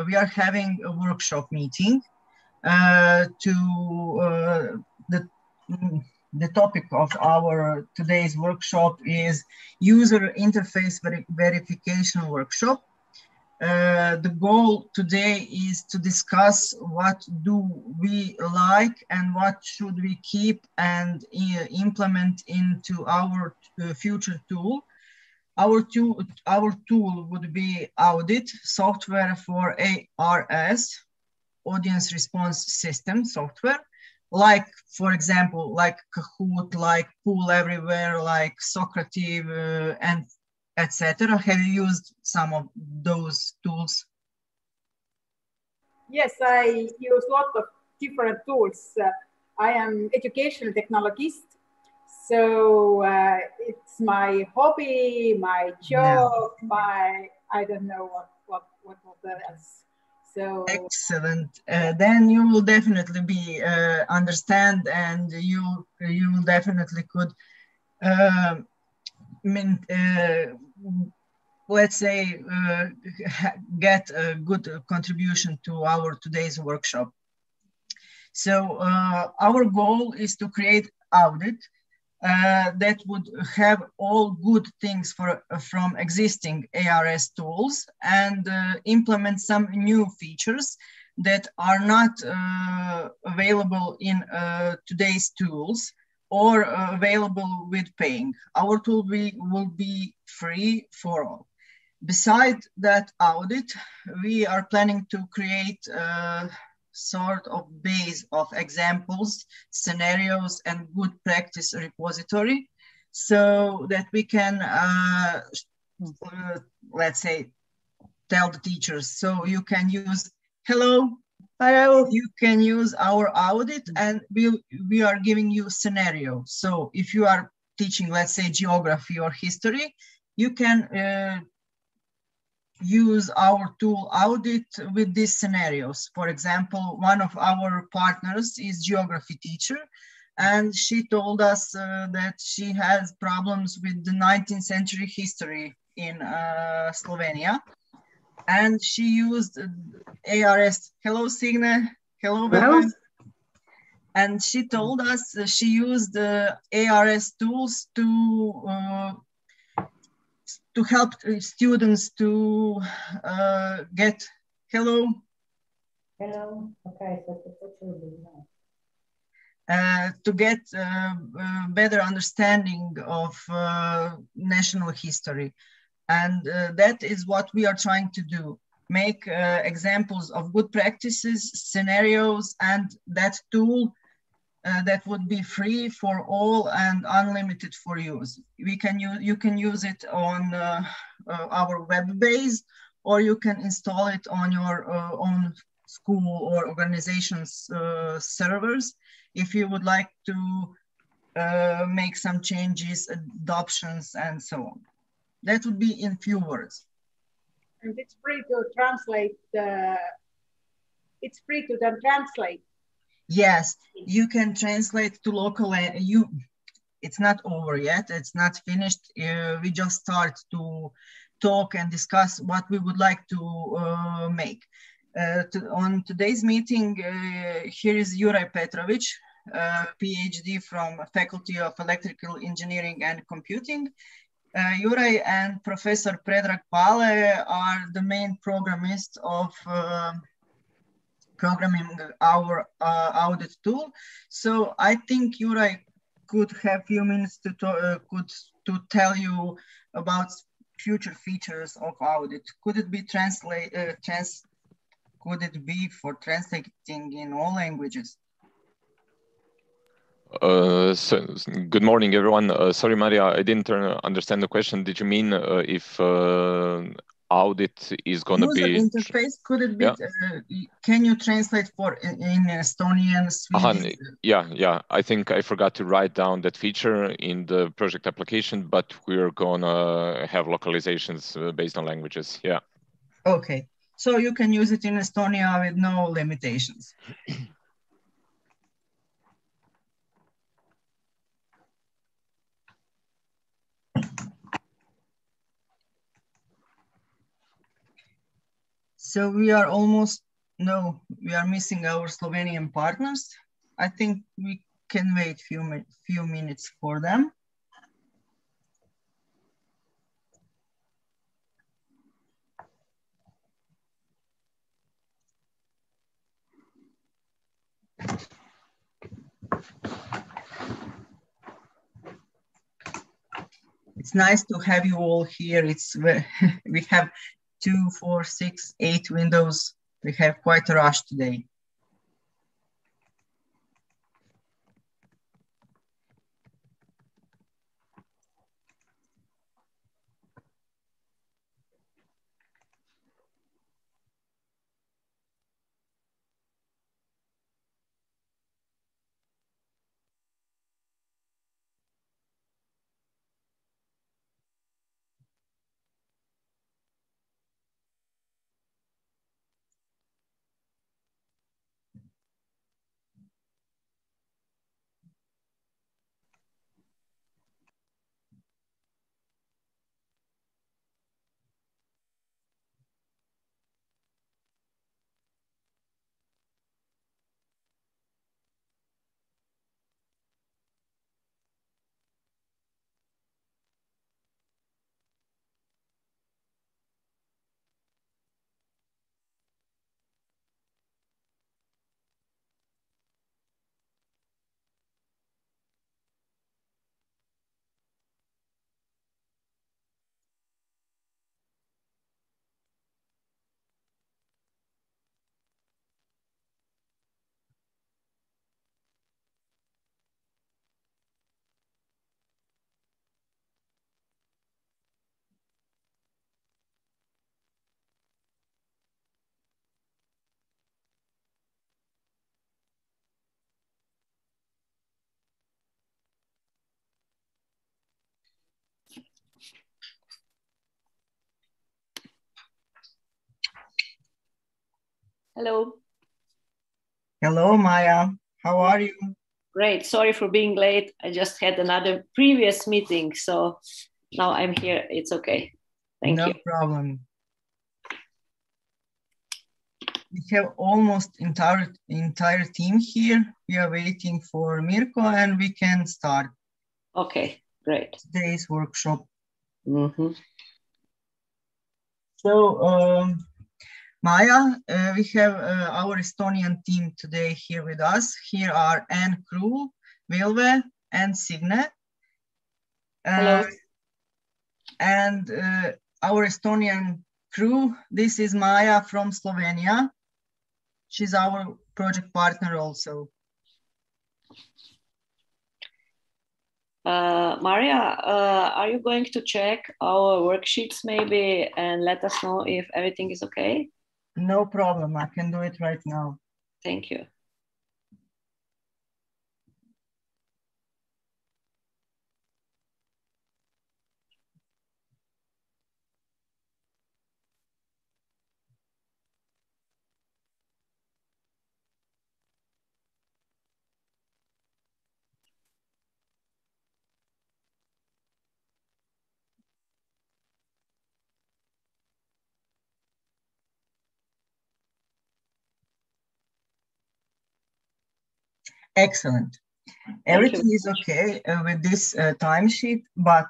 we are having a workshop meeting the topic of our today's workshop is user interface verification workshop. The goal today is to discuss what do we like and what should we keep and implement into our future tool. Our tool would be ALTII software for ARS, audience response system software, like, for example, like Kahoot, like Pool Everywhere, like Socrative, and etc. Have you used some of those tools? Yes, I use a lot of different tools. I am educational technologist, so it's my hobby, my job, I don't know what else. So excellent. Then you will definitely be understand, and you will definitely could let's say get a good contribution to our today's workshop. So our goal is to create audit that would have all good things from existing ARS tools and implement some new features that are not available in today's tools or available with paying. Our tool will be free for all. Besides that audit, we are planning to create sort of base of examples, scenarios, and good practice repository so that we can, let's say, tell the teachers. So you can use, hello, you can use our audit and we are giving you scenario. So if you are teaching, let's say, geography or history, you can use our tool audit with these scenarios. For example, one of our partners is geography teacher, and she told us that she has problems with the 19th century history in Slovenia. And she used ARS, hello Signe, hello Bebe. And she told us she used the ARS tools to help students to get, hello. Hello, okay, so to get better understanding of national history. And that is what we are trying to do. Make examples of good practices, scenarios, and that tool that would be free for all and unlimited for use. You can use it on our web base, or you can install it on your own school or organization's servers if you would like to make some changes, adoptions, and so on. That would be in few words. And it's free to translate. It's free to then translate. Yes, you can translate to local. It's not over yet. It's not finished. We just start to talk and discuss what we would like to make. On today's meeting, here is Juraj Petrovic, PhD from Faculty of Electrical Engineering and Computing. Juraj and Professor Predrag Pale are the main programists of programming our audit tool. So I think Juraj could have few minutes to tell you about future features of audit. Could it be could it be for translating in all languages? So, good morning, everyone. Sorry, Maria, I didn't understand the question. Did you mean if audit is going to be interface? Could it be? Yeah. Can you translate in Estonian, Swedish? Yeah. I think I forgot to write down that feature in the project application, but we're gonna have localizations based on languages. Yeah. Okay, so you can use it in Estonia with no limitations. So we are almost, no, we are missing our Slovenian partners. I think we can wait few minutes for them. It's nice to have you all here. We have 2, 4, 6, 8 windows. We have quite a rush today. Hello. Hello, Maya. How are you? Great. Sorry for being late. I just had another previous meeting, so now I'm here. It's okay. Thank you. No problem. We have almost entire team here. We are waiting for Mirko and we can start. Okay, great. Today's workshop. Mm-hmm. So, Maya, we have our Estonian team today here with us. Here are Anne Krul, Vilve, and Signe. Hello. And our Estonian crew, this is Maya from Slovenia. She's our project partner also. Maria, are you going to check our worksheets maybe and let us know if everything is okay? No problem, I can do it right now. Thank you. Excellent. Everything is okay with this timesheet, but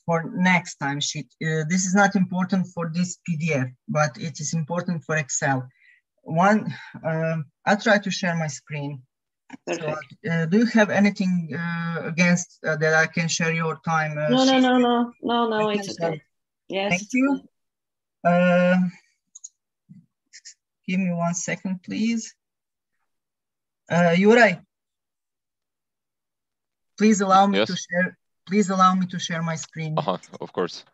for next timesheet, this is not important for this PDF, but it is important for Excel. I'll try to share my screen. Perfect. So, do you have anything against that I can share your time? No, it's okay. Yes. Thank you. Give me 1 second, please. Juraj, please allow me to share. Please allow me to share my screen. Of course.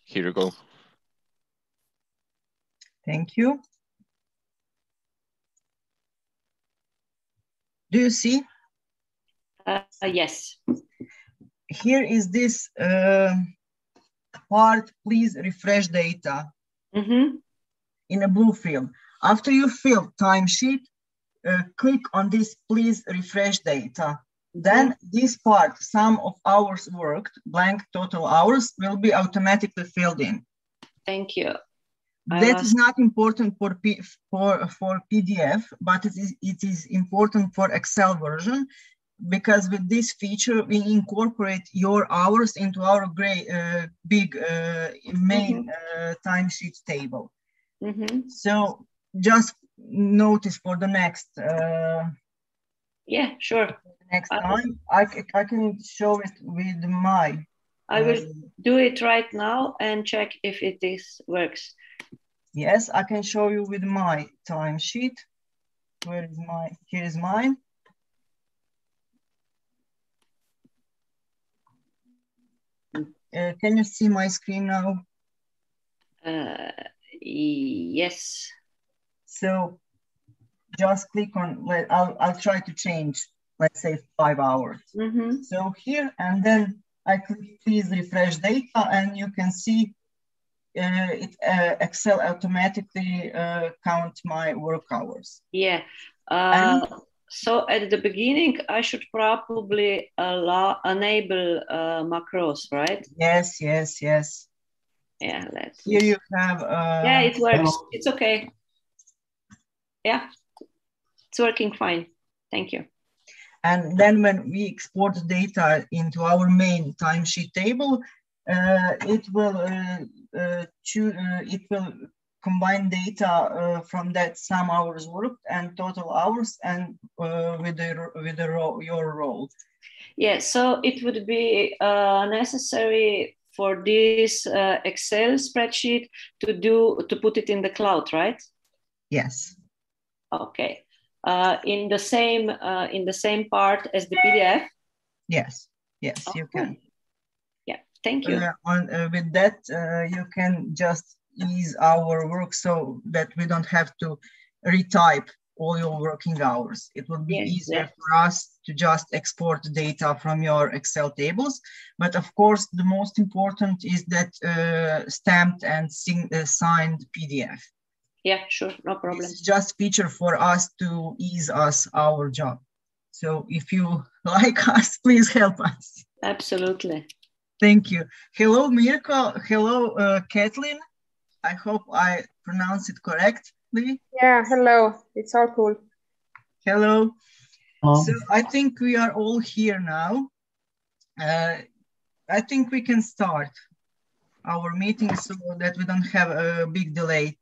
Here you go. Thank you. Do you see? Yes. Here is this part, please refresh data Mm-hmm. in a blue field. After you fill timesheet, click on this please refresh data. Then this part, sum of hours worked, blank total hours, will be automatically filled in. Thank you. That is not important for PDF, but it is important for Excel version, because with this feature, we incorporate your hours into our big main timesheet table. So just notice for the next. Yeah, sure. Next time, I can show it with my. I will do it right now and check if it works. Yes, I can show you with my timesheet. Where is my? Here is mine. Can you see my screen now? Yes. So just click on, I'll try to change, let's say 5 hours. So here, and then I click please refresh data, and you can see Excel automatically count my work hours. Yeah. So at the beginning, I should probably enable macros, right? Yes, yes, yes. Yeah, let's here you have. Yeah, it works. It's okay. Yeah, it's working fine. Thank you. And then when we export the data into our main timesheet table, it will combine data from that sum hours worked and total hours and with your role. Yeah, so it would be necessary for this Excel spreadsheet to put it in the cloud, right? Yes. Okay. In the same part as the PDF. Yes. Yes, you can. Yeah. Thank you. With that, you can just ease our work so that we don't have to retype all your working hours. It will be easier for us to just export the data from your Excel tables. But of course, the most important is that stamped and signed PDF. Yeah, sure, no problem. It's just feature for us to ease our job. So if you like us, please help us. Absolutely. Thank you. Hello, Mirko. Hello, Kathleen. I hope I pronounce it correctly. Yeah, hello. It's all cool. Hello. So I think we are all here now. I think we can start our meeting so that we don't have a big delay.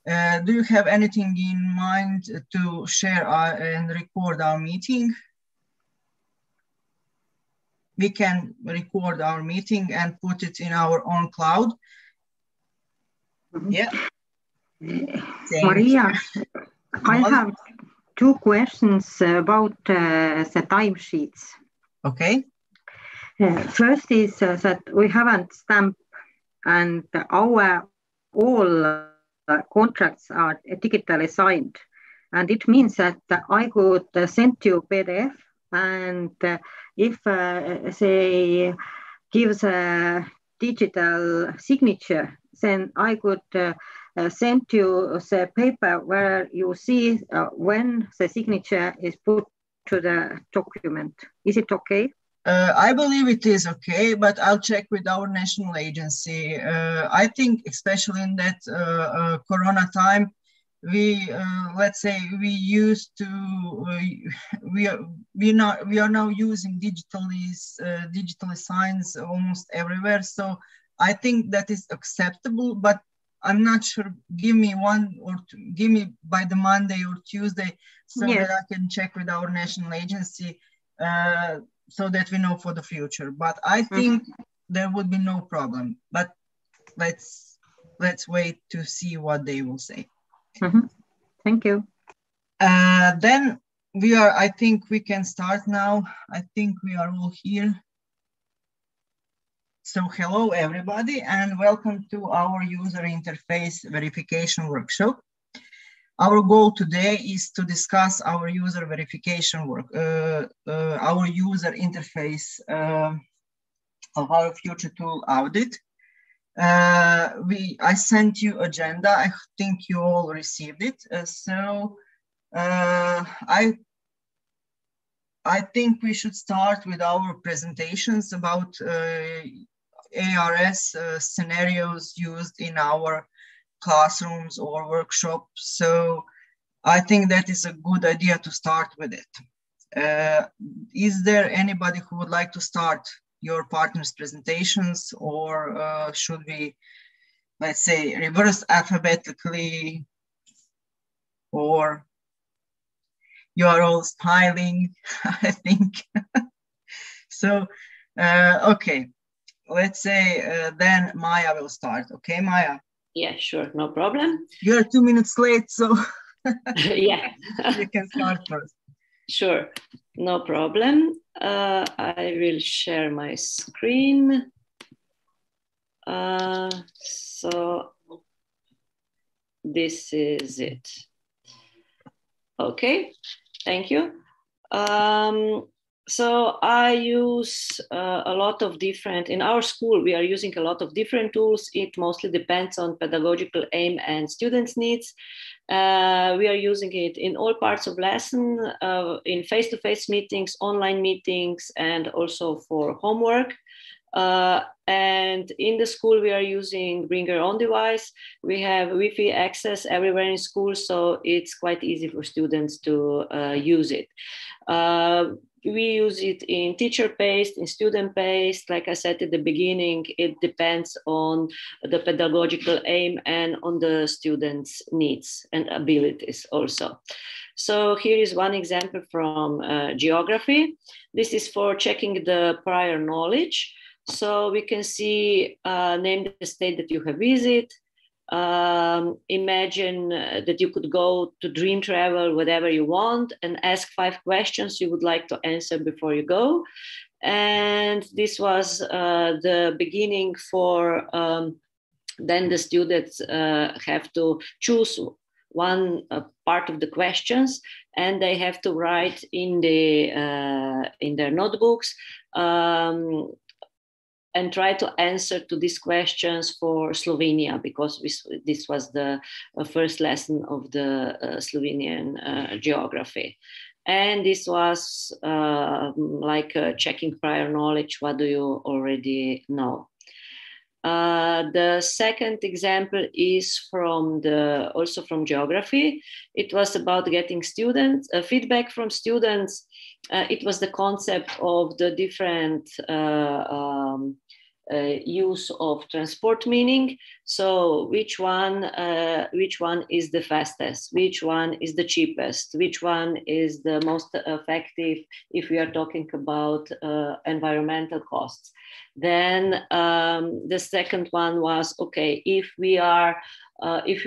Do you have anything in mind to share and record our meeting? We can record our meeting and put it in our own cloud. Yeah. Maria, I have 2 questions about the timesheets. Okay. First is that we haven't stamped and our all contracts are digitally signed. And it means that I could send you PDF, and if they gives a digital signature, then I could send you the paper where you see when the signature is put to the document. Is it okay? I believe it is okay, but I'll check with our national agency. I think, especially in that Corona time, we let's say we used to we are now using digitally signs almost everywhere. So I think that is acceptable, but I'm not sure. Give me give me by the Monday or Tuesday so that I can check with our national agency. So that we know for the future, but I think there would be no problem. But let's wait to see what they will say. Thank you. Then I think we can start now. I think we are all here. So hello everybody and welcome to our user interface verification workshop. Our goal today is to discuss our user verification work, our user interface of our future tool audit. I sent you agenda. I think you all received it. I think we should start with our presentations about ARS scenarios used in our classrooms or workshops. So I think that is a good idea to start with it. Is there anybody who would like to start your partner's presentations, or should we, let's say, reverse alphabetically, or you are all smiling, I think. So, okay, let's say then Maya will start. Okay, Maya? Yeah, sure, no problem. You're 2 minutes late, so yeah. You can start first. Sure, no problem. I will share my screen. So this is it. Okay, thank you. So I use a lot of different, in our school, we are using a lot of different tools. It mostly depends on pedagogical aim and students' needs. We are using it in all parts of lesson, in face-to-face meetings, online meetings, and also for homework. And in the school, we are using bring your own device. We have Wi-Fi access everywhere in school, so it's quite easy for students to use it. We use it in teacher-paced, in student-paced. Like I said at the beginning, it depends on the pedagogical aim and on the students' needs and abilities also. So here is one example from geography. This is for checking the prior knowledge. So we can see, name the state that you have visited. Imagine that you could go to dream travel, whatever you want, and ask 5 questions you would like to answer before you go. And this was the beginning for, then the students have to choose one part of the questions, and they have to write in their notebooks and try to answer to these questions for Slovenia, because this was the first lesson of the Slovenian geography. And this was like checking prior knowledge. What do you already know? The second example is also from geography. It was about getting students, feedback from students. It was the concept of the different use of transport meaning. So which one is the fastest? Which one is the cheapest? Which one is the most effective if we are talking about environmental costs? Then the second one was, okay, if we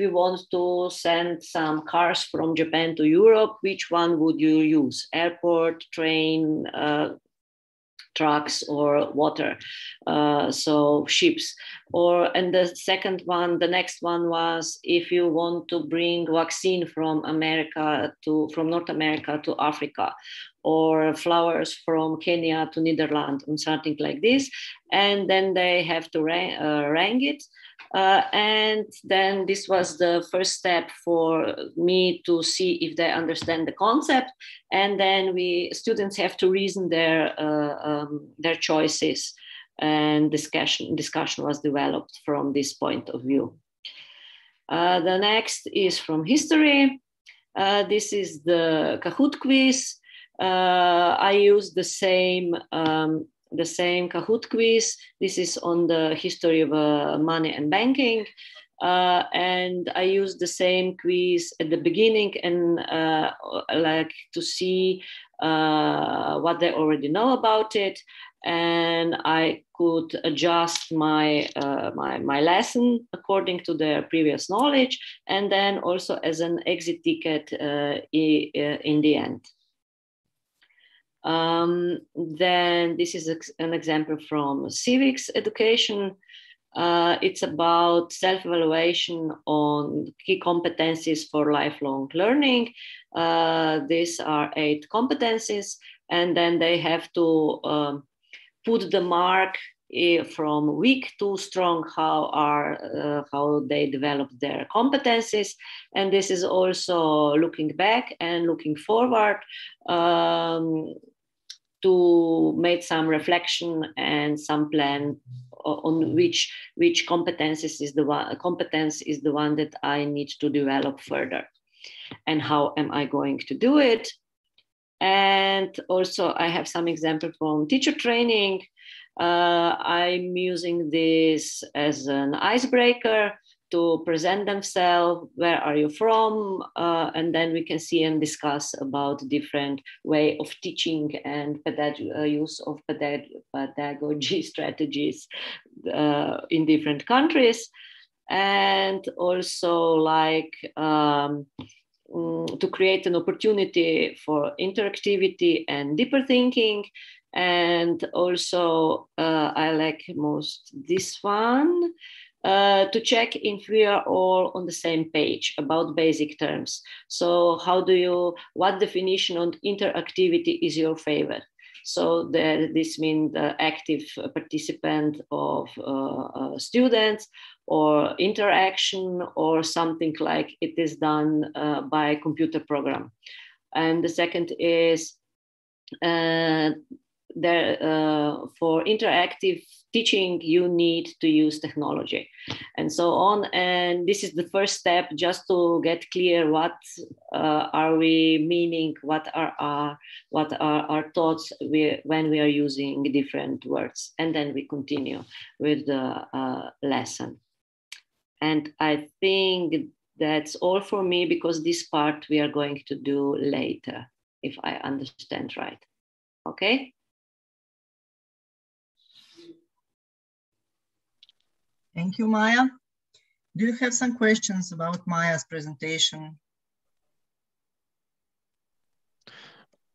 want to send some cars from Japan to Europe, which one would you use? Airport, train, trucks, or water, so ships. And the next one was, if you want to bring vaccine from North America to Africa, or flowers from Kenya to Netherlands, or something like this. And then they have to rank it. And then this was the first step for me to see if they understand the concept. And then students have to reason their choices, and discussion was developed from this point of view. The next is from history. This is the Kahoot quiz. I use the same Kahoot quiz. This is on the history of money and banking. And I use the same quiz at the beginning, and like to see what they already know about it. And I could adjust my lesson according to their previous knowledge, and then also as an exit ticket in the end. Then this is an example from civics education. It's about self-evaluation on key competencies for lifelong learning. These are 8 competencies, and then they have to put the mark from weak to strong, how they develop their competencies. And this is also looking back and looking forward to make some reflection and some plan on which competence is the one that I need to develop further, and how am I going to do it. And also I have some example from teacher training. I'm using this as an icebreaker to present themselves, where are you from? And then we can see and discuss about different way of teaching and use of pedagogy strategies in different countries. And also like to create an opportunity for interactivity and deeper thinking. And also I like most this one, to check if we are all on the same page about basic terms. So what definition on interactivity is your favorite? So this means the active participant of students, or interaction, or something like it is done by a computer program. And the second is for interactive teaching, you need to use technology, and so on. And this is the first step, just to get clear what are we meaning, what are our thoughts when we are using different words, and then we continue with the lesson. And I think that's all for me, because this part we are going to do later, if I understand right. Okay. Thank you, Maya. Do you have some questions about Maya's presentation?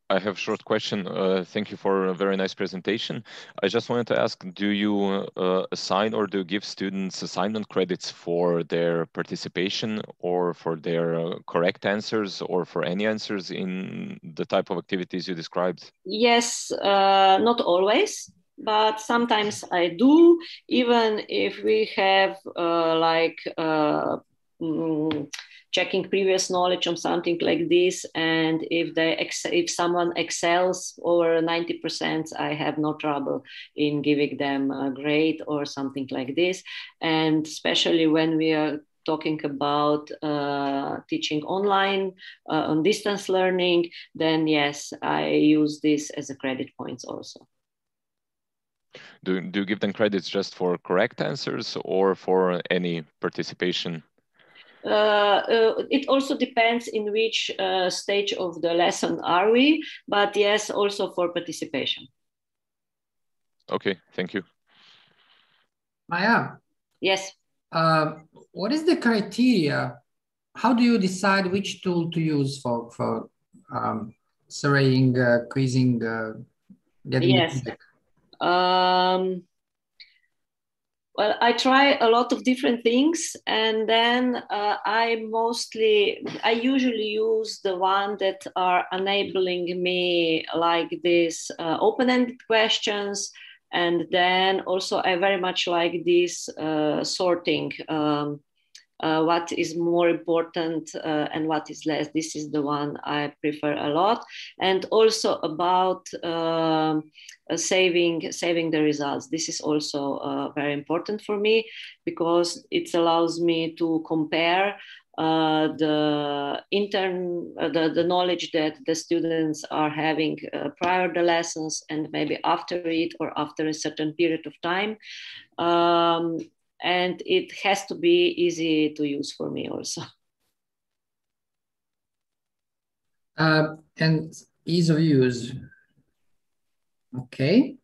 I have a short question. Thank you for a very nice presentation. I just wanted to ask, do you assign or do you give students assignment credits for their participation, or for their correct answers, or for any answers in the type of activities you described? Yes, not always, but sometimes I do, even if we have checking previous knowledge on something like this, and if someone excels over 90%, I have no trouble in giving them a grade or something like this. And especially when we are talking about teaching online, on distance learning, then yes, I use this as a credit points also. Do you give them credits just for correct answers, or for any participation? It also depends in which stage of the lesson are we, but yes, also for participation. Okay, thank you. Maya? Yes. What is the criteria? How do you decide which tool to use for surveying, quizzing, getting yes. feedback? Well, I try a lot of different things, and then I usually use the one that are enabling me, like this open-ended questions, and then also I very much like this sorting. What is more important and what is less. This is the one I prefer a lot. And also about saving the results. This is also very important for me, because it allows me to compare the knowledge that the students are having prior to the lessons, and maybe after it, or after a certain period of time. And it has to be easy to use for me also. And ease of use. Okay.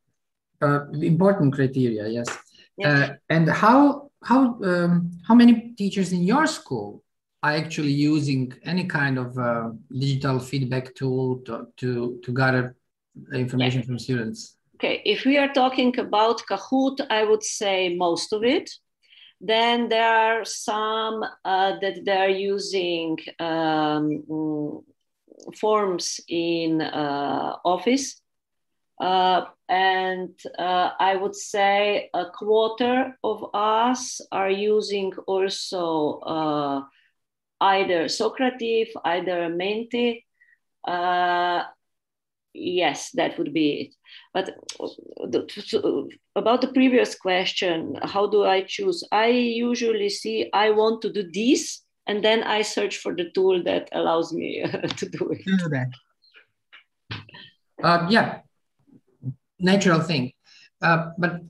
Important criteria, yes. Yes. And how many teachers in your school are actually using any kind of digital feedback tool to gather information from students? Okay, if we are talking about Kahoot, I would say most of it. Then there are some that they're using forms in Office. and I would say a quarter of us are using also either Socrative, either Menti. Yes, that would be it. But about the previous question, how do I choose? I usually see I want to do this, and then I search for the tool that allows me to do it. Do that. Yeah, natural thing. But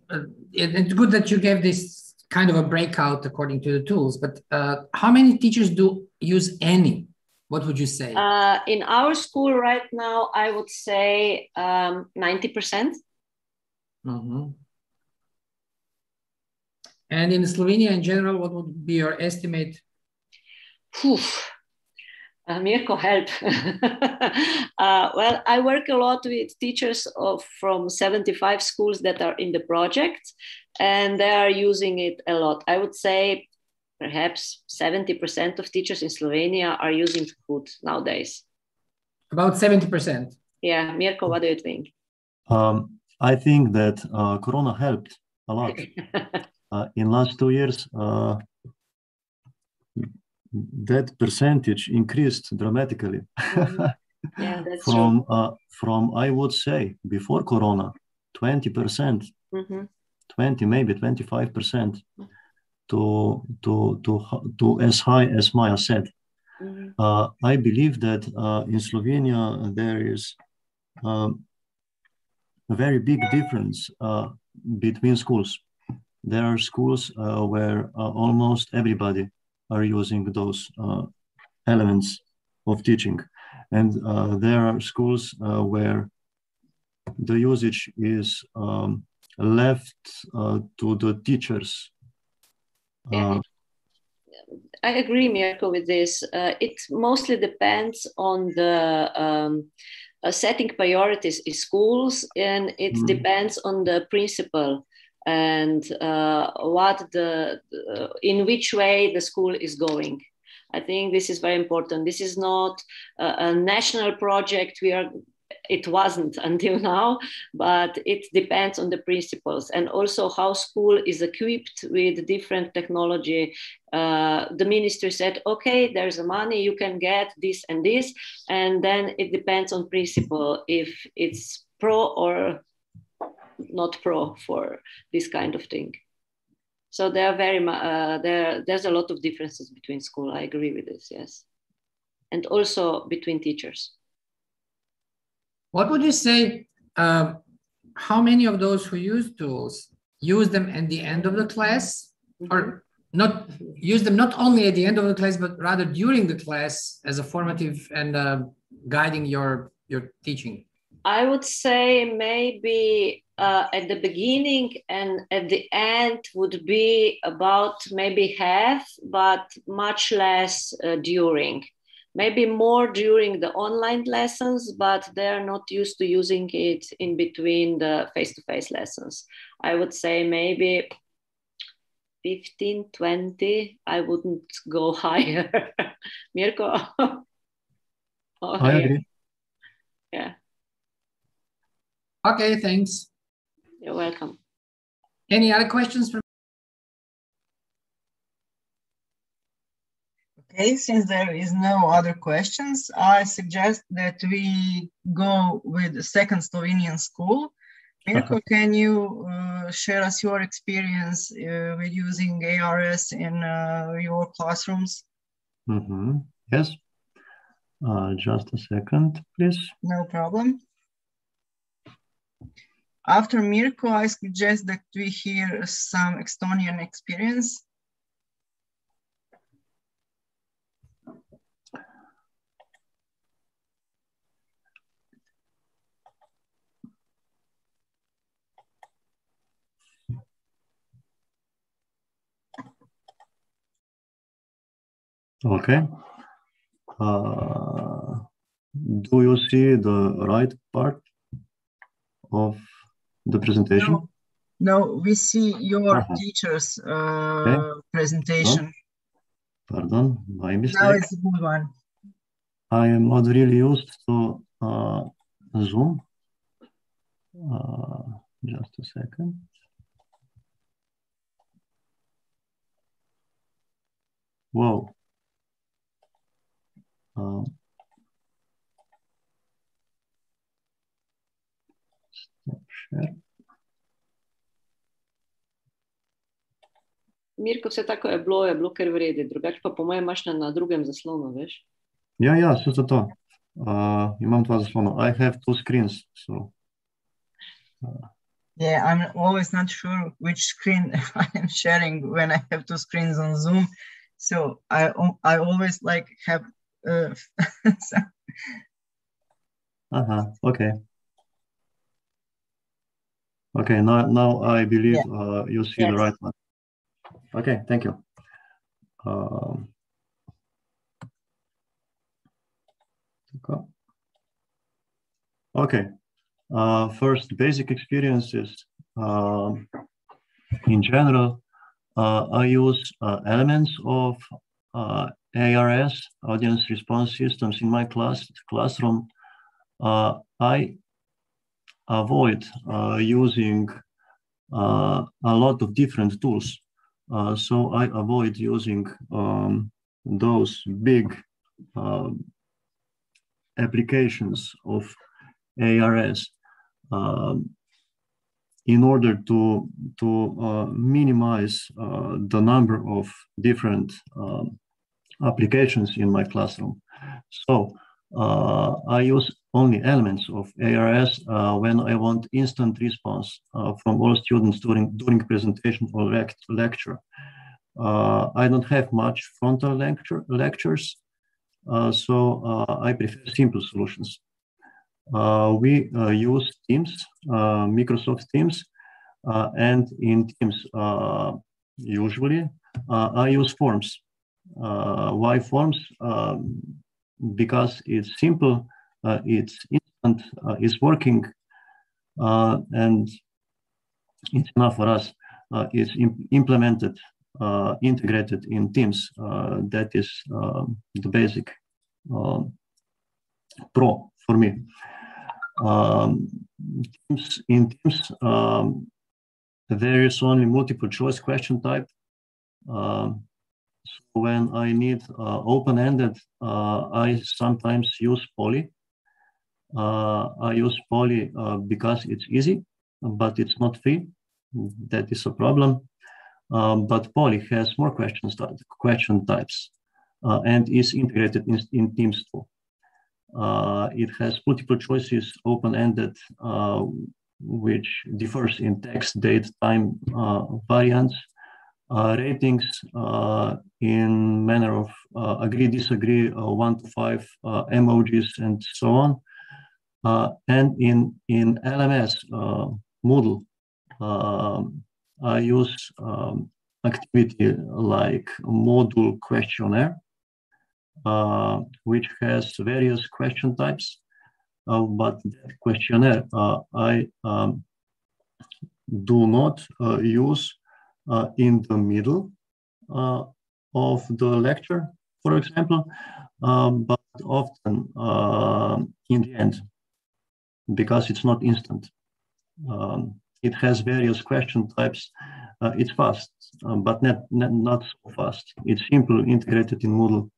it's good that you gave this kind of a breakout according to the tools. But how many teachers do use any? What would you say? In our school right now, I would say 90%. Mm-hmm. And in Slovenia in general, what would be your estimate? Mirko, help. Well, I work a lot with teachers from 75 schools that are in the project, and they are using it a lot. I would say perhaps 70% of teachers in Slovenia are using Kahoot nowadays. About 70%. Yeah, Mirko, what do you think? I think that Corona helped a lot. In last 2 years, that percentage increased dramatically. Mm-hmm. Yeah, that's from true. From I would say before Corona, 20%, mm-hmm. 20 maybe 25%, to as high as Maya said. Mm-hmm. I believe that in Slovenia there is a very big difference between schools. There are schools where almost everybody are using those elements of teaching, and there are schools where the usage is left to the teachers. Yeah. I agree, Mirko, with this. It mostly depends on the setting priorities in schools, and it depends on the principal and in which way the school is going. I think this is very important. This is not a national project. It wasn't until now, but it depends on the principals and also how school is equipped with different technology. The ministry said, okay, there's a money, you can get this and this. And then it depends on principal if it's pro or not pro for this kind of thing. So there are there's a lot of differences between school. I agree with this, yes. And also between teachers. What would you say, how many of those who use tools use them at the end of the class, or not use them not only at the end of the class, but rather during the class as a formative and guiding your teaching? I would say maybe at the beginning and at the end would be about maybe half, but much less during. Maybe more during the online lessons, but they're not used to using it in between the face-to-face lessons. I would say maybe 15, 20. I wouldn't go higher. Mirko? Oh, I agree. Yeah. Okay, thanks. You're welcome. Any other questions from? Okay, since there is no other questions, I suggest that we go with the second Slovenian school. Mirko, can you share us your experience with using ARS in your classrooms? Yes. Just a second, please. No problem. After Mirko, I suggest that we hear some Estonian experience. Okay. Do you see the right part of the presentation? No, we see your teacher's presentation. Pardon, my mistake. Now it's a good one. I am not really used to Zoom. Just a second. Whoa. Stop share. Mirko, vse tako je bilo kar v redu, drugače pa po mojem imaš na drugem zaslonu, veš? Ja, vse to. Imam dva zaslona. I have two screens, so. Yeah, I'm always not sure which screen I am sharing when I have two screens on Zoom. So I always like have. Okay. Okay. Now I believe you see the right one. Okay. Thank you. Okay. First, basic experiences. In general, I use elements of ARS, audience response systems, in my classroom. I avoid using a lot of different tools. So I avoid using those big applications of ARS in order to minimize the number of different applications in my classroom. So I use only elements of ARS when I want instant response from all students during presentation or lecture. I don't have much frontal lectures, so I prefer simple solutions. We use Teams, Microsoft Teams, and in Teams, usually, I use forms. Why forms? Because it's simple, it's instant, it's working, and it's enough for us. It's implemented, integrated in Teams. That is the basic pro for me. In Teams, there is only multiple choice question type. So when I need open-ended, I sometimes use poly. I use poly because it's easy, but it's not free. That is a problem. But poly has more question types and is integrated in Teams too. It has multiple choices, open-ended, which differs in text, date, time variants, ratings in manner of agree, disagree, 1 to 5 emojis, and so on. And in LMS Moodle, I use activity like module questionnaire, which has various question types, but that questionnaire I do not use in the middle of the lecture, for example, but often in the end, because it's not instant. It has various question types. It's fast, but not so fast. It's simple, integrated in Moodle.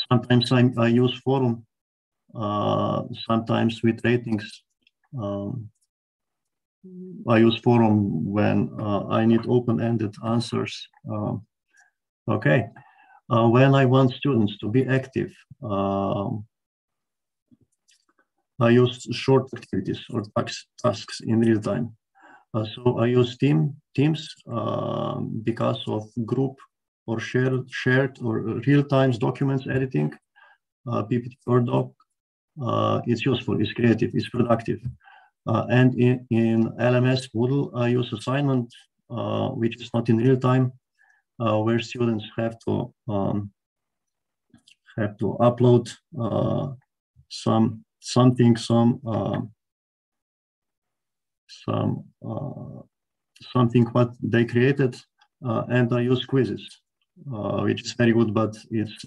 Sometimes I use forum, sometimes with ratings. I use forum when I need open-ended answers. Okay, when I want students to be active, I use short activities or tasks in real time. So I use Teams because of group or shared or real-time documents editing, PPT or doc. It's useful, it's creative, it's productive. And in LMS Moodle, I use assignment, which is not in real time, where students have to upload something what they created, and I use quizzes, which is very good, but it's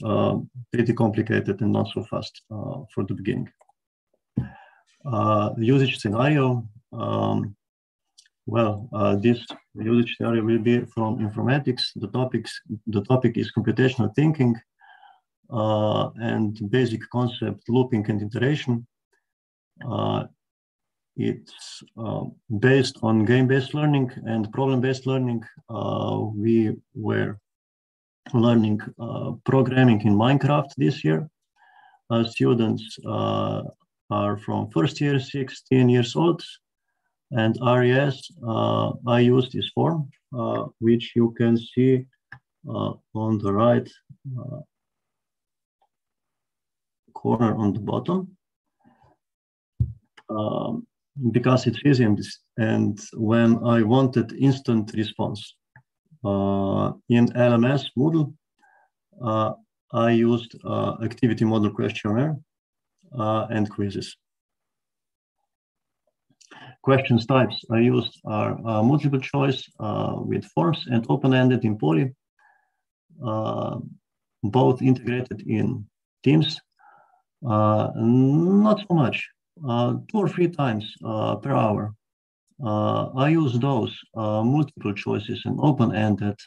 pretty complicated and not so fast for the beginning. Usage scenario. This usage scenario will be from informatics. The topic is computational thinking and basic concept looping and iteration. It's based on game-based learning and problem-based learning. We were learning programming in Minecraft this year. Students are from first year, 16 years old. And RES, I used this form, which you can see on the right corner on the bottom, because it's easy. And when I wanted instant response in LMS Moodle, I used activity model questionnaire and quizzes. Questions types I used are multiple choice with forms and open-ended in poly, both integrated in Teams. Not so much, 2 or 3 times per hour. I use those multiple choices and open-ended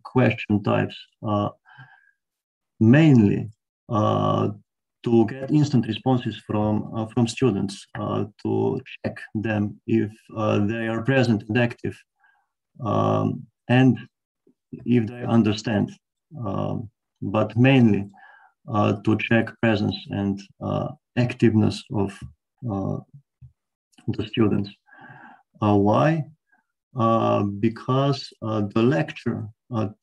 question types mainly to get instant responses from students, to check them if they are present and active, and if they understand, but mainly to check presence and activeness of the students. Why? Because the lecture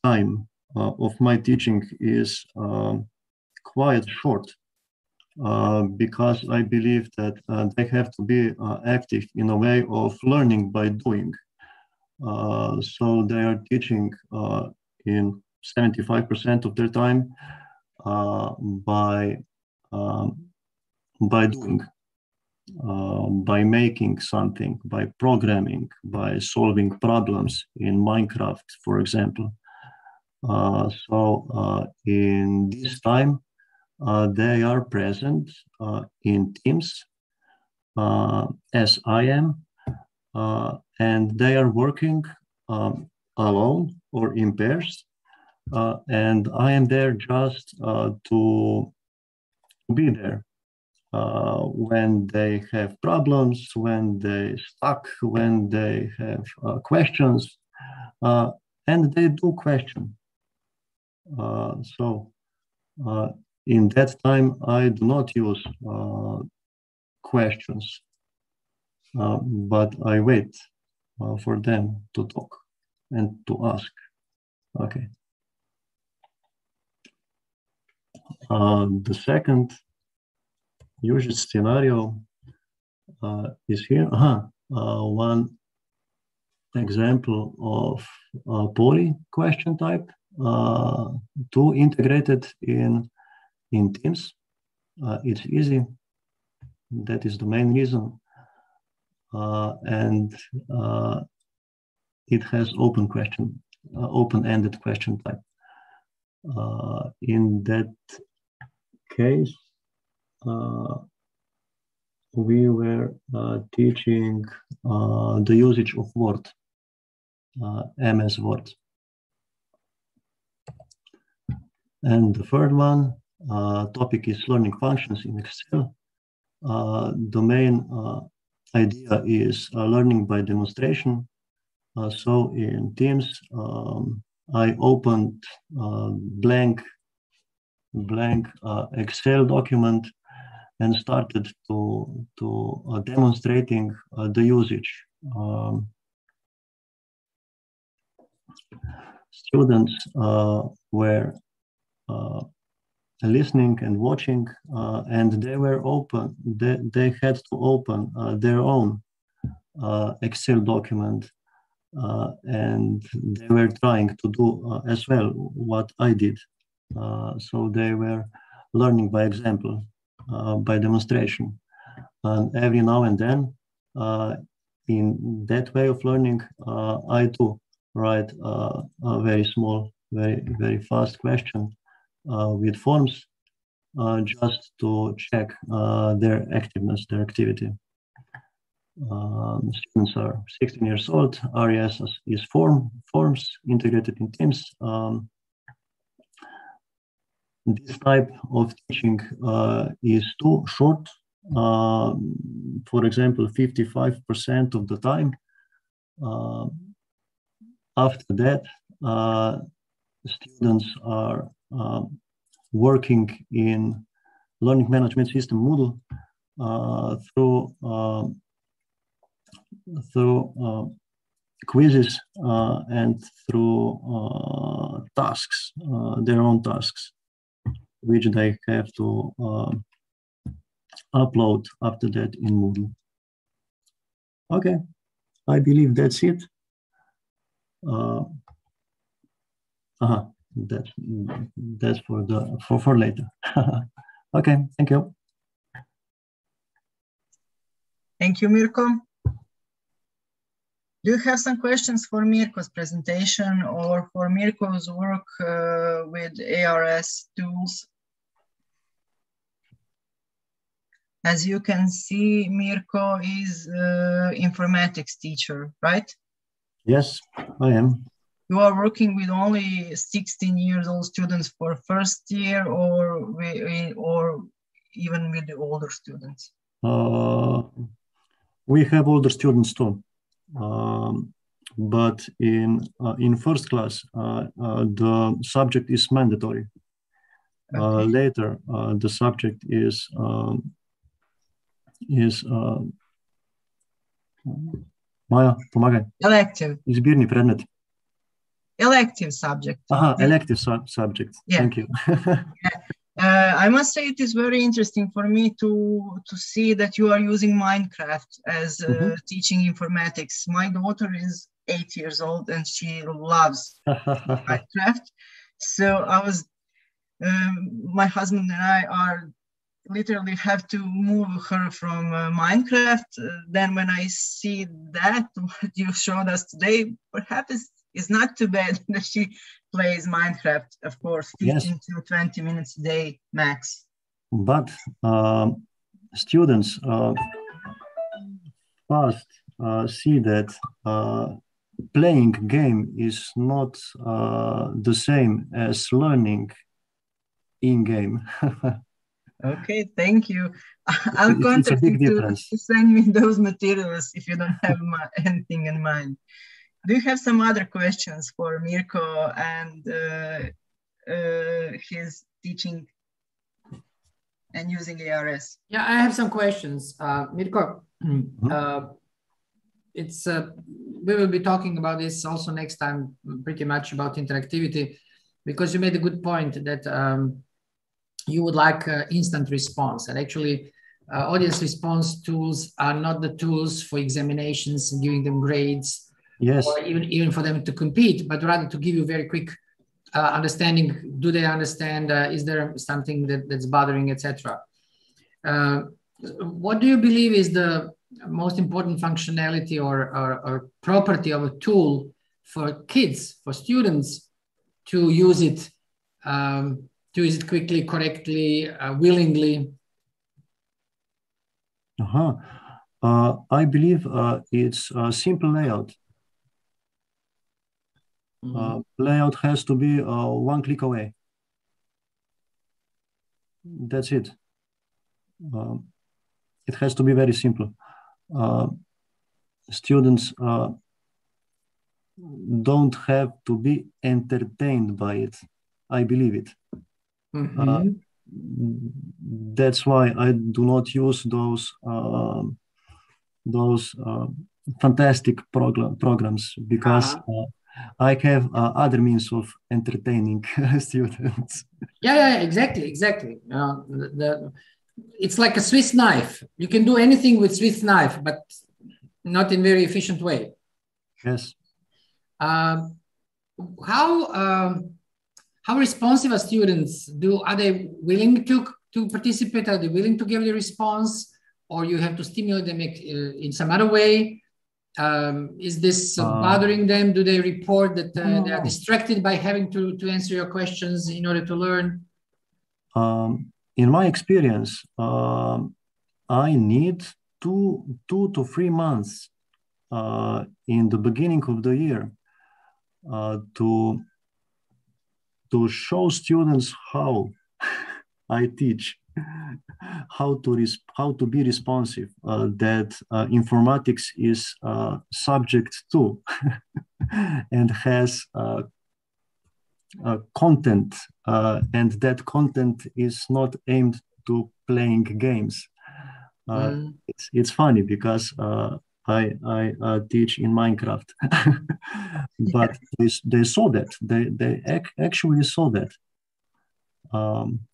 time of my teaching is quite short. Because I believe that they have to be active in a way of learning by doing. So they are teaching in 75% of their time by doing, by making something, by programming, by solving problems in Minecraft, for example. So in this time, they are present in Teams, as I am, and they are working alone or in pairs, and I am there just to be there when they have problems, when they stuck, when they have questions, and they do question. In that time, I do not use questions, but I wait for them to talk and to ask. Okay. The second usage scenario is here. One example of poly question type, two integrated in Teams. It's easy. That is the main reason. And it has open-ended question type. In that case, we were teaching the usage of Word, MS Word. And the third one, topic is learning functions in Excel. The main idea is learning by demonstration. So in Teams, I opened blank Excel document and started to demonstrating the usage. Students were listening and watching, and they were open. They had to open their own Excel document, and they were trying to do as well what I did. So they were learning by example, by demonstration. And every now and then, in that way of learning, I do write a very small, very fast question with forms just to check their activeness, their activity. Students are 16 years old. RES is forms integrated in teams. This type of teaching is too short. For example, 55% of the time. After that, students are working in learning management system Moodle through quizzes and through tasks, their own tasks, which they have to upload after that in Moodle. Okay, I believe that's it. That's for later. Okay, thank you. Thank you, Mirko. Do you have some questions for Mirko's presentation or for Mirko's work with ARS tools? As you can see, Mirko is informatics teacher, right? Yes, I am. You are working with only 16 years old students for first year, or even with the older students? We have older students too, but in first class, the subject is mandatory. Okay. Later, the subject is Maya, помогай. Elective. Избирни предмет. Elective subject. Elective subject. Yeah. Thank you. I must say it is very interesting for me to see that you are using Minecraft as teaching informatics. My daughter is 8 years old and she loves Minecraft. So my husband and I are literally have to move her from Minecraft. Then when I see that, what you showed us today, perhaps it's not too bad that she plays Minecraft, of course, 15 to 20 minutes a day max. But students first see that playing game is not the same as learning in-game. Okay, thank you. I'll contact you to send me those materials if you don't have anything in mind. Do you have some other questions for Mirko and his teaching and using ARS? Yeah, I have some questions. Mirko, we will be talking about this also next time, pretty much about interactivity, because you made a good point that you would like instant response. And actually, audience response tools are not the tools for examinations and giving them grades, or even for them to compete, but rather to give you very quick understanding. Do they understand? Is there something that's bothering, etc.? What do you believe is the most important functionality or property of a tool for kids, for students to use it quickly, correctly, willingly? I believe it's a simple layout. Layout has to be one click away. That's it. It has to be very simple. Students don't have to be entertained by it. I believe it. That's why I do not use those fantastic programs, because I have other means of entertaining students. Yeah, exactly. It's like a Swiss knife. You can do anything with Swiss knife, but not in very efficient way. Yes. How responsive are students? Are they willing to participate? Are they willing to give the response, or you have to stimulate them in some other way? Is this bothering them? Do they report that they are distracted by having to answer your questions in order to learn? in my experience, I need two to 3 months in the beginning of the year to show students how I teach, how to be responsive, that informatics is subject to and has content, and that content is not aimed to playing games. It's funny because I teach in Minecraft, but they saw that. They actually saw that.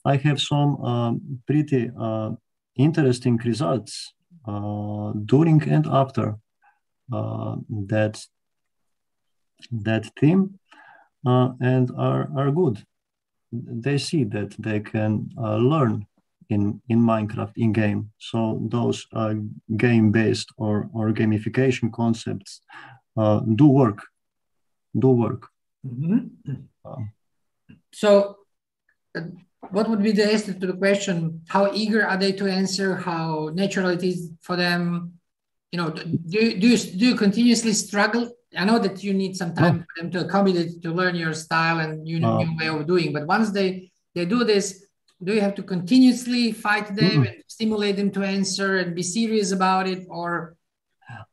I have some pretty interesting results during and after that theme, and are good. They see that they can learn in Minecraft in game. So those game-based or gamification concepts do work. So what would be the answer to the question, how eager are they to answer, how natural it is for them? Do you continuously struggle? I know that you need some time for them to accommodate, to learn your style and new way of doing, but once they do this, do you have to continuously fight them and stimulate them to answer and be serious about it? Or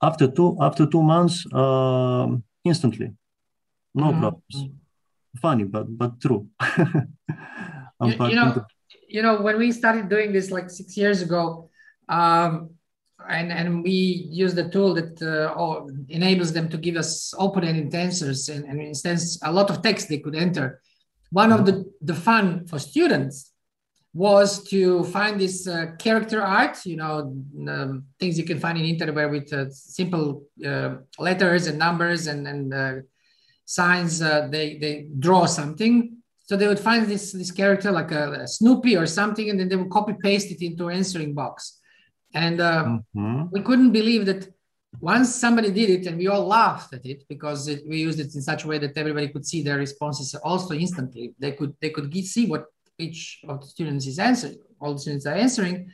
after 2 months, instantly, no problems. Funny, but true. When we started doing this like 6 years ago, and we use the tool that enables them to give us open-ended answers and instance a lot of text they could enter. One of the fun for students was to find this character art, things you can find in the internet where with simple letters and numbers and signs, they draw something. So they would find this character like a Snoopy or something, and then they would copy paste it into an answering box. And we couldn't believe that once somebody did it, and we all laughed at it because we used it in such a way that everybody could see their responses also instantly. They could see what each of the students is answering. All the students are answering.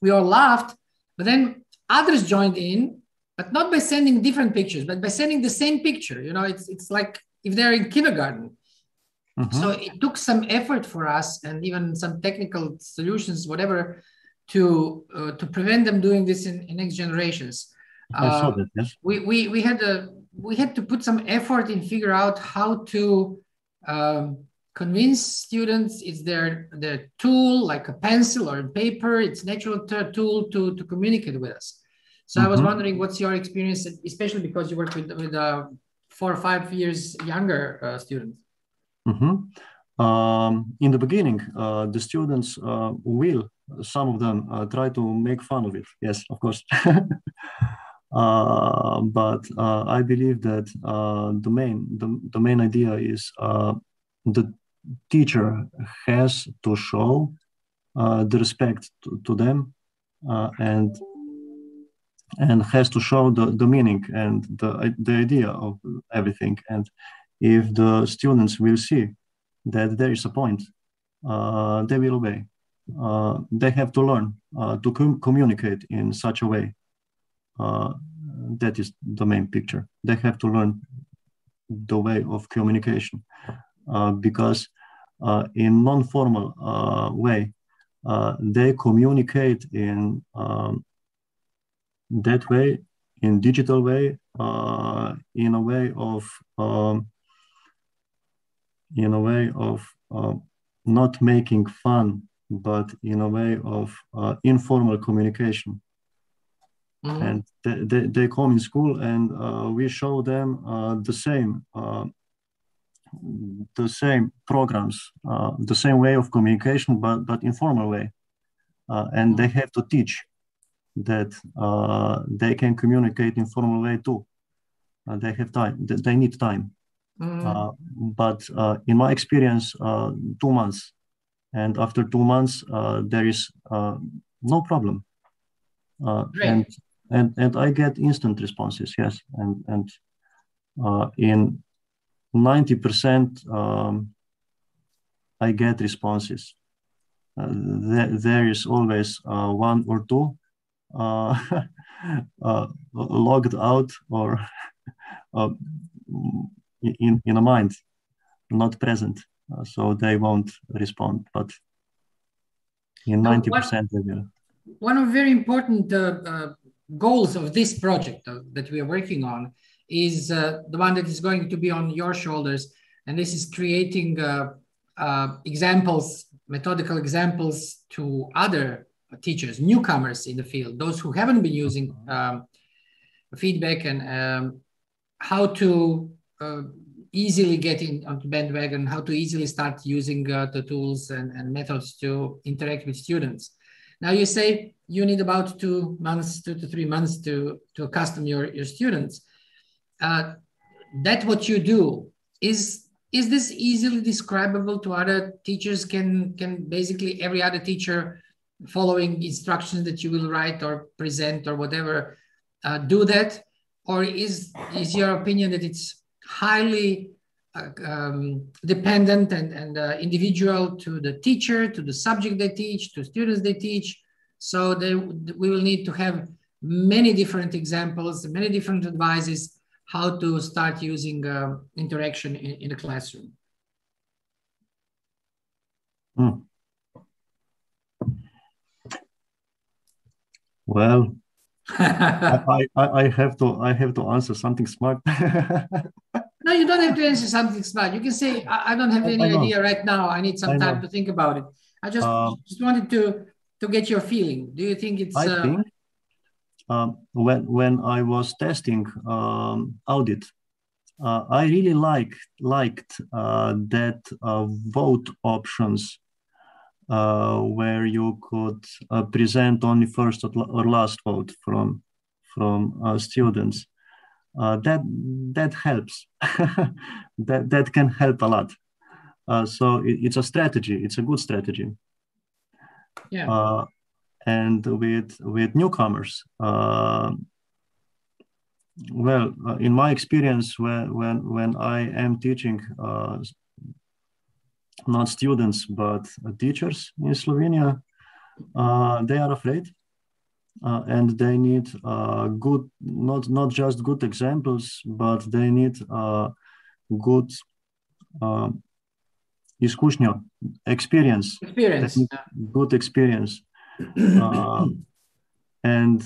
We all laughed, but then others joined in, but not by sending different pictures, but by sending the same picture. It's like if they're in kindergarten. So it took some effort for us and even some technical solutions, whatever, to prevent them doing this in next generations. I saw that, yes. We had to put some effort in figure out how to convince students it's their tool, like a pencil or paper. It's natural tool to communicate with us. So I was wondering, what's your experience, especially because you work with 4 or 5 years younger students? In the beginning, the students some of them try to make fun of it. Yes, of course. But I believe that the main idea is the teacher has to show the respect to them and has to show the meaning and the idea of everything. And if the students will see that there is a point, they will obey. They have to learn to communicate in such a way. That is the main picture. They have to learn the way of communication because in non-formal way, they communicate in that way, in digital way, in a way of not making fun, but in a way of informal communication. And they come in school, and we show them the same programs, the same way of communication, but informal way. And they have to teach that they can communicate in formal way too. They have time. They need time. But in my experience, 2 months, and after 2 months, there is no problem. And I get instant responses, yes, and in 90% I get responses. there is always one or two logged out or in a mind, not present. So they won't respond, but in 90% they will. One of very important goals of this project that we are working on is the one that is going to be on your shoulders, and this is creating examples, methodical examples to other teachers, newcomers in the field, those who haven't been using feedback, and how to easily get in onto bandwagon, how to easily start using the tools and methods to interact with students. Now you say you need about 2 months, 2 to 3 months to accustom your students. That's what you do. Is this easily describable to other teachers? Can basically every other teacher following instructions that you will write or present or whatever do that? Or is your opinion that it's highly dependent and individual to the teacher, to the subject they teach, to students they teach? So we will need to have many different examples, many different advices how to start using interaction in the classroom. Well, I have to answer something smart. No, you don't have to answer something smart. You can say, I don't have any idea right now. I need some time to think about it. I just wanted to get your feeling. Do you think it's... I think when I was testing audit, I really liked that vote options where you could present only first or last vote from students. That helps. that can help a lot. So it's a strategy. It's a good strategy. Yeah. And with newcomers, well, in my experience, when I am teaching not students but teachers in Slovenia, they are afraid. And they need good, not just good examples, but they need good experience. Good experience. And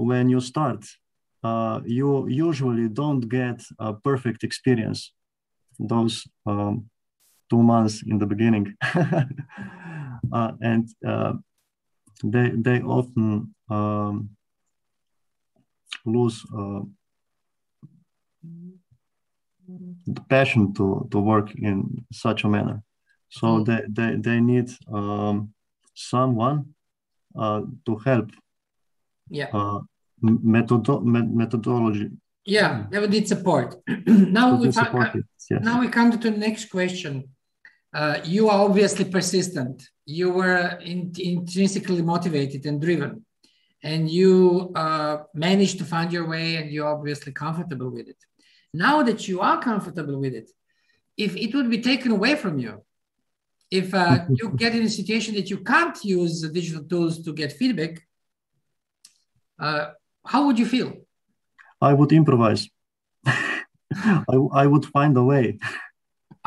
when you start, you usually don't get a perfect experience those 2 months in the beginning. And they often lose the passion to work in such a manner. So they need someone to help. Yeah. Methodology. Yeah, they would need support. Now we come to the next question. You are obviously persistent. You were intrinsically motivated and driven, and you managed to find your way, and you're obviously comfortable with it. Now that you are comfortable with it, if it would be taken away from you, if you get in a situation that you can't use the digital tools to get feedback, how would you feel? I would improvise. I would find a way.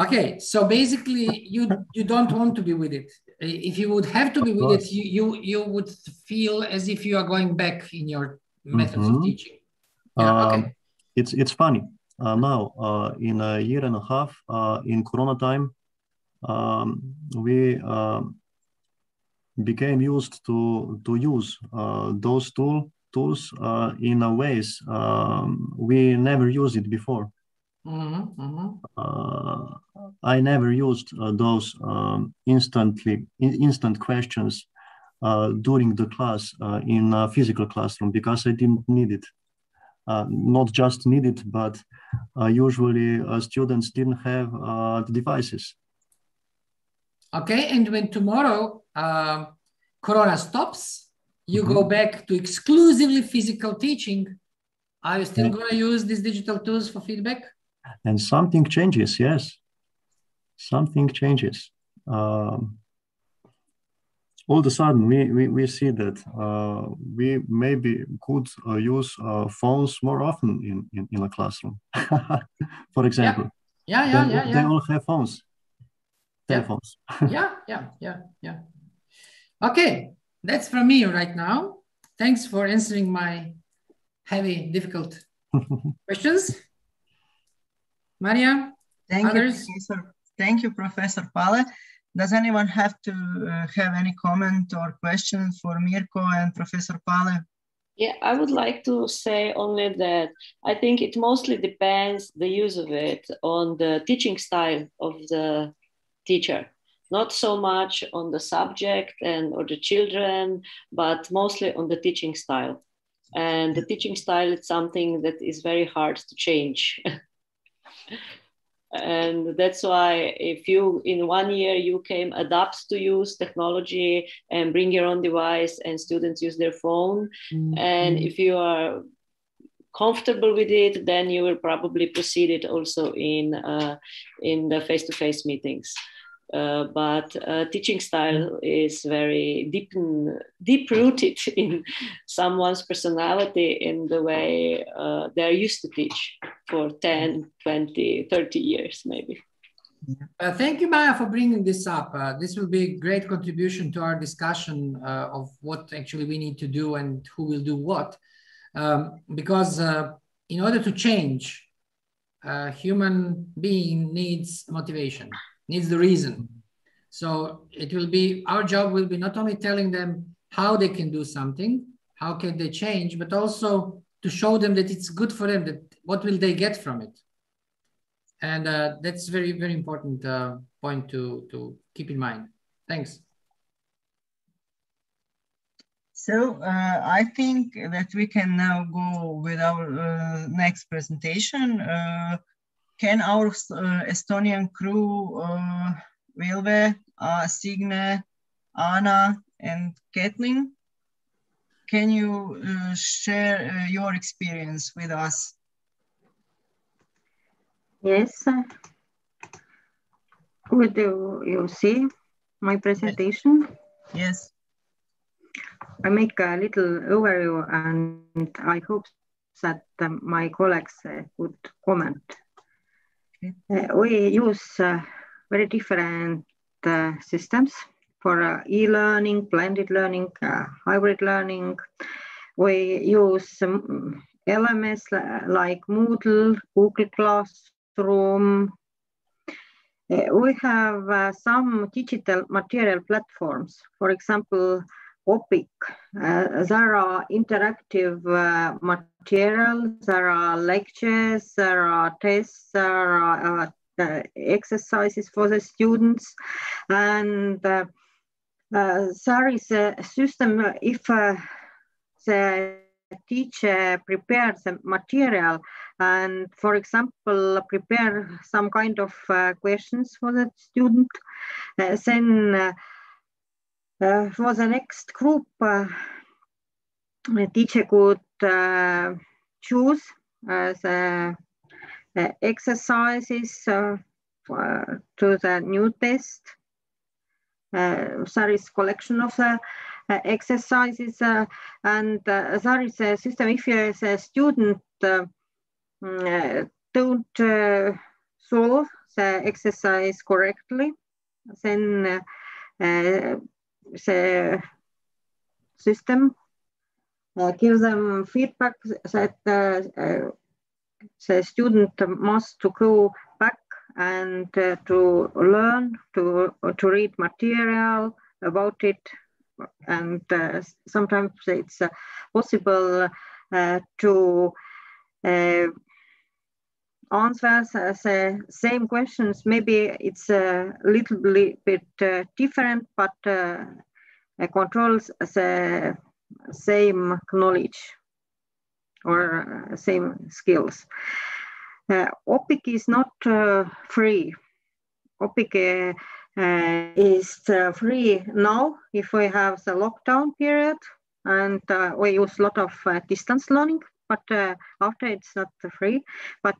Okay, so basically you don't want to be with it. If you would have to be with it, you would feel as if you are going back in your methods of teaching. Yeah, okay. It's funny. Now, in a year and a half, in Corona time, we became used to use those tools in a ways we never used it before. I never used those instant questions during the class in a physical classroom because I didn't need it. Not just need it, but usually students didn't have the devices. Okay, and when tomorrow Corona stops, you go back to exclusively physical teaching, are you still going to use these digital tools for feedback? And something changes, yes. Something changes. all of a sudden we see that we maybe could use phones more often in a classroom. For example, they all have phones, telephones. Yeah. Okay, that's from me right now. Thanks for answering my heavy, difficult questions. Maria, others? Thank you, Professor Pale. Does anyone have to have any comment or question for Mirko and Professor Pale? Yeah, I would like to say only that I think it mostly depends the use of it on the teaching style of the teacher. Not so much on the subject or the children, but mostly on the teaching style. And the teaching style is something that is very hard to change. And that's why if you, in 1 year, you can adapt to use technology and bring your own device and students use their phone. And if you are comfortable with it, then you will probably proceed it also in the face-to-face meetings. But teaching style is very deep-rooted in someone's personality, in the way they're used to teach for 10, 20, 30 years, maybe. Thank you, Maya, for bringing this up. This will be a great contribution to our discussion of what actually we need to do and who will do what. Because in order to change, a human being needs motivation, needs the reason. So it will be, our job will be not only telling them how they can do something, how can they change, but also to show them that it's good for them, that what will they get from it. And that's very, very important point to keep in mind. Thanks. So I think that we can now go with our next presentation. Can our Estonian crew, Vilve, Signe, Anna, and Kathleen, can you share your experience with us? Yes. Could you see my presentation? Yes. I make a little overview, and I hope that my colleagues would comment. Okay. We use very different systems for e-learning, blended learning, hybrid learning. We use LMS like Moodle, Google Classroom. We have some digital material platforms, for example, ALTII. There are interactive materials, there are lectures, there are tests, there are exercises for the students. And there is a system, if the teacher prepares the material and, for example, prepare some kind of questions for the student, then for the next group, the teacher could choose the exercises to the new test. There is collection of the exercises, and there is a system. If you as a student don't solve the exercise correctly, then the system gives them feedback that the student must to go back and to learn, to read material about it. And sometimes it's possible to answer the same questions. Maybe it's a little bit different, but controls the same knowledge or same skills. OPIC is not free. OPIC is free now if we have the lockdown period, and we use a lot of distance learning, but after it's not free. But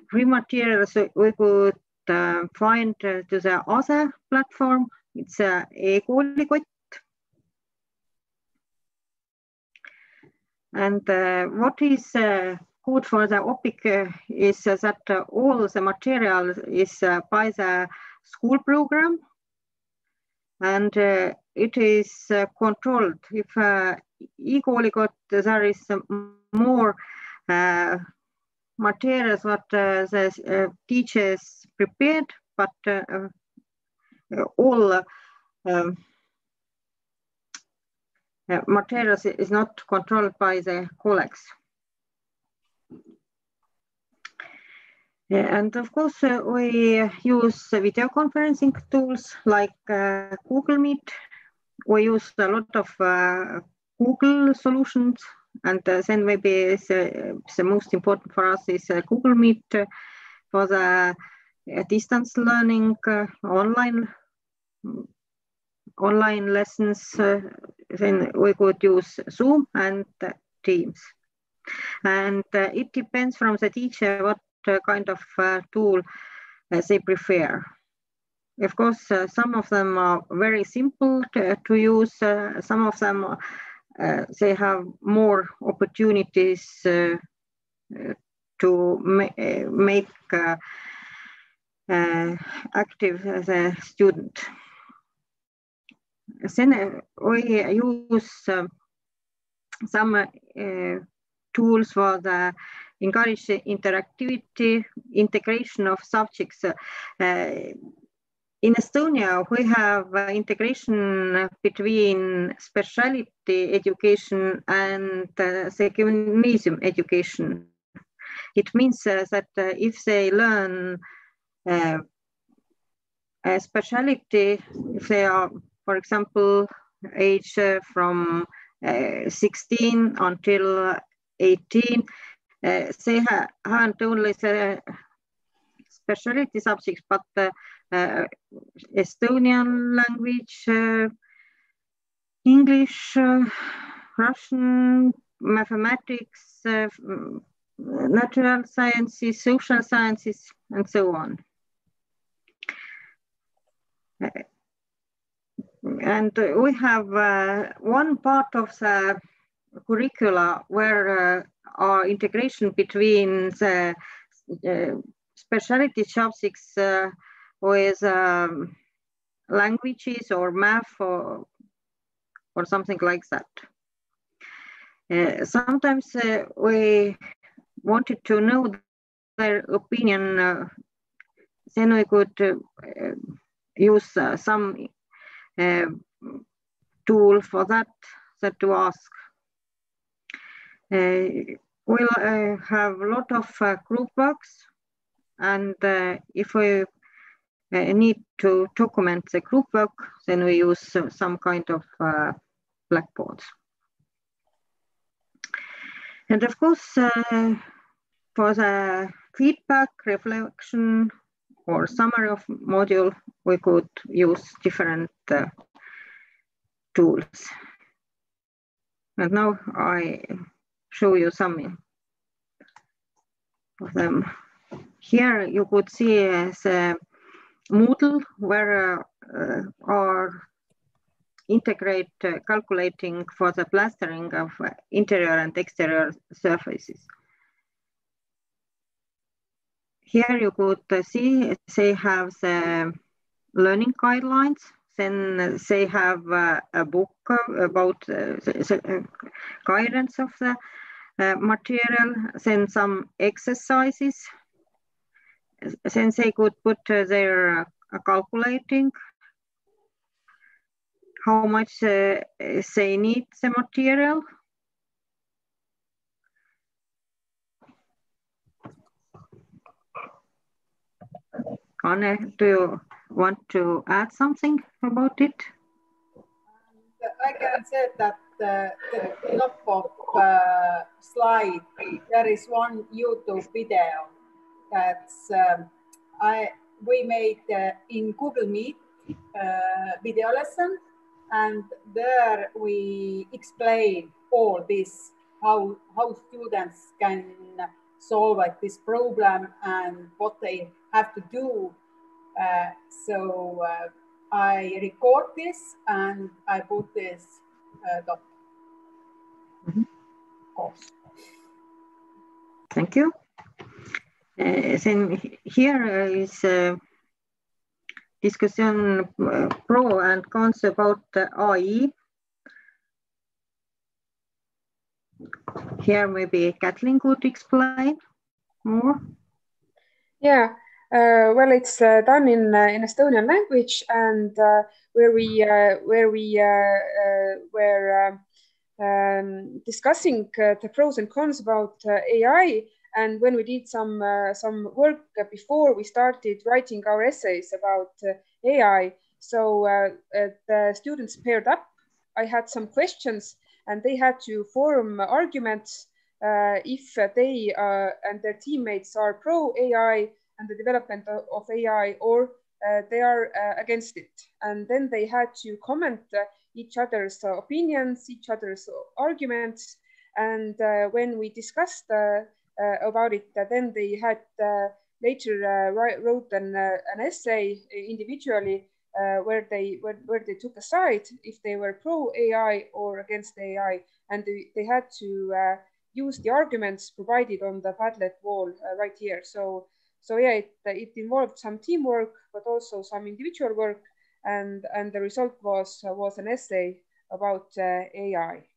free materials we could find to the other platform. It's e-koolikott, And what is good for the OPIC is that all the material is by the school program, and it is controlled. If e-kooli got there is more materials what the teachers prepared, but all materials is not controlled by the colleagues. And of course, we use video conferencing tools like Google Meet. We use a lot of Google solutions, and then maybe the most important for us is Google Meet for the distance learning, online lessons. Then we could use Zoom and Teams. And it depends from the teacher what kind of tool they prefer. Of course, some of them are very simple to use. Some of them, they have more opportunities to make active the student. Then we use some tools for the encourage interactivity, integration of subjects. In Estonia, we have integration between specialty education and the gymnasium education. It means that if they learn a specialty, if they are, for example, age from 16 until 18, they haven't only the specialty subjects, but Estonian language, English, Russian, mathematics, natural sciences, social sciences, and so on. And we have one part of the curricula where our integration between the specialty subjects with languages or math or something like that. Sometimes we wanted to know their opinion, then we could use some tool for that to ask. We'll have a lot of group works, and if we need to document the group work, then we use some kind of blackboards. And of course, for the feedback, reflection, or summary of module, we could use different tools. And now I show you some of them. Here you could see the Moodle where are integrate calculating for the plastering of interior and exterior surfaces. Here you could see they have the learning guidelines, then they have a book about the guidance of the material, then some exercises. Then they could put their calculating how much they need the material. Anne, do you want to add something about it? I can say that the top of slide, there is one YouTube video that's we made in Google Meet video lesson, and there we explain all this, how students can solve this problem and what they have to do. So I record this and I put this top. course. Thank you. Then here is discussion pro and cons about AI. Here maybe Kathleen could explain more. Yeah, well, it's done in Estonian language, and where we were discussing the pros and cons about AI. And when we did some work before we started writing our essays about AI, so the students paired up. I had some questions, and they had to form arguments if they and their teammates are pro AI and the development of AI, or they are against it. And then they had to comment each other's opinions, each other's arguments. And when we discussed about it, then they had later wrote an essay individually where they took a side if they were pro AI or against AI, and they had to use the arguments provided on the Padlet wall right here. So yeah, it involved some teamwork, but also some individual work, and the result was an essay about AI.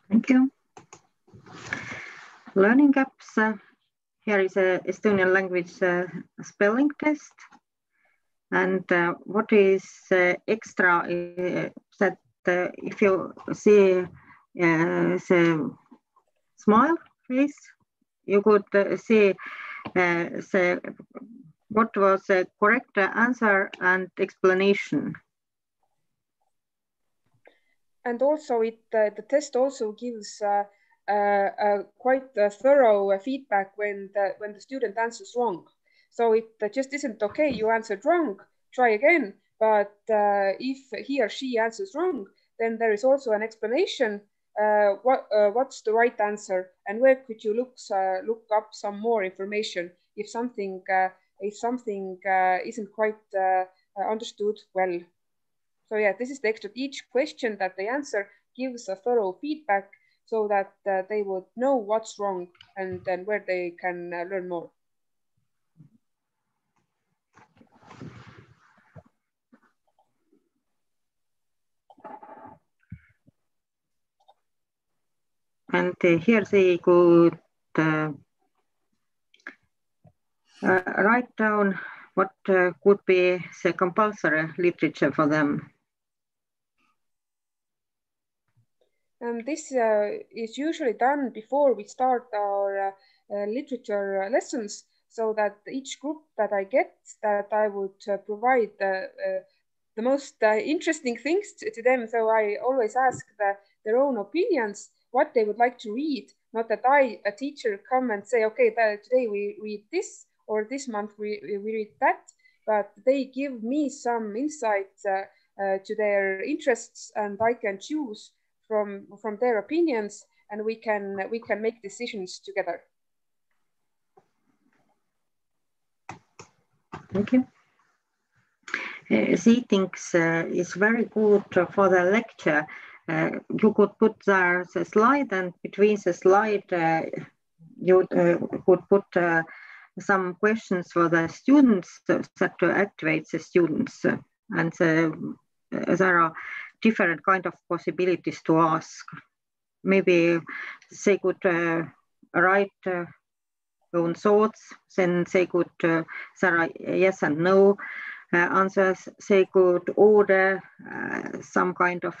Thank you. Learning apps. Here is a Estonian language spelling test. And what is extra that if you see the smile face, you could see what was the correct answer and explanation. And also, the test also gives quite thorough feedback when the student answers wrong. So it just isn't okay, you answered wrong, try again. But if he or she answers wrong, then there is also an explanation what's the right answer and where could you look up some more information if something isn't quite understood well. So yeah, this is the extra. Each question that they answer gives a thorough feedback so that they would know what's wrong and then where they can learn more. And here they could write down what could be the compulsory literature for them. And this is usually done before we start our literature lessons, so that each group that I get, that I would provide the most interesting things to them. So I always ask their own opinions, what they would like to read. Not that I, a teacher, come and say, okay, today we read this, or this month we read that, but they give me some insights to their interests, and I can choose from their opinions, and we can make decisions together. Thank you. Seatings is very good for the lecture. You could put there the slide, and between the slide you could put some questions for the students that to activate the students, and there are different kind of possibilities to ask. Maybe they could write own thoughts, then they could there are yes and no answers. They could order some kind of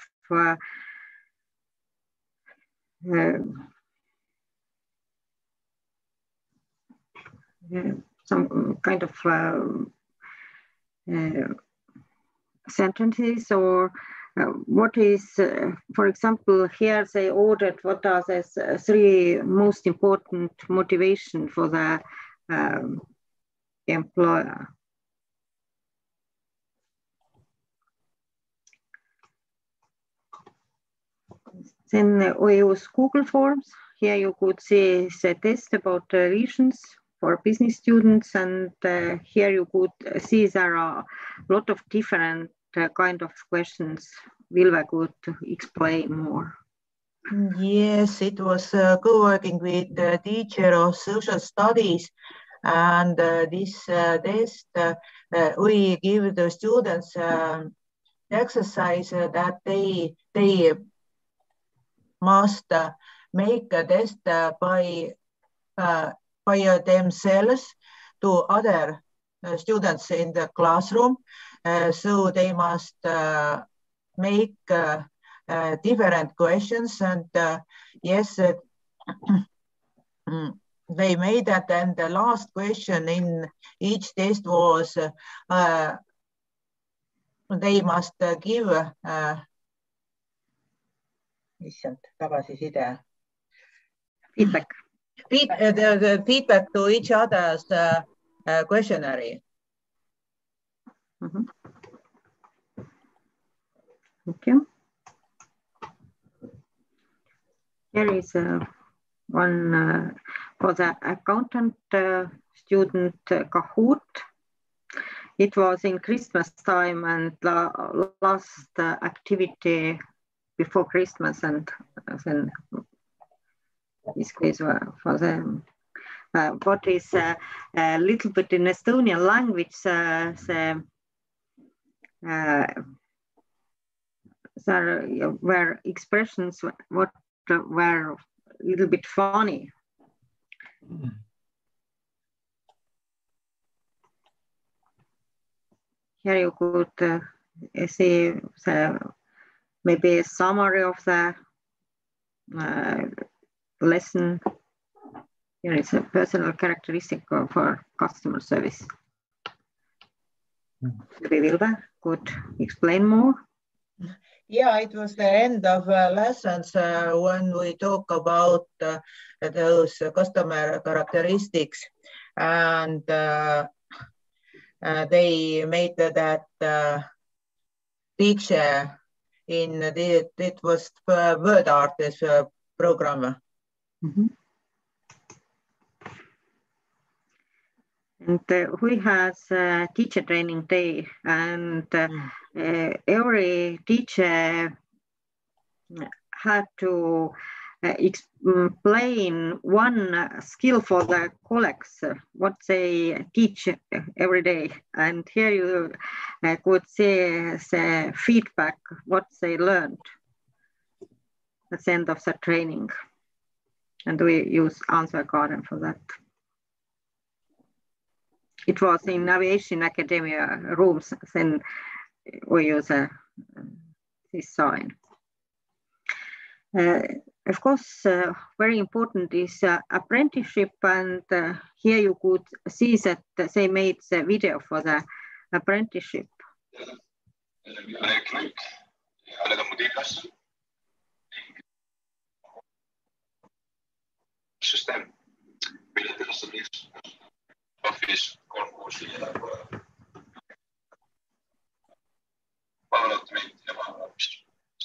sentences, or what is, for example, here they ordered what are the three most important motivation for the employer. Then we use Google Forms. Here you could see the test about regions for business students, and here you could see there are a lot of different kind of questions Vilve could explain more. Yes, it was co-working with the teacher of social studies, and this test we give the students exercise that they must make a test by themselves to other students in the classroom. So they must make different questions, and yes, they made that. And the last question in each test was they must give feedback. The feedback to each other's questionnaire. Mm-hmm. Thank you. Here is one for the accountant student Kahoot. It was in Christmas time and last activity before Christmas, and then this quiz for them. What is a little bit in Estonian language, there were expressions what were a little bit funny. Here you could see maybe a summary of the lesson. Here is a personal characteristic for customer service. Maybe Vilve could explain more. Yeah, it was the end of lessons when we talk about those customer characteristics, and they made that picture in it was word art program. Mm-hmm. And we has teacher training day, and every teacher had to explain one skill for the colleagues, what they teach every day. And here you could see the feedback, what they learned at the end of the training. And we use answer garden for that. It was in Aviation Academia rooms, then we use this sign. Of course, very important is apprenticeship, and here you could see that they made the video for the apprenticeship.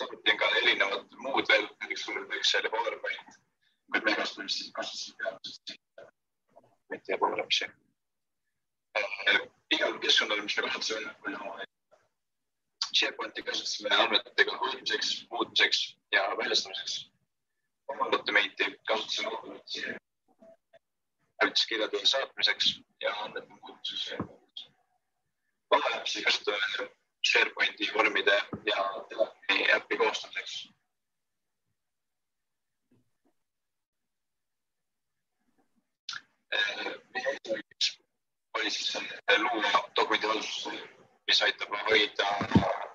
samuti on ka erinevad muud veel, näiteks Excel ja PowerPoint, kuid me kasutasin PowerPointi. Igal keskkonnal, mis me kasutasime, SharePointi kasutasime andmetega hoidmiseks, muutmiseks ja väljastamiseks. Automate'i kasutasime arvutuskirjade saatmiseks ja andmete muutuseks. Vaheapsi kasutame SharePointi vormide ja telefoni äppi koostamiseks. Meie eesmärgiks oli siis luua dokumendivalsus, mis aitab hoida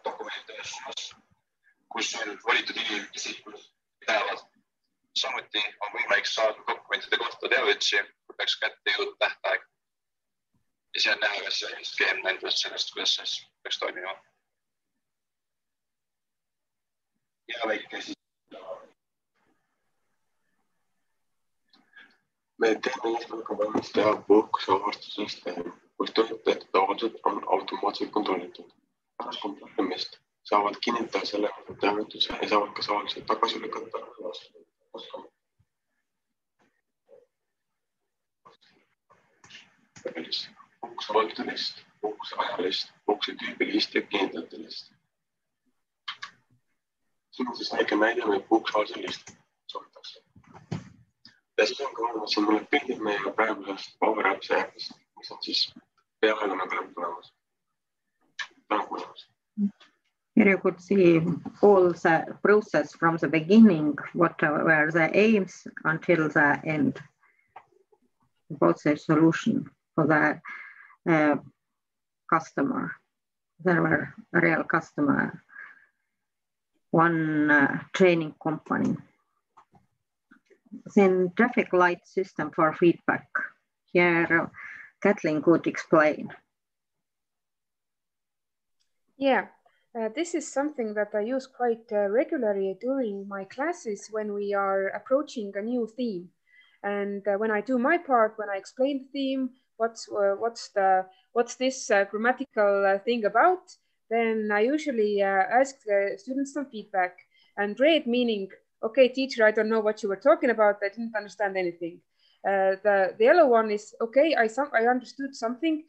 dokumendivalsus, kus on valitud inimesed teavad. Samuti on võimalik saada dokumentide kohta teavitusi, kui peaks kätte jõudnud tähtaeg. Ja see on näha ka see skeem näiteks sellest, kuidas see peaks toimima. Ja väike siis. Me teeme eesmärk teha puhkuse avastusüsteem, kus töötajad tavaliselt on automaatselt kontrollitud. Pärast kontrollimist saavad kinnitada selle teavituse ja saavad ka tavaliselt tagasi lükata puhkuse voltunist, puhkuse ajalist, puhkuse tüübilist ja kinnitajatelist. siin on siis väike näide meie puuksaalsellist soovitakse. Ja siis on ka olemas siin mõned pildid meie praegusest Power Apps äärest, mis on siis peaaegu nagu lõpptulemus. Tänan kuulamast. Here you could see all the process from the beginning, what were the aims until the end, about the solution for the customer. There were a real customer, one training company. Then traffic light system for feedback. Here, Kathleen could explain. Yeah. This is something that I use quite regularly during my classes when we are approaching a new theme. And when I do my part, when I explain the theme, what's this grammatical thing about, then I usually ask students some feedback. And red meaning, okay, teacher, I don't know what you were talking about. I didn't understand anything. The yellow one is, okay, I understood something.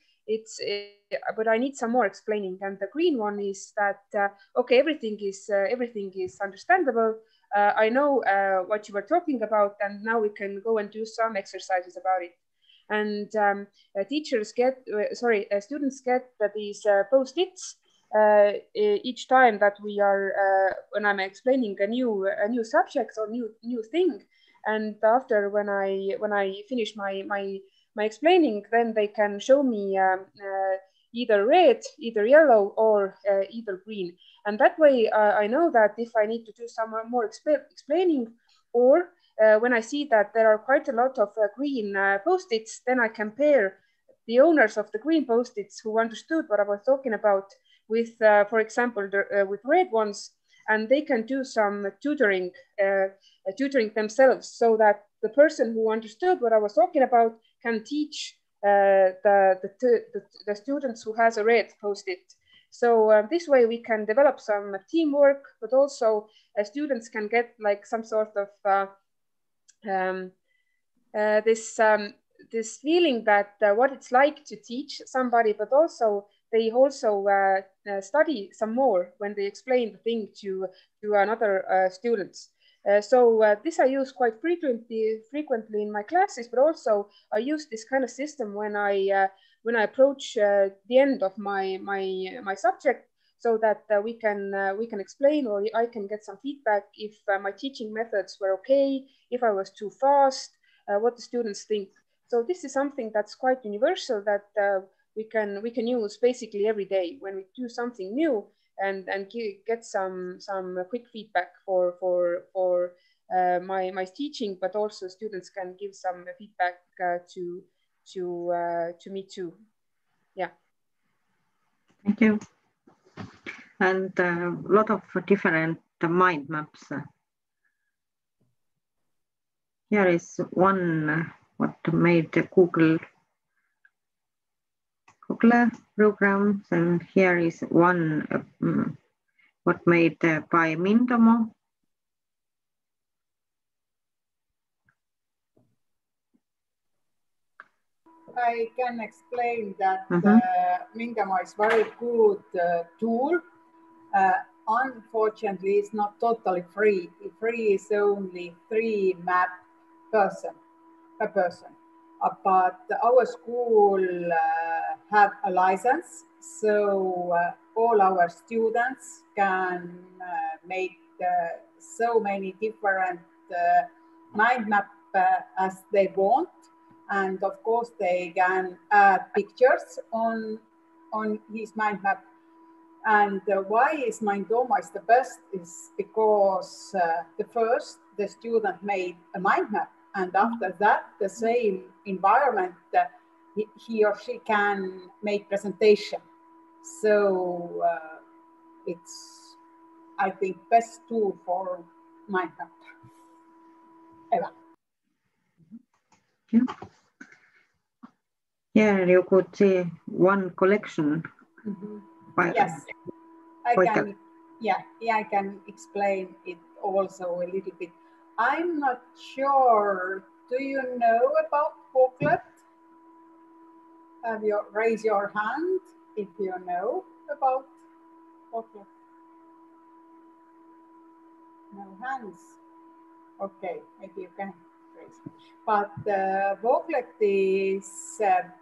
But I need some more explaining. And the green one is that okay, everything is understandable. I know what you were talking about, and now we can go and do some exercises about it. And students get these post-its each time that we are when I'm explaining a new subject or new thing. And after when I finish my explaining, then they can show me either red, either yellow, or either green. And that way I know that if I need to do some more explaining, or when I see that there are quite a lot of green post-its, then I compare the owners of the green post-its who understood what I was talking about with, for example, with red ones, and they can do some tutoring themselves, so that the person who understood what I was talking about can teach the students who has a red post-it. So this way we can develop some teamwork, but also students can get like some sort of this feeling that what it's like to teach somebody, but also they also study some more when they explain the thing to another students. So this I use quite frequently in my classes, but also I use this kind of system when I approach the end of my subject, so that we can explain, or I can get some feedback if my teaching methods were okay, if I was too fast, what the students think. So this is something that's quite universal, that we can use basically every day when we do something new, and get some quick feedback for my teaching, but also students can give some feedback to me too. Yeah. Thank you. And a lot of different mind maps. Here is one what made the Google program, and here is one what made by Mindomo. I can explain that Mindomo is very good tool. Unfortunately, it's not totally free. Free is only 3 map per person. But our school have a license, so all our students can make so many different mind map as they want. And of course, they can add pictures on his mind map. And why is Mindomo is the best is because the student made a mind map, and after that, the same environment, he or she can make presentation. So it's, I think, best tool for mind map ever. Yeah. Here you could see one collection. Yes, I can explain it also a little bit. I'm not sure. Do you know about booklet? Have you raise your hand if you know about booklet? No hands. Okay, maybe you can raise. But Voclet is a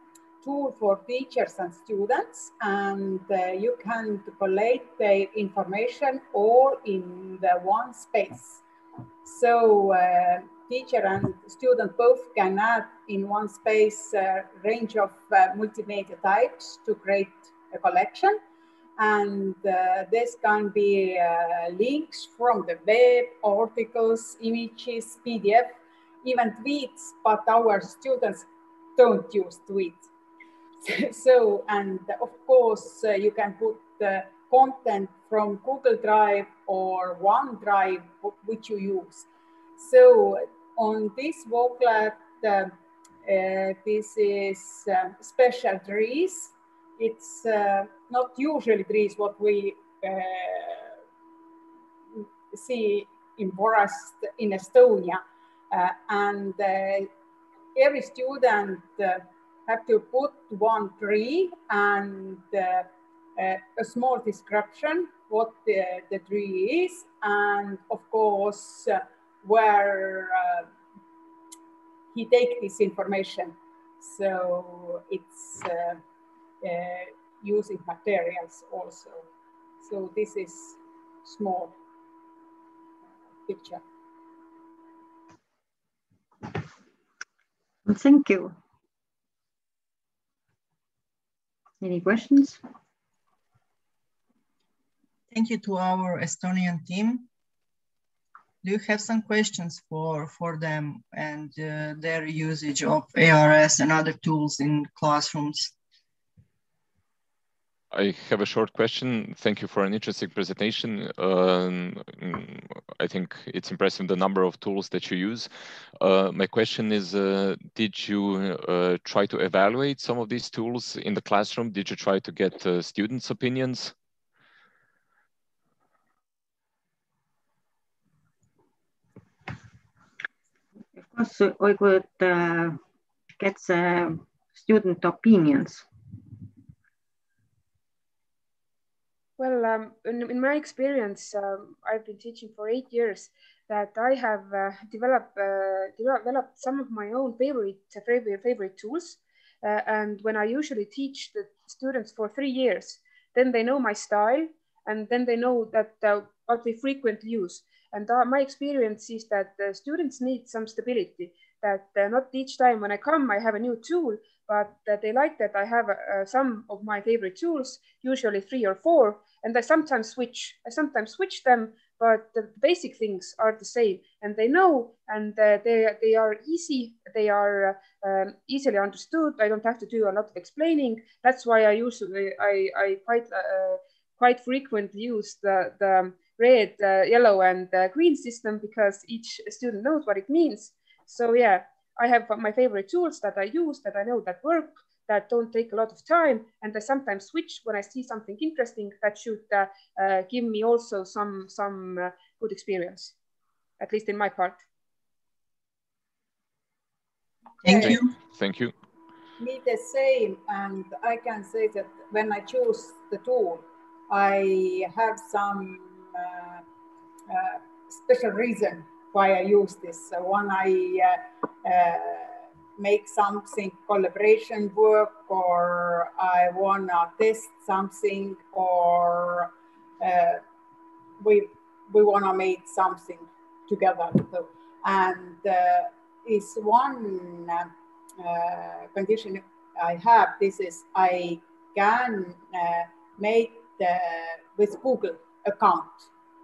tool for teachers and students, and you can collect their information all in the one space. So teacher and student both can add in one space a range of multimedia types to create a collection. And this can be links from the web, articles, images, PDF, even tweets, but our students don't use tweets. So, and of course, you can put the content from Google Drive or OneDrive, which you use. So on this booklet, this is special trees. It's not usually trees what we see in forest in Estonia. And every student have to put one tree and a small description what the tree is, and of course where he take this information. So it's using materials also. So this is small picture. Thank you. Any questions? Thank you to our Estonian team. Do you have some questions for them and their usage of ARS and other tools in classrooms? I have a short question. Thank you for an interesting presentation. I think it's impressive the number of tools that you use. My question is, did you try to evaluate some of these tools in the classroom? Did you try to get students' opinions? Of course, we could get student opinions. Well, in my experience, I've been teaching for 8 years, that I have developed some of my own favorite tools. And when I usually teach the students for 3 years, then they know my style, and then they know that what we frequently use. And my experience is that the students need some stability, that not each time when I come, I have a new tool, but that they like that I have some of my favorite tools, usually 3 or 4, and I sometimes switch them, but the basic things are the same, and they know, and they are easy, they are easily understood. I don't have to do a lot of explaining. That's why I usually I quite frequently use the red, yellow, and green system, because each student knows what it means. So yeah, I have my favorite tools that I use, that I know that work, that don't take a lot of time, and I sometimes switch when I see something interesting that should give me also some good experience, at least in my part. Thank you. Thank you. Me the same, and I can say that when I choose the tool, I have some special reason why I use this. So when I make something collaboration work, or I wanna test something, or we wanna make something together. So, and is one condition I have. This is I can make with Google account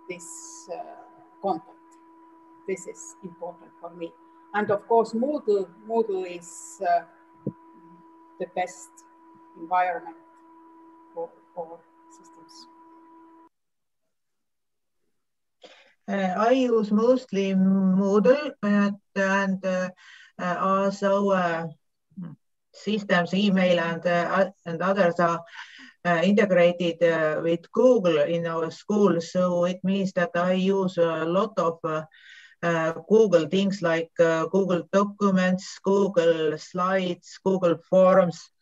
this content. This is important for me. And of course, Moodle is the best environment for systems. I use mostly Moodle and also systems, email, and others are integrated with Google in our school. So it means that I use a lot of Google things like Google Documents, Google Slides, Google Forms.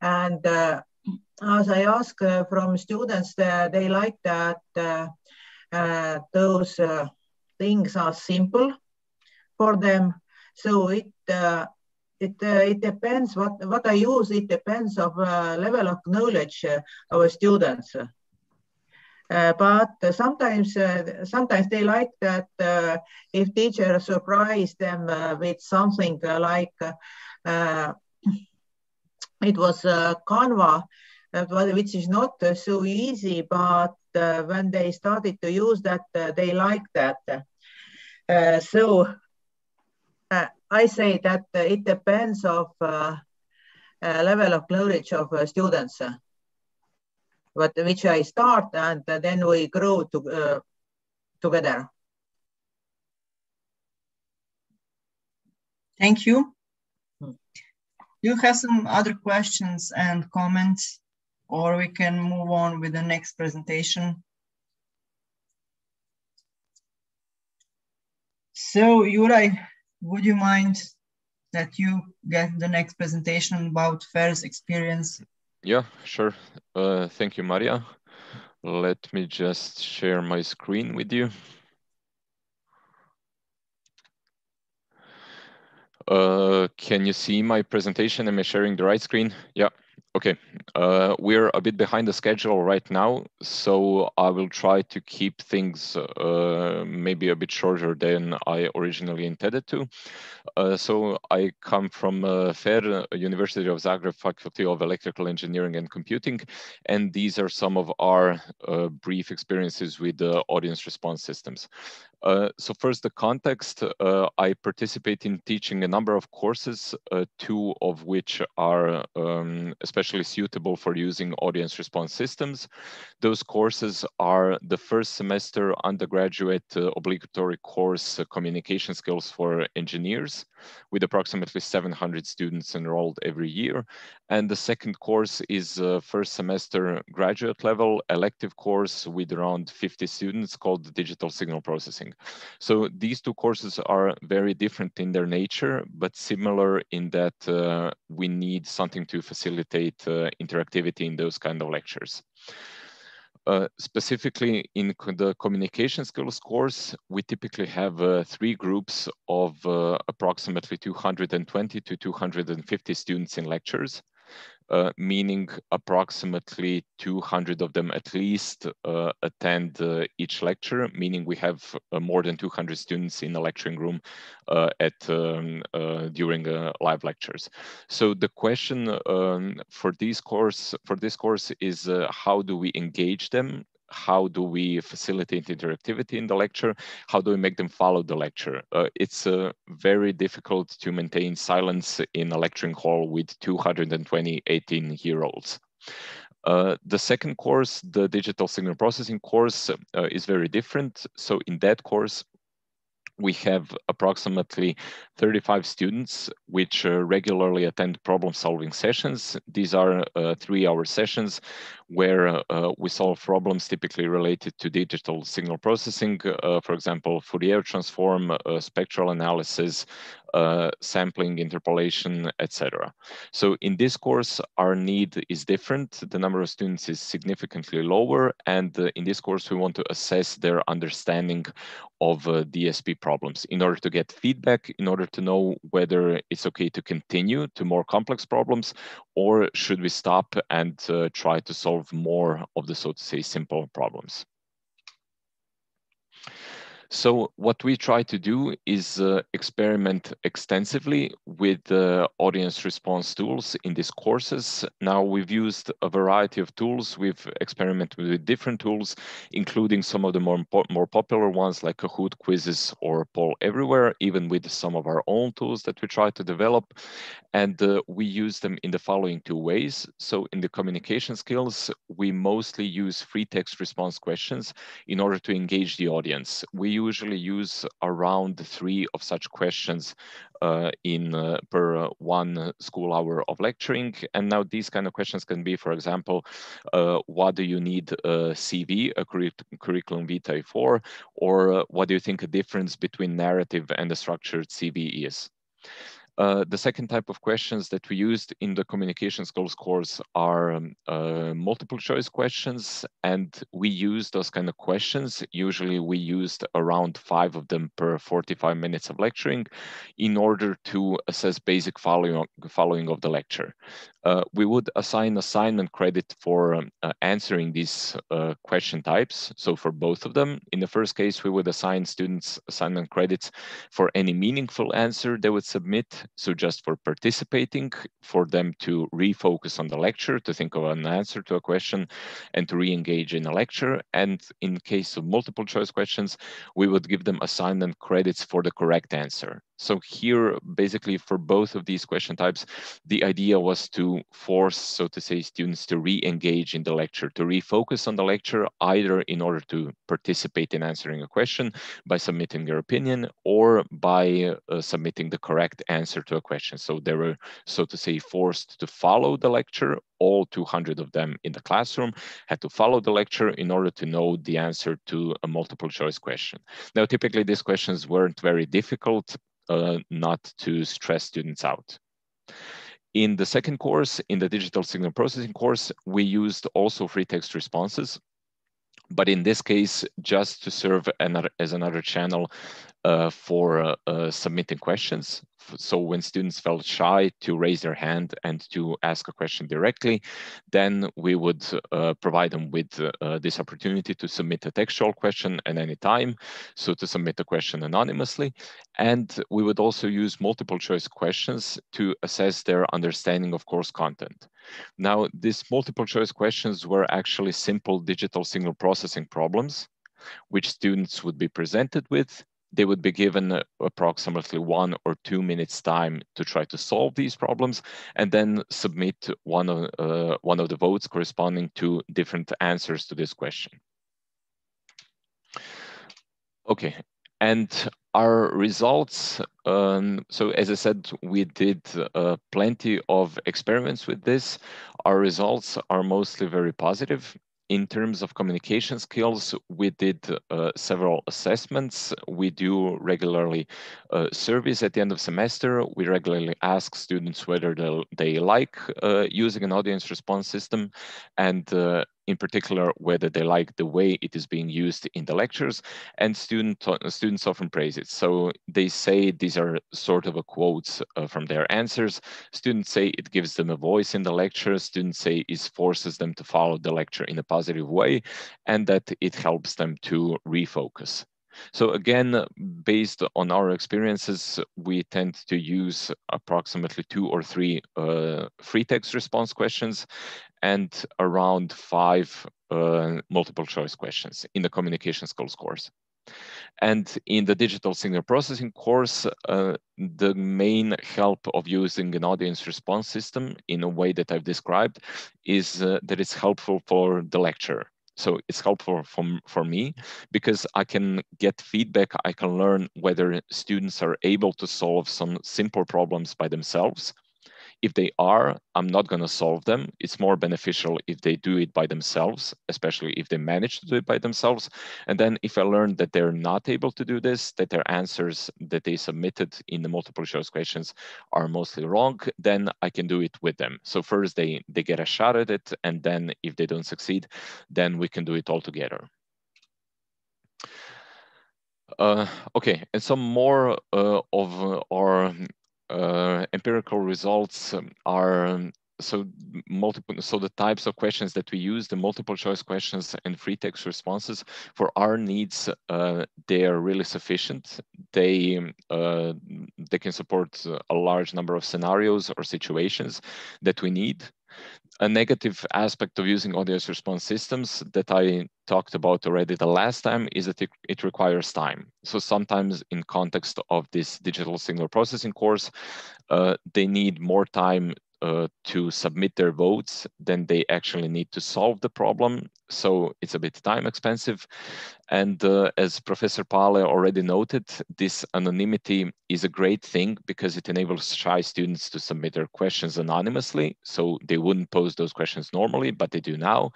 And as I ask from students, they like that those things are simple for them. So it depends what I use. It depends of level of knowledge of students. But sometimes they like that if teacher surprise them with something like it was Canva, which is not so easy, but when they started to use that, they like that. So I say that it depends of level of knowledge of students, but which I start and then we grow together. Thank you. Do you have some other questions and comments, or we can move on with the next presentation? So, Juraj, would you mind that you get the next presentation about FAIR's experience? Yeah, sure. Thank you, Maria. Let me just share my screen with you. Can you see my presentation? Am I sharing the right screen? Yeah. Okay. We're a bit behind the schedule right now, so I will try to keep things maybe a bit shorter than I originally intended to. So I come from FAIR, University of Zagreb, Faculty of Electrical Engineering and Computing, and these are some of our brief experiences with audience response systems. So first, the context. I participate in teaching a number of courses, two of which are especially suitable for using audience response systems. Those courses are the first semester undergraduate obligatory course, Communication Skills for Engineers, with approximately 700 students enrolled every year. And the second course is first semester graduate level elective course with around 50 students called Digital Signal Processing. So these two courses are very different in their nature, but similar in that we need something to facilitate interactivity in those kind of lectures. Specifically in the communication skills course, we typically have three groups of approximately 220 to 250 students in lectures. Meaning approximately 200 of them at least attend each lecture, meaning we have more than 200 students in a lecturing room during live lectures. So the question for this course is how do we engage them? How do we facilitate interactivity in the lecture? How do we make them follow the lecture? It's very difficult to maintain silence in a lecturing hall with 220 18-year-olds. The second course, the Digital Signal Processing course, is very different. So in that course, we have approximately 35 students which regularly attend problem-solving sessions. These are 3-hour sessions where we solve problems typically related to digital signal processing, for example, Fourier transform, spectral analysis, sampling, interpolation, etc. So in this course, our need is different. The number of students is significantly lower. And in this course, we want to assess their understanding of DSP problems in order to get feedback, in order to know whether it's okay to continue to more complex problems, or should we stop and try to solve more of the, so to say, simple problems. So what we try to do is experiment extensively with audience response tools in these courses. Now we've used a variety of tools. We've experimented with different tools, including some of the more popular ones like Kahoot, Quizzes, or Poll Everywhere, even with some of our own tools that we try to develop. And we use them in the following two ways. So in the communication skills, we mostly use free text response questions in order to engage the audience. We usually use around 3 of such questions per 1 school hour of lecturing. And now these kind of questions can be, for example, what do you need a CV, a curriculum vitae for, or what do you think a difference between narrative and a structured CV is? The second type of questions that we used in the communication skills course are multiple choice questions, and we use those kind of questions. Usually we used around 5 of them per 45 minutes of lecturing in order to assess basic following of the lecture. We would assign assignment credit for answering these question types. So for both of them, in the first case, we would assign students assignment credits for any meaningful answer they would submit. So just for participating, for them to refocus on the lecture, to think of an answer to a question and to re-engage in a lecture. And in case of multiple choice questions, we would give them assignment credits for the correct answer. So here, basically for both of these question types, the idea was to force, so to say, students to re-engage in the lecture, to refocus on the lecture, either in order to participate in answering a question by submitting their opinion, or by submitting the correct answer to a question. So they were, so to say, forced to follow the lecture. All 200 of them in the classroom had to follow the lecture in order to know the answer to a multiple choice question. Now, typically these questions weren't very difficult, not to stress students out. In the second course, in the digital signal processing course, we used also free text responses, but in this case, just to serve as another channel for submitting questions. So when students felt shy to raise their hand and to ask a question directly, then we would provide them with this opportunity to submit a textual question at any time, so to submit a question anonymously. And we would also use multiple choice questions to assess their understanding of course content. Now, these multiple choice questions were actually simple digital signal processing problems, which students would be presented with. They would be given approximately 1 or 2 minutes time to try to solve these problems, and then submit one of the votes corresponding to different answers to this question. Okay, and our results, so as I said, we did plenty of experiments with this. Our results are mostly very positive. In terms of communication skills, we did several assessments. We do regularly surveys at the end of semester. We regularly ask students whether they like using an audience response system, and in particular, whether they like the way it is being used in the lectures, and students often praise it. So they say these are sort of a quotes from their answers. Students say it gives them a voice in the lecture. Students say it forces them to follow the lecture in a positive way, and that it helps them to refocus. So again, based on our experiences, we tend to use approximately 2 or 3 free text response questions and around 5 multiple choice questions in the communication skills course. And in the digital signal processing course, the main help of using an audience response system in a way that I've described is that it's helpful for the lecturer. So it's helpful for me because I can get feedback. I can learn whether students are able to solve some simple problems by themselves. If they are, I'm not going to solve them. It's more beneficial if they do it by themselves, especially if they manage to do it by themselves. And then if I learn that they're not able to do this, that their answers that they submitted in the multiple choice questions are mostly wrong, then I can do it with them. So first they get a shot at it, and then if they don't succeed, then we can do it all together. Okay, and some more of our empirical results are so the types of questions that we use, the multiple choice questions and free text responses, for our needs, they are really sufficient. They can support a large number of scenarios or situations that we need. A negative aspect of using audience response systems that I talked about already the last time is that it requires time. So sometimes in context of this digital signal processing course, they need more time to submit their votes than they actually need to solve the problem. So it's a bit time expensive. And as Professor Pale already noted, this anonymity is a great thing because it enables shy students to submit their questions anonymously. So they wouldn't pose those questions normally, but they do now.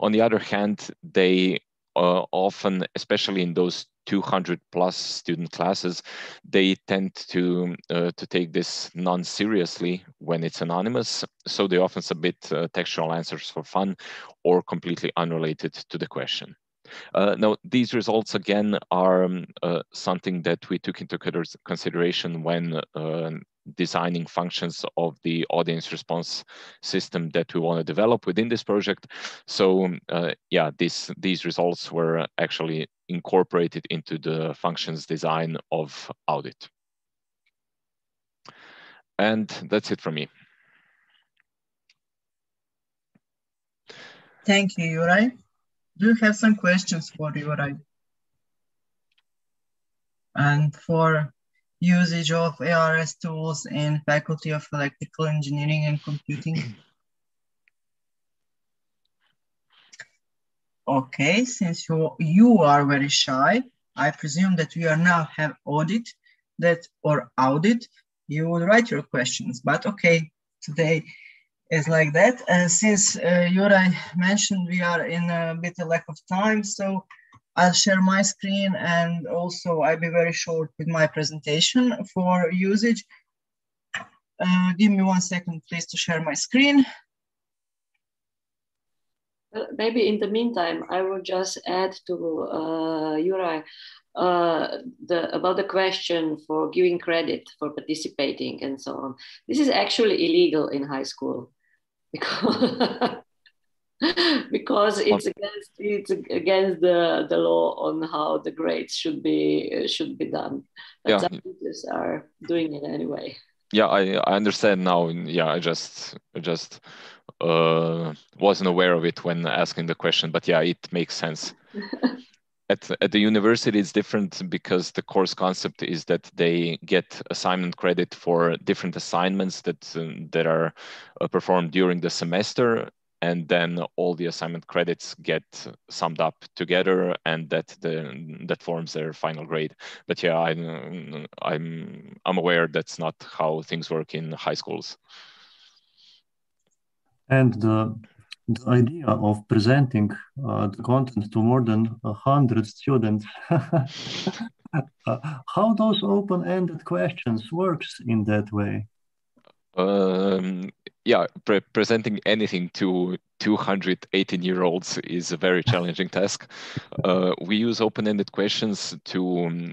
On the other hand, they often, especially in those 200 plus student classes, they tend to take this non-seriously when it's anonymous. So they often submit textual answers for fun or completely unrelated to the question. Now, these results, again, are something that we took into consideration when designing functions of the audience response system that we want to develop within this project. So yeah, these results were actually incorporated into the functions design of Audit. And that's it from me. Thank you, Juraj. Do you have some questions for Juraj? And for usage of ARS tools in Faculty of Electrical Engineering and Computing? Okay, since you are very shy, I presume that we are now have audit audit. You will write your questions, but okay, today is like that. Since Juraj mentioned we are in a bit of lack of time, so I'll share my screen, and also I'll be very short with my presentation for usage. Give me 1 second, please, to share my screen. Maybe in the meantime, I will just add to Juraj about the question for giving credit for participating and so on. This is actually illegal in high school because because it's against the law on how the grades should be done. But some teachers are doing it anyway. Yeah, I understand now. Yeah, I just wasn't aware of it when asking the question, but yeah, it makes sense. At the university, it's different because the course concept is that they get assignment credit for different assignments that are performed during the semester, and then all the assignment credits get summed up together, and that forms their final grade. But yeah, I'm aware that's not how things work in high schools. And the idea of presenting the content to more than 100 students, how those open-ended questions works in that way? Yeah, presenting anything to 218-year-olds is a very challenging task. We use open-ended questions to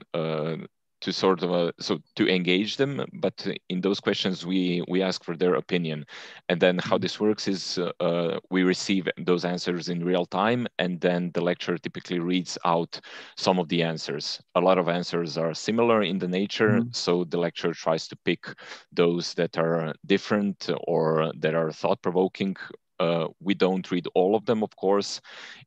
sort of to engage them, but in those questions we ask for their opinion, and then how this works is we receive those answers in real time, and then the lecturer typically reads out some of the answers. A lot of answers are similar in the nature, so the lecturer tries to pick those that are different or that are thought-provoking. We don't read all of them, of course.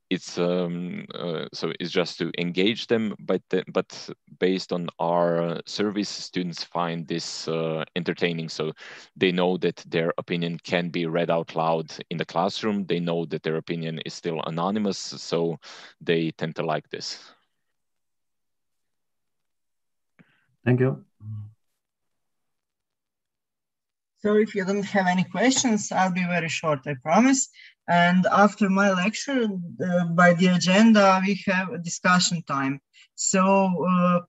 It's so it's just to engage them, but based on our service, students find this entertaining. So they know that their opinion can be read out loud in the classroom. They know that their opinion is still anonymous, so they tend to like this. Thank you. So if you don't have any questions, I'll be very short, I promise. And after my lecture, by the agenda, we have a discussion time. So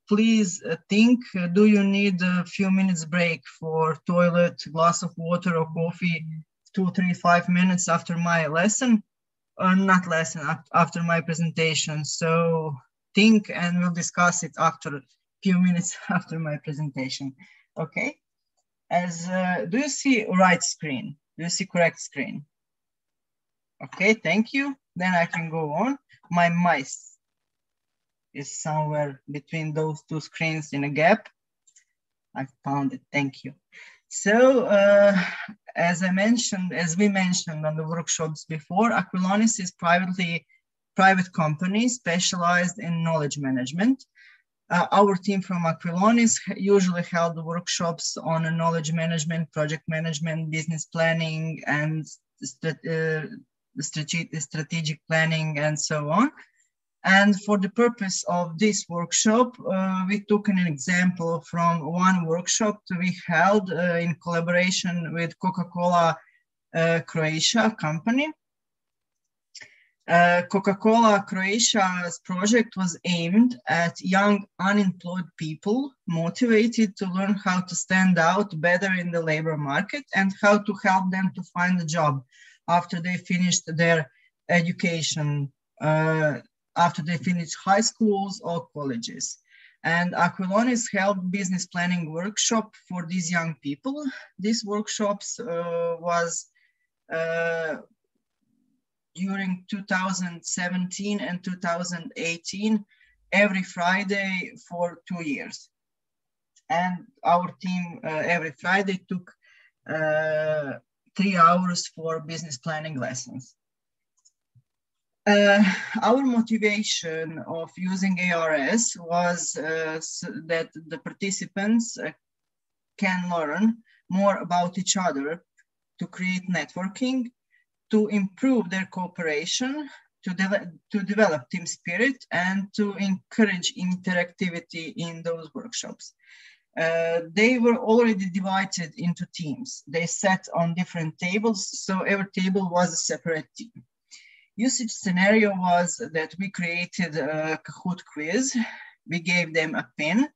please think, do you need a few minutes break for toilet, glass of water or coffee, 2, 3, 5 minutes after my lesson? Or not lesson, after my presentation. So think, and we'll discuss it after a few minutes after my presentation, okay? Do you see right screen? Do you see correct screen? Okay, thank you. Then I can go on. My mouse is somewhere between those two screens in a gap. I found it, thank you. So as we mentioned on the workshops before, Aquilonis is private company specialized in knowledge management. Our team from Aquilonis usually held workshops on knowledge management, project management, business planning, and strategic planning, and so on. And for the purpose of this workshop, we took an example from one workshop we held in collaboration with Coca-Cola Croatia company. Coca-Cola Croatia's project was aimed at young unemployed people motivated to learn how to stand out better in the labor market and how to help them to find a job after they finished their education, after they finished high schools or colleges. And Aquilonis held business planning workshop for these young people. These workshops was during 2017 and 2018, every Friday for 2 years. And our team every Friday took 3 hours for business planning lessons. Our motivation of using ARS was that the participants can learn more about each other, to create networking, to improve their cooperation, to develop team spirit, and to encourage interactivity in those workshops. They were already divided into teams. They sat on different tables, so every table was a separate team. Usage scenario was that we created a Kahoot quiz. We gave them a pen,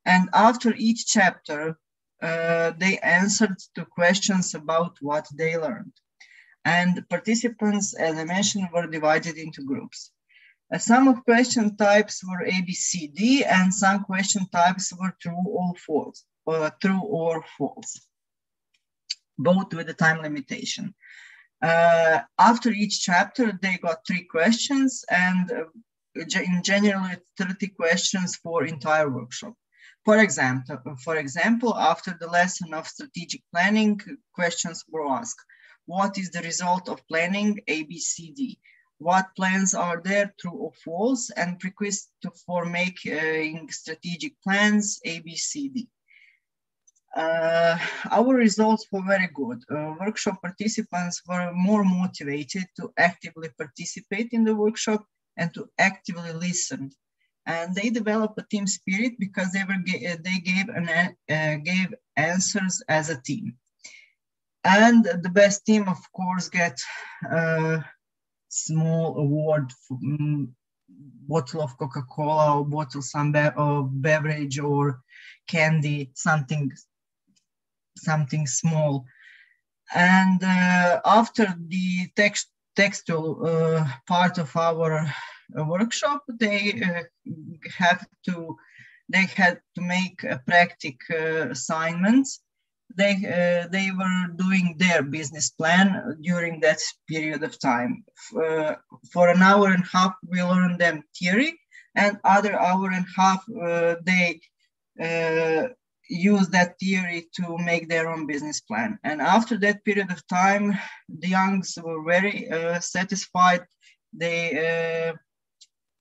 and after each chapter, they answered to questions about what they learned. And participants, as I mentioned, were divided into groups. Some of question types were A, B, C, D, and some question types were true or false, both with a time limitation. After each chapter, they got 3 questions, and in general, 30 questions for entire workshop. For example, after the lesson of strategic planning, questions were asked. What is the result of planning A, B, C, D? What plans are there, true or false? And request for making strategic plans A, B, C, D. Our results were very good. Workshop participants were more motivated to actively participate in the workshop and to actively listen. And they developed a team spirit because they gave answers as a team. And the best team, of course, get a small award for bottle of Coca-Cola or bottle of beverage or candy, something small. And after the textual part of our workshop, they had to make a practical assignments. They were doing their business plan during that period of time. For an hour and a half, we learned them theory, and other hour and a half, they use that theory to make their own business plan. And after that period of time, the youngs were very satisfied.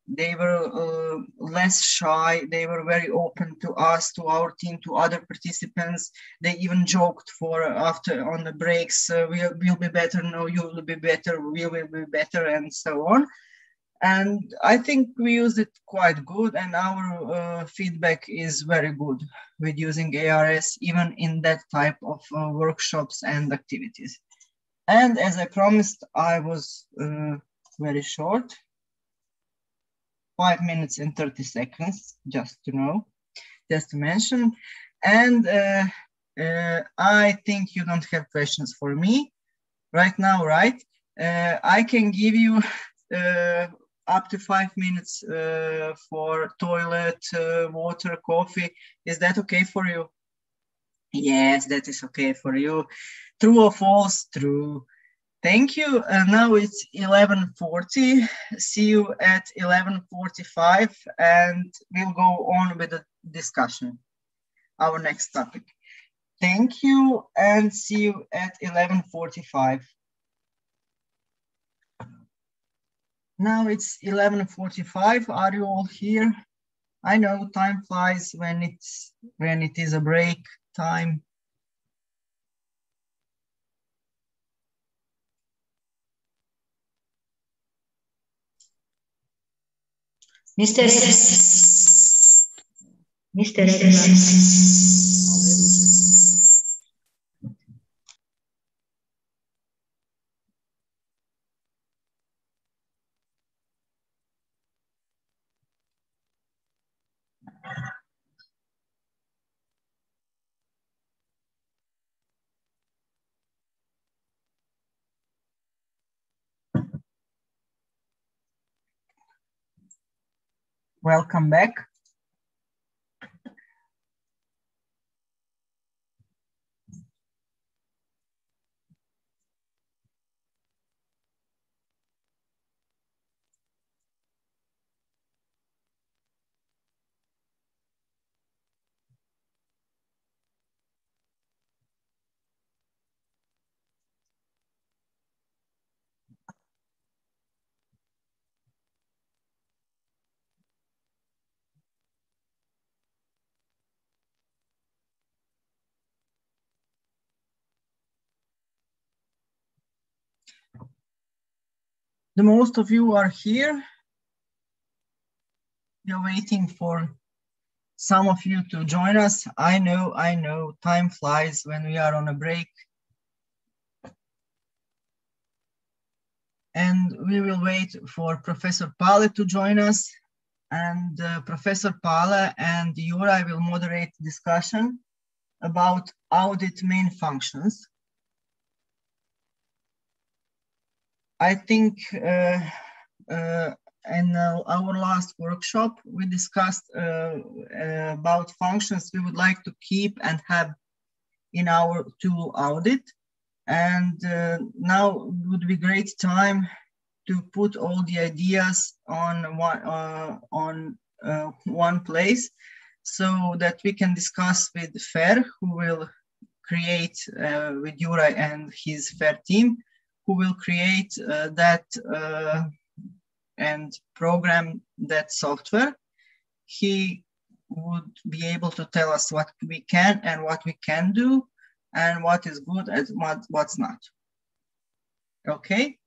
They were less shy. They were very open to us, to our team, to other participants. They even joked on the breaks, we'll be better, no, you will be better, we will be better, and so on. And I think we used it quite good, and our feedback is very good with using ARS, even in that type of workshops and activities. And as I promised, I was very short. 5 minutes and 30 seconds, just to mention. And I think you don't have questions for me right now, right? I can give you up to 5 minutes for toilet, water, coffee. Is that okay for you? Yes, that is okay for you. True or false? True. Thank you. Now it's 11:40. See you at 11:45, and we'll go on with the discussion, our next topic. Thank you, and see you at 11:45. Now it's 11:45. Are you all here? I know time flies when it is a break time. Mr. Welcome back. The most of you are here. We are waiting for some of you to join us. I know, time flies when we are on a break. And we will wait for Professor Pale to join us. And Professor Pale and Juraj will moderate discussion about audit main functions. I think in our last workshop, we discussed about functions we would like to keep and have in our tool audit. And now would be great time to put all the ideas on one place so that we can discuss with Fer, who will create with Juraj and his Fer team, who will create that and program that software. He would be able to tell us what we can and what we can do and what is good and what's not. Okay?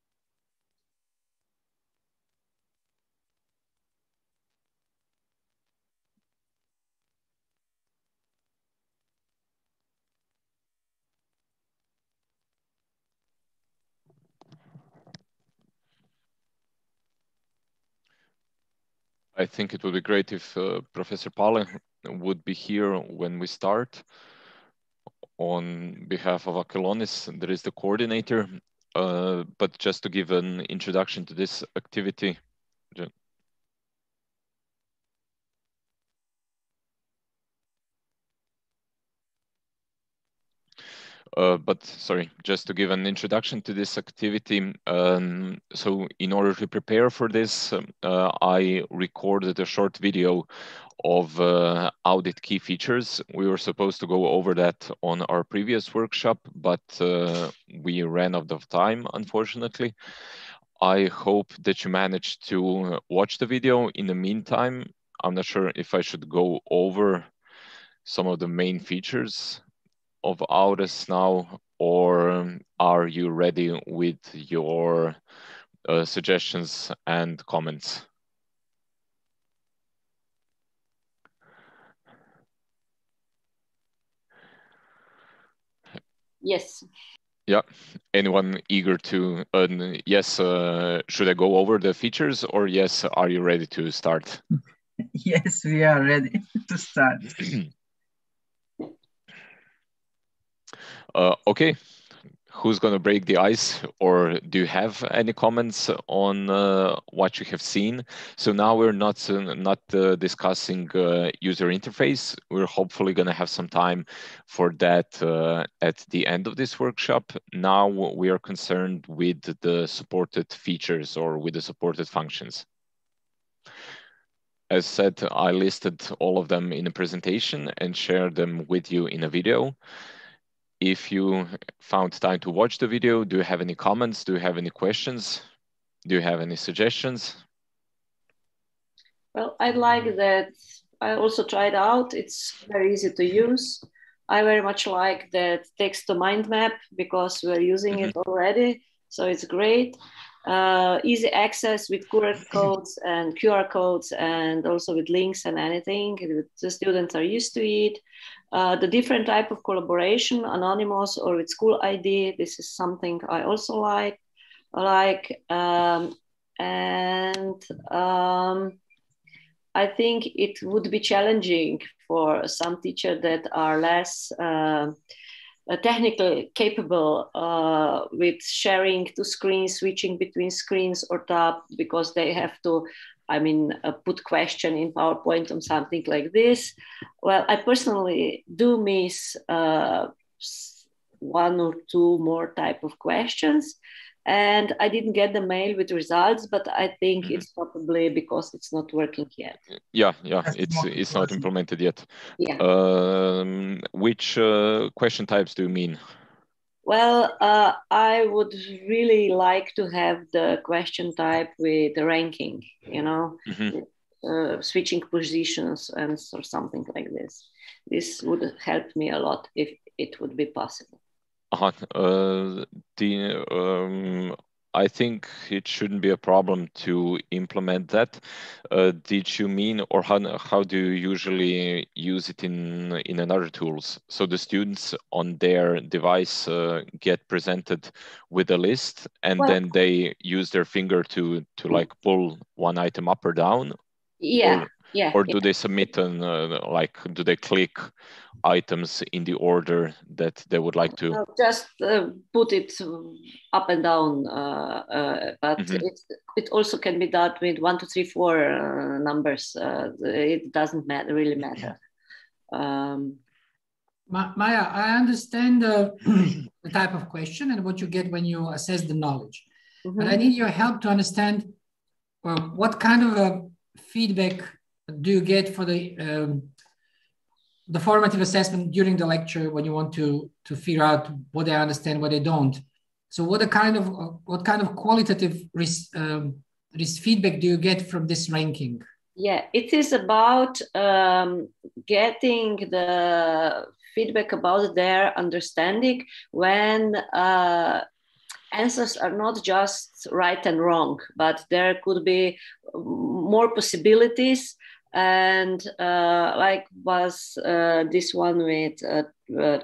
I think it would be great if Professor Pale would be here when we start. On behalf of Akelonis, there is the coordinator, but just to give an introduction to this activity. But sorry, just to give an introduction to this activity. So in order to prepare for this, I recorded a short video of audit key features. We were supposed to go over that on our previous workshop, but we ran out of time, unfortunately. I hope that you managed to watch the video. In the meantime, I'm not sure if I should go over some of the main features of ALTII now, or are you ready with your suggestions and comments? Yes. Yeah. Anyone eager to? Yes. Should I go over the features, or yes? Are you ready to start? Yes, we are ready to start. Okay. Who's going to break the ice, or do you have any comments on what you have seen? So now we're not discussing user interface. We're hopefully going to have some time for that at the end of this workshop. Now we are concerned with the supported features or with the supported functions. As said, I listed all of them in a presentation and shared them with you in a video. If you found time to watch the video, do you have any comments? Do you have any questions? Do you have any suggestions? Well, I like that. I also tried out. It's very easy to use. I very much like that text to mind map because we're using it already. So it's great. Easy access with QR codes and also with links and anything. The students are used to it. The different type of collaboration, anonymous or with school ID. This is something I also like. I think it would be challenging for some teachers that are less technically capable with sharing to screens, switching between screens or tab, because they have to, I mean, put question in PowerPoint on something like this. Well, I personally do miss one or two more type of questions. And I didn't get the mail with results, but I think it's probably because it's not working yet. Yeah, it's not implemented yet. Yeah. Which question types do you mean? Well, I would really like to have the question type with the ranking, you know, switching positions and or something like this. This would help me a lot if it would be possible. I think it shouldn't be a problem to implement that. Did you mean, or how do you usually use it in another tools? So the students on their device get presented with a list, and then they use their finger to like pull one item up or down. Yeah. Or do they submit an like, do they click items in the order that they would like to? Just put it up and down, but it also can be done with 1, 2, 3, 4 numbers. It doesn't really matter. Maya, I understand the type of question and what you get when you assess the knowledge, but I need your help to understand what kind of feedback do you get for the formative assessment during the lecture when you want to figure out what they understand, what they don't. So what kind of qualitative feedback do you get from this ranking? Yeah, it is about getting the feedback about their understanding when answers are not just right and wrong, but there could be more possibilities. And like was this one with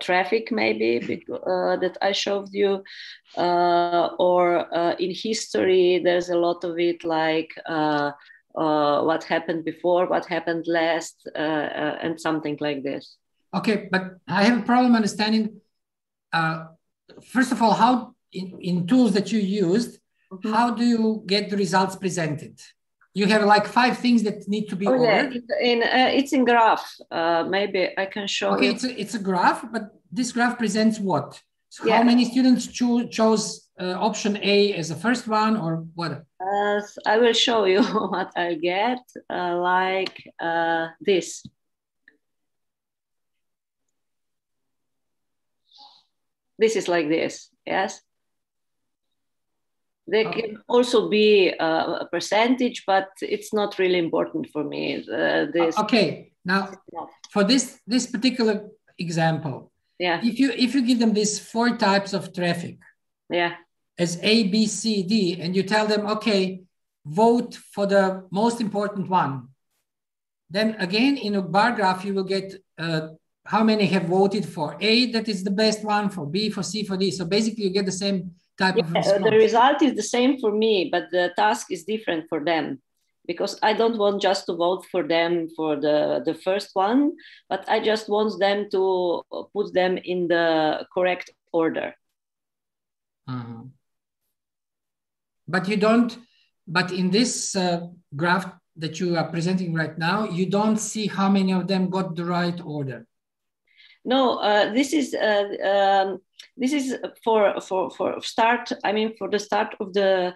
traffic maybe that I showed you, or in history there's a lot of it, like what happened before, what happened last, and something like this. Okay, but I have a problem understanding, first of all, how in tools that you used, how do you get the results presented? You have like 5 things that need to be ordered. Yeah, it's in graph. Maybe I can show you. Okay, it's a graph, but this graph presents what? So how many students chose option A as the first one, or what? I will show you what I get, like this. This is like this, yes? There can also be a percentage, but it's not really important for me. Okay, now for this particular example, if you give them these 4 types of traffic, as A, B, C, D, and you tell them, okay, vote for the most important one, then again in a bar graph you will get how many have voted for A, that is the best one, for B, for C, for D. So basically you get the same type of response. The result is the same for me, but the task is different for them, because I don't want just to vote for them for the first one, but I just want them to put them in the correct order. But you don't, but in this graph that you are presenting right now, you don't see how many of them got the right order. No, this is for start. I mean, for the start of the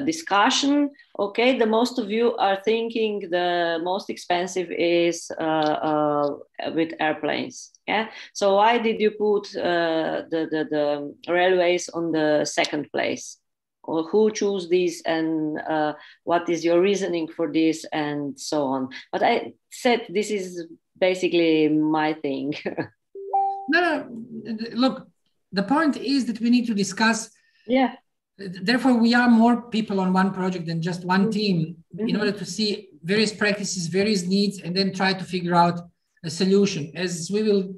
discussion. Okay, the most of you are thinking the most expensive is with airplanes. Yeah. So why did you put the railways on the second place? Or who chose this, and what is your reasoning for this, and so on. But I said this is basically my thing. No, look, the point is that we need to discuss. Yeah. Therefore, we are more people on one project than just one team in order to see various practices, various needs, and then try to figure out a solution. As we will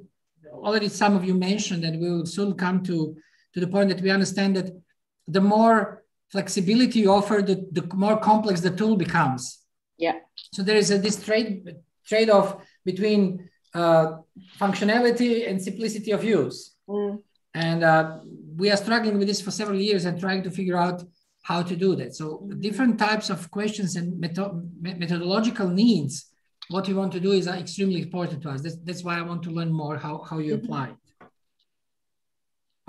already, some of you mentioned, and we will soon come to the point that we understand that the more flexibility you offer, the more complex the tool becomes. Yeah. So there is this trade-off between functionality and simplicity of use. And we are struggling with this for several years and trying to figure out how to do that. So different types of questions and methodological needs, what you want to do is extremely important to us. That's why I want to learn more how you apply it.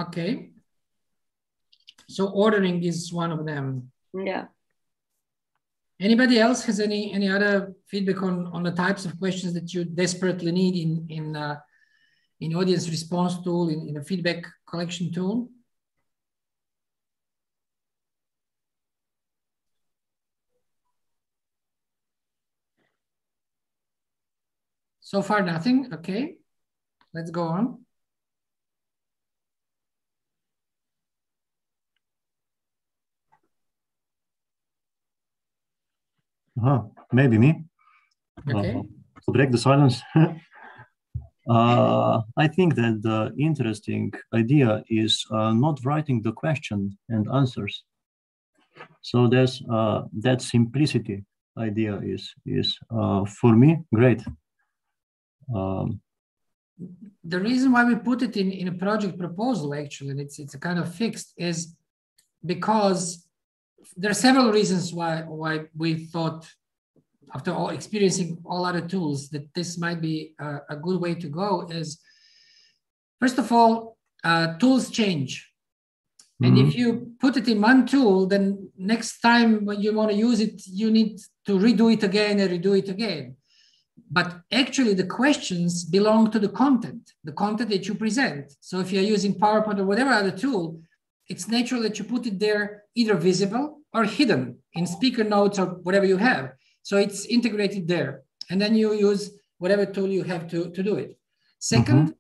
Okay. So ordering is one of them. Yeah. Anybody else has any other feedback on the types of questions that you desperately need in audience response tool, in a feedback collection tool? So far, nothing. Okay, let's go on. Maybe me. Okay. To break the silence. I think that the interesting idea is not writing the question and answers. So there's that simplicity idea is for me great. The reason why we put it in a project proposal, actually, and it's a kind of fixed, is because there are several reasons why we thought, after experiencing all other tools, that this might be a good way to go. Is, first of all, tools change. And if you put it in one tool, then next time when you want to use it, you need to redo it again and redo it again. But actually the questions belong to the content that you present. So if you're using PowerPoint or whatever other tool, it's natural that you put it there either visible or hidden in speaker notes or whatever you have. So it's integrated there. And then you use whatever tool you have to do it. Second,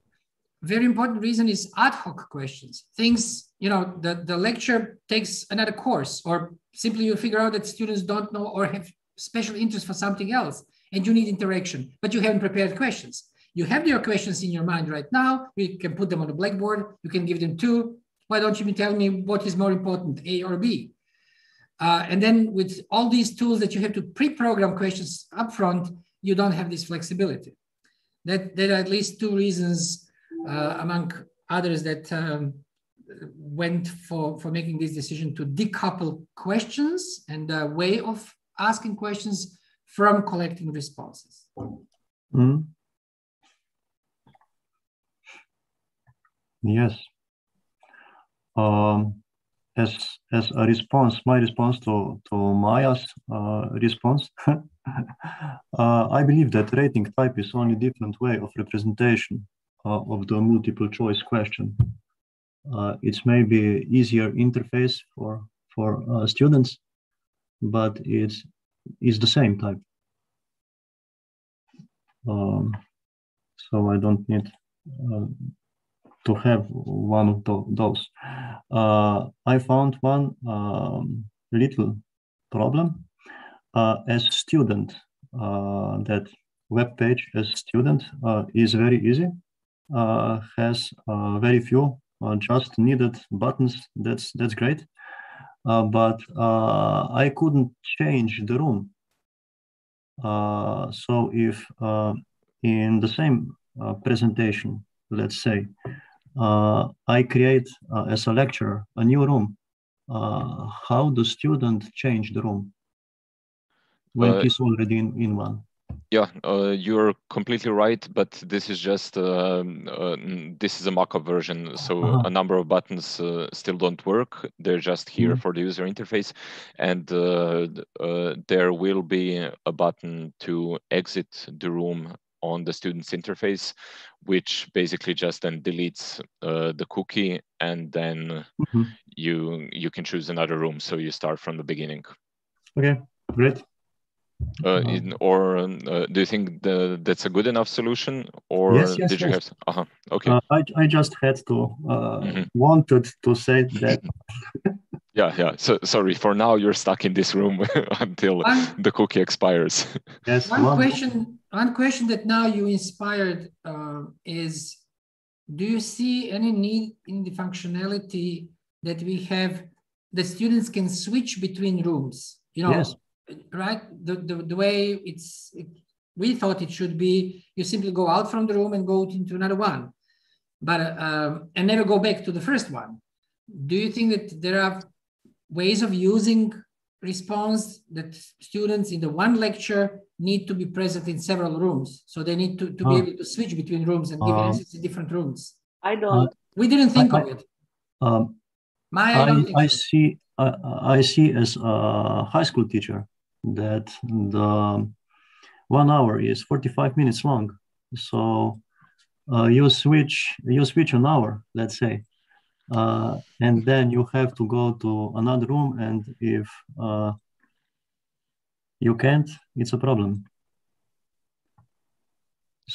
very important reason is ad hoc questions. Things, the lecture takes another course, or simply you figure out that students don't know or have special interest for something else, and you need interaction, but you haven't prepared questions. You have your questions in your mind right now. We can put them on the blackboard. You can give them 2. Why don't you tell me what is more important, A or B? And then with all these tools that you have to pre-program questions upfront, you don't have this flexibility. There are at least 2 reasons among others that went for making this decision to decouple questions and the way of asking questions from collecting responses. Yes. As a response, my response to Maya's response, I believe that rating type is only a different way of representation of the multiple choice question. It's maybe easier interface for students, but it's the same type. So I don't need to have one of those. I found one little problem. As a student, that web page as a student is very easy, has very few just needed buttons. That's great. But I couldn't change the room. So if in the same presentation, let's say, I create as a lecturer a new room, how the student change the room when he's already in one? Yeah, you're completely right, but this is just this is a mock-up version, so a number of buttons still don't work. They're just here for the user interface, and there will be a button to exit the room on the student's interface, which basically just then deletes the cookie, and then you can choose another room, so you start from the beginning. Okay, great. Do you think that's a good enough solution, or yes, did you have? Okay. I just had to wanted to say that. Yeah. So sorry. For now, you're stuck in this room until the cookie expires. Yes. One question that now you inspired is: do you see any need in the functionality that we have that students can switch between rooms? Yes. Right, the way we thought it should be, you simply go out from the room and go into another one, but and never go back to the first one. Do you think that there are ways of using response that students in the one lecture need to be present in several rooms? So they need to be able to switch between rooms and give answers in different rooms. I don't. We didn't think of it. Maya, I don't think so. I see as a high school teacher that the 1 hour is 45 minutes long. So you switch an hour, let's say, and then you have to go to another room, and if you can't, it's a problem.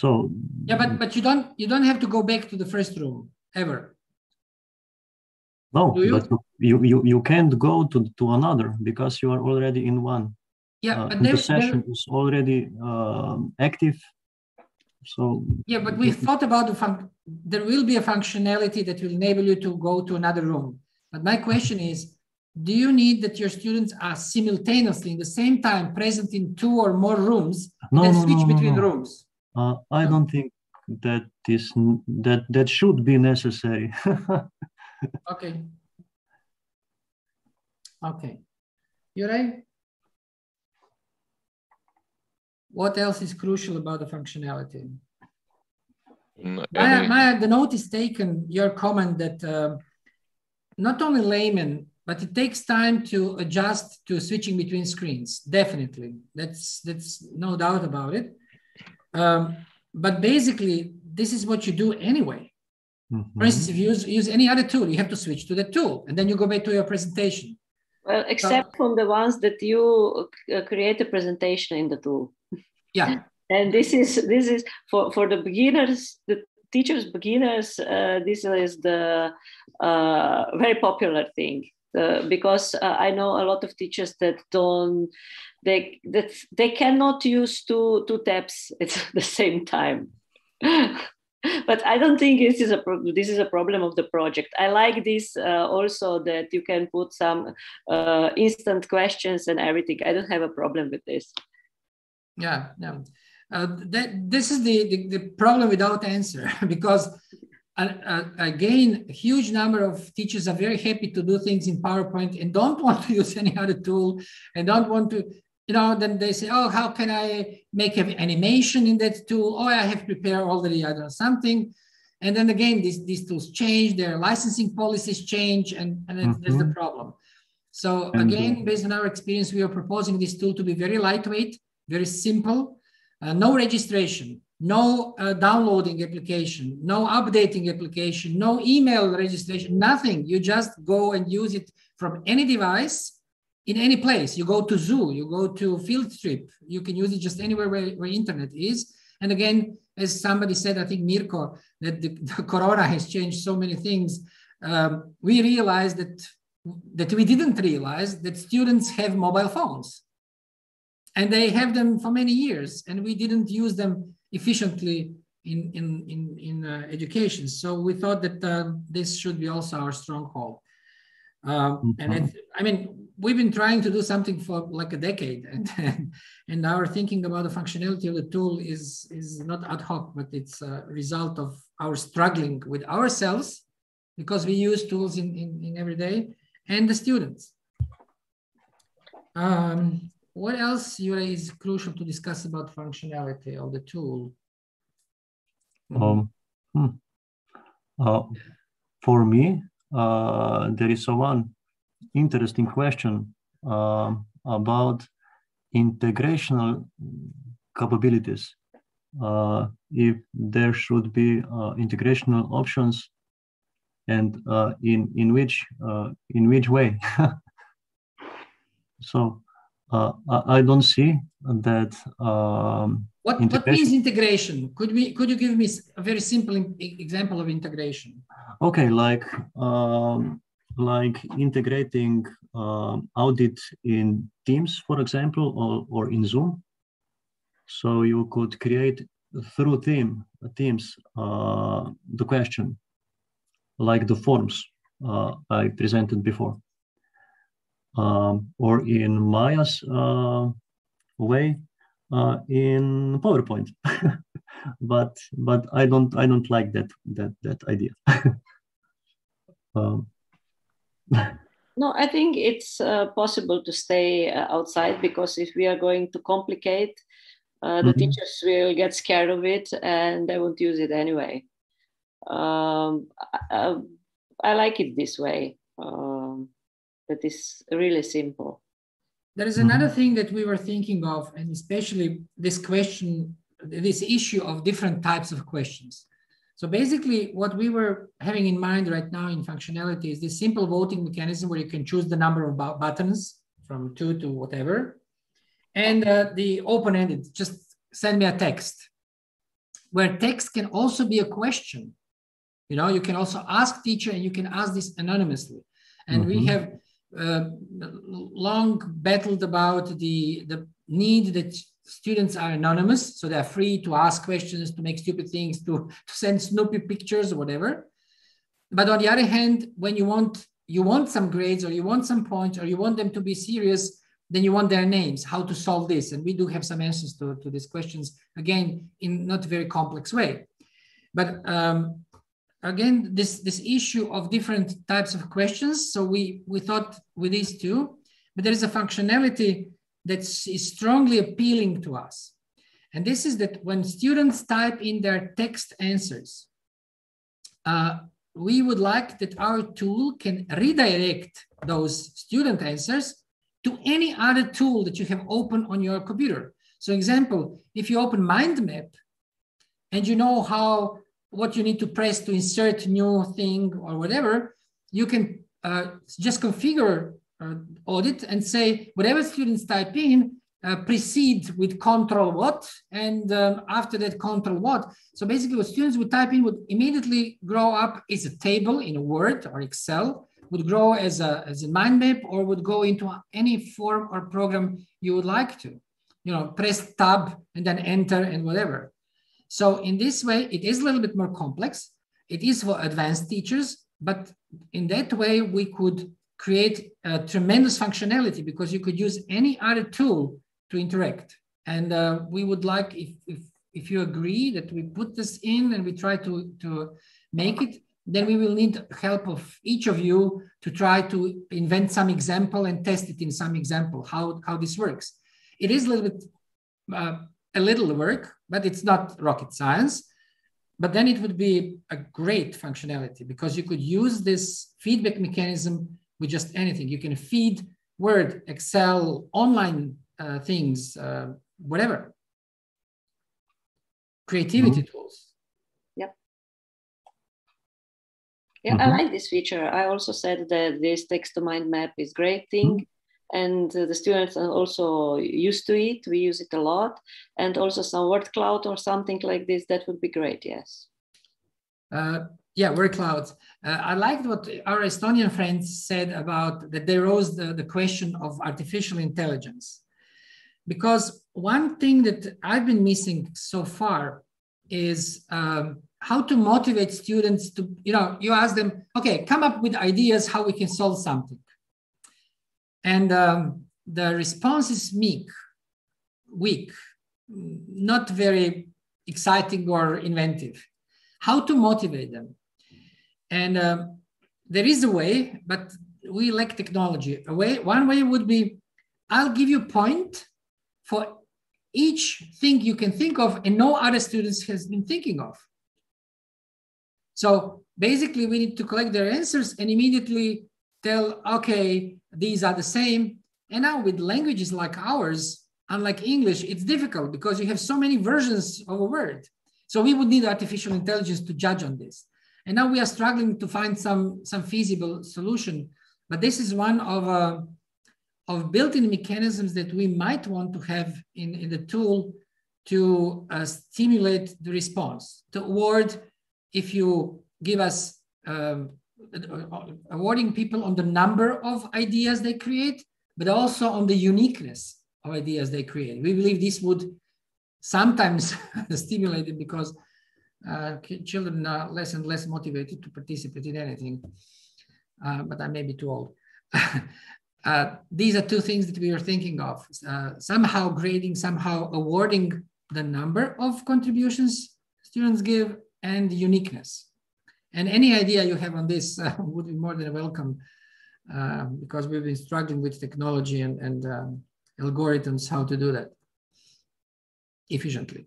So yeah, but you don't have to go back to the first room ever. No, but you can't go to another because you are already in one. Yeah, but the session is already active. So yeah, but we thought about there will be a functionality that will enable you to go to another room. But my question is, do you need that your students are simultaneously in the same time present in 2 or more rooms and then switch between rooms? I don't think that should be necessary. Okay. Okay. Jure? What else is crucial about the functionality? Maya, the note is taken, your comment that not only laymen, but it takes time to adjust to switching between screens. Definitely. That's no doubt about it. But basically, this is what you do anyway. For instance, if you use any other tool, you have to switch to the tool, and then you go back to your presentation. Well, except from the ones that you create a presentation in the tool. Yeah. And this is for the beginners, the teachers beginners. This is the very popular thing because I know a lot of teachers that they cannot use two tabs at the same time. But I don't think this is a problem of the project. I like this also that you can put some instant questions and everything. I don't have a problem with this. Yeah, yeah. This is the problem without answer because again, a huge number of teachers are very happy to do things in PowerPoint and don't want to use any other tool and don't want to. Then they say, oh, how can I make an animation in that tool? Oh, I have prepared already, I don't know, something. And then again, these tools change, their licensing policies change, and that's the problem. So again, based on our experience, we are proposing this tool to be very lightweight, very simple, no registration, no downloading application, no updating application, no email registration, nothing. You just go and use it from any device. In any place, you go to zoo, you go to field trip, you can use it just anywhere where internet is. And again, as somebody said, I think Mirko, that the corona has changed so many things. We realized that we didn't realize that students have mobile phones. And they have them for many years, and we didn't use them efficiently in education. So we thought that this should be also our stronghold. We've been trying to do something for like a decade, and our thinking about the functionality of the tool is not ad hoc, but it's a result of our struggling with ourselves because we use tools in every day and the students. What else, Jure, is crucial to discuss about functionality of the tool? For me, there is one interesting question about integrational capabilities. If there should be integrational options, and in which way? So I don't see that. What means integration? Could you give me a very simple example of integration? Okay, like integrating audit in Teams, for example, or in Zoom. So you could create through Teams the question, like the forms I presented before. Or in Maya's way, in PowerPoint. but I don't like that idea. No, I think it's possible to stay outside, because if we are going to complicate, the teachers will get scared of it and they won't use it anyway. I like it this way. That is really simple. There is another thing that we were thinking of, and especially this question, this issue of different types of questions. So basically what we were having in mind right now in functionality is this simple voting mechanism where you can choose the number of buttons from 2 to whatever. And the open-ended, just send me a text, where text can also be a question. You know, you can also ask teacher, and you can ask this anonymously. And we have long battled about the need that students are anonymous, so they're free to ask questions, to make stupid things, to send Snoopy pictures or whatever. But on the other hand, when you want some grades, or you want some points, or you want them to be serious, then you want their names, how to solve this. And we do have some answers to these questions, again, in not a very complex way. But again, this issue of different types of questions. So we thought with these two, but there is a functionality that is strongly appealing to us. And this is that when students type in their text answers, we would like that our tool can redirect those student answers to any other tool that you have open on your computer. So example, if you open Mind Map and you know what you need to press to insert new thing or whatever, you can just configure audit and say, whatever students type in, proceed with control what, and after that control what. So basically what students would type in would immediately grow up as a table in a Word or Excel, would grow as a mind map, or would go into any form or program you would like to. You know, press tab and then enter and whatever. So in this way, it is a little bit more complex. It is for advanced teachers, but in that way, we could create a tremendous functionality, because you could use any other tool to interact. And we would like, if you agree that we put this in and we try to make it, then we will need help of each of you to try to invent some example and test it in some example, how this works. It is a little bit, a little work, but it's not rocket science. But then it would be a great functionality, because you could use this feedback mechanism with just anything. You can feed Word, Excel, online things, whatever. Creativity tools. Yep. Yeah, I like this feature. I also said that this text-to-mind map is a great thing. And the students are also used to it. We use it a lot. And also some word cloud or something like this, that would be great, yes. Yeah, word clouds. I liked what our Estonian friends said about that they rose the question of artificial intelligence. Because one thing that I've been missing so far is how to motivate students to, you ask them, okay, come up with ideas how we can solve something. And the response is weak, not very exciting or inventive. How to motivate them? And there is a way, but we lack technology. One way would be, I'll give you a point for each thing you can think of and no other students has been thinking of. So basically we need to collect their answers and immediately tell, okay, these are the same. And now with languages like ours, unlike English, it's difficult because you have so many versions of a word. So we would need artificial intelligence to judge on this. And now we are struggling to find some feasible solution. But this is one of built-in mechanisms that we might want to have in the tool to stimulate the response. Toward, if you give us awarding people on the number of ideas they create, but also on the uniqueness of ideas they create. We believe this would sometimes stimulate it, because children are less and less motivated to participate in anything. But I may be too old. These are two things that we are thinking of, somehow grading, somehow awarding the number of contributions students give and uniqueness. And any idea you have on this would be more than welcome, because we've been struggling with technology and algorithms, how to do that efficiently.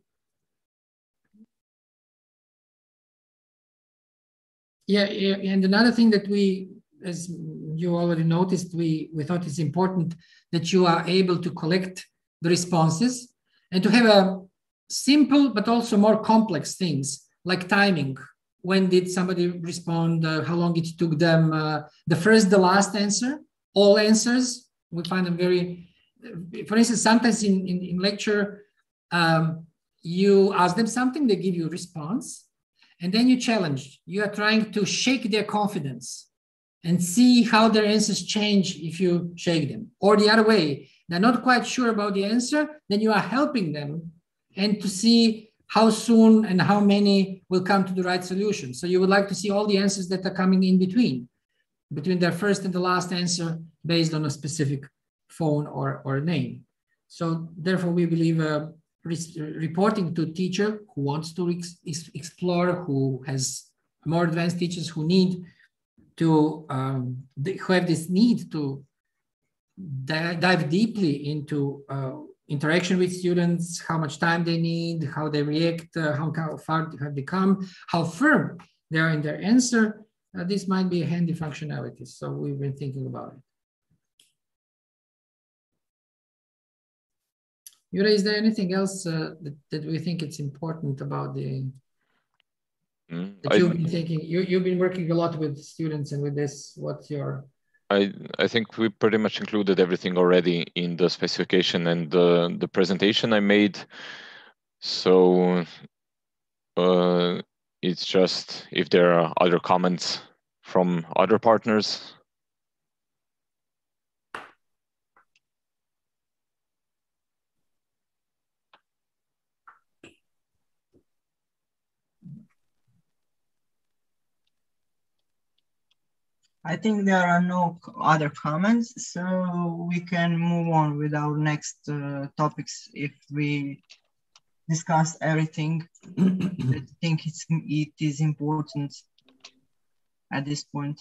Yeah, and another thing that we, as you already noticed, we thought it's important that you are able to collect the responses and to have a simple but also more complex things like timing. When did somebody respond? How long it took them? The first, the last answer, all answers. We find them very, for instance, sometimes in lecture, you ask them something, they give you a response, and then you challenge. You are trying to shake their confidence and see how their answers change if you shake them. Or the other way, they're not quite sure about the answer, then you are helping them and to see how soon and how many will come to the right solution. So you would like to see all the answers that are coming in between their first and the last answer based on a specific phone or name. So therefore we believe reporting to teacher who wants to explore, who has more advanced teachers who need to, who have this need to dive deeply into interaction with students, how much time they need, how they react, how far have they come, how firm they are in their answer. This might be a handy functionality. So we've been thinking about it. Yura, is there anything else that we think it's important about the, that you've been thinking? You've been working a lot with students and with this, what's your... I think we pretty much included everything already in the specification and the presentation I made. So it's just if there are other comments from other partners. I think there are no other comments, so we can move on with our next topics if we discuss everything that I think it is important at this point.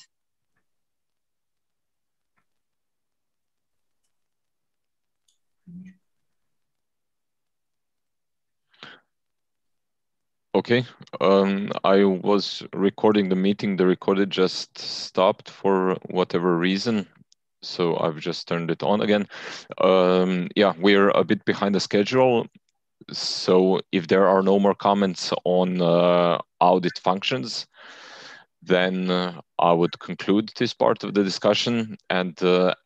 Okay, I was recording the meeting. The recorder just stopped for whatever reason, so I've just turned it on again. Yeah, we're a bit behind the schedule. So if there are no more comments on audit functions, then I would conclude this part of the discussion. And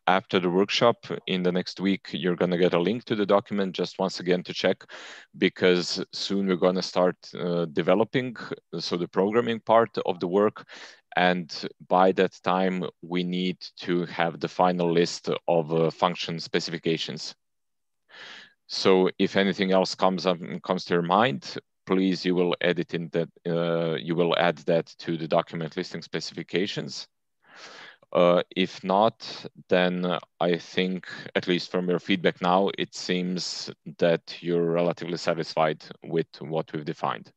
after the workshop in the next week, you're going to get a link to the document just once again to check, because soon we're going to start developing, so the programming part of the work. And by that time, we need to have the final list of function specifications. So if anything else comes to your mind, please, you will edit in that. You will add that to the document listing specifications. If not, then I think, at least from your feedback now, it seems that you're relatively satisfied with what we've defined.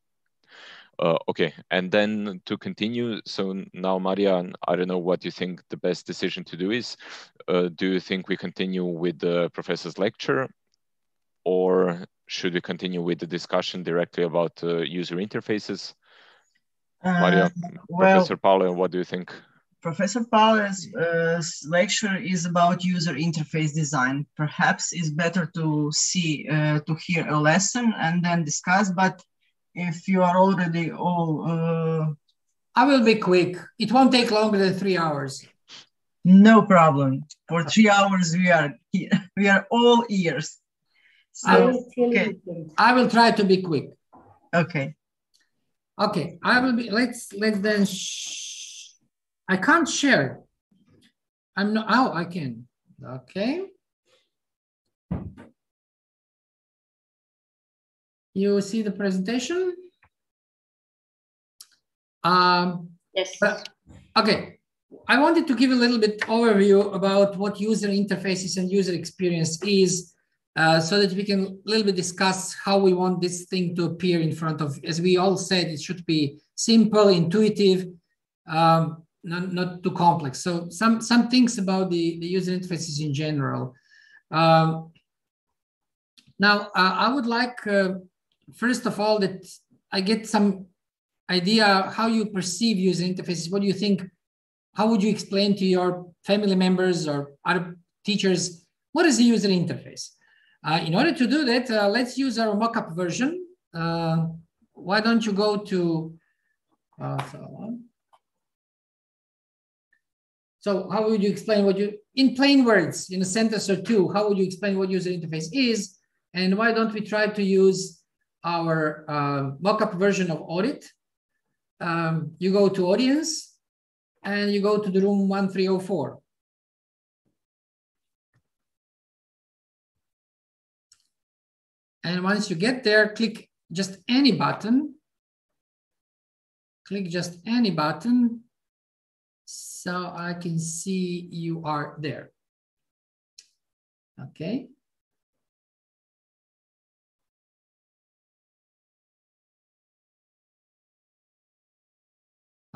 Okay, and then to continue, so now, Maria, I don't know what you think the best decision to do is. Do you think we continue with the professor's lecture, or should we continue with the discussion directly about user interfaces? Maria, Professor Paula, what do you think? Professor Paula's lecture is about user interface design. Perhaps it's better to hear a lesson and then discuss, but if you are already all... I will be quick. It won't take longer than 3 hours. No problem. For 3 hours, we are here. We are all ears. So, okay. I will try to be quick. Okay. Okay, I will be, let's then, I can't share. I'm not, oh, I can. Okay. You see the presentation? Yes. Okay, I wanted to give a little bit overview about what user interfaces and user experience is, so that we can a little bit discuss how we want this thing to appear in front of, as we all said, it should be simple, intuitive, not too complex. So some things about the user interfaces in general. Now, I would like, first of all, that I get some idea how you perceive user interfaces. What do you think? How would you explain to your family members or other teachers, what is the user interface? In order to do that, let's use our mock-up version. Why don't you go to, so how would you explain what you, in plain words, in a sentence or two, how would you explain what user interface is? And why don't we try to use our mock-up version of audit? You go to audience and you go to the room 1304. And once you get there, click just any button. Click just any button so I can see you are there. Okay.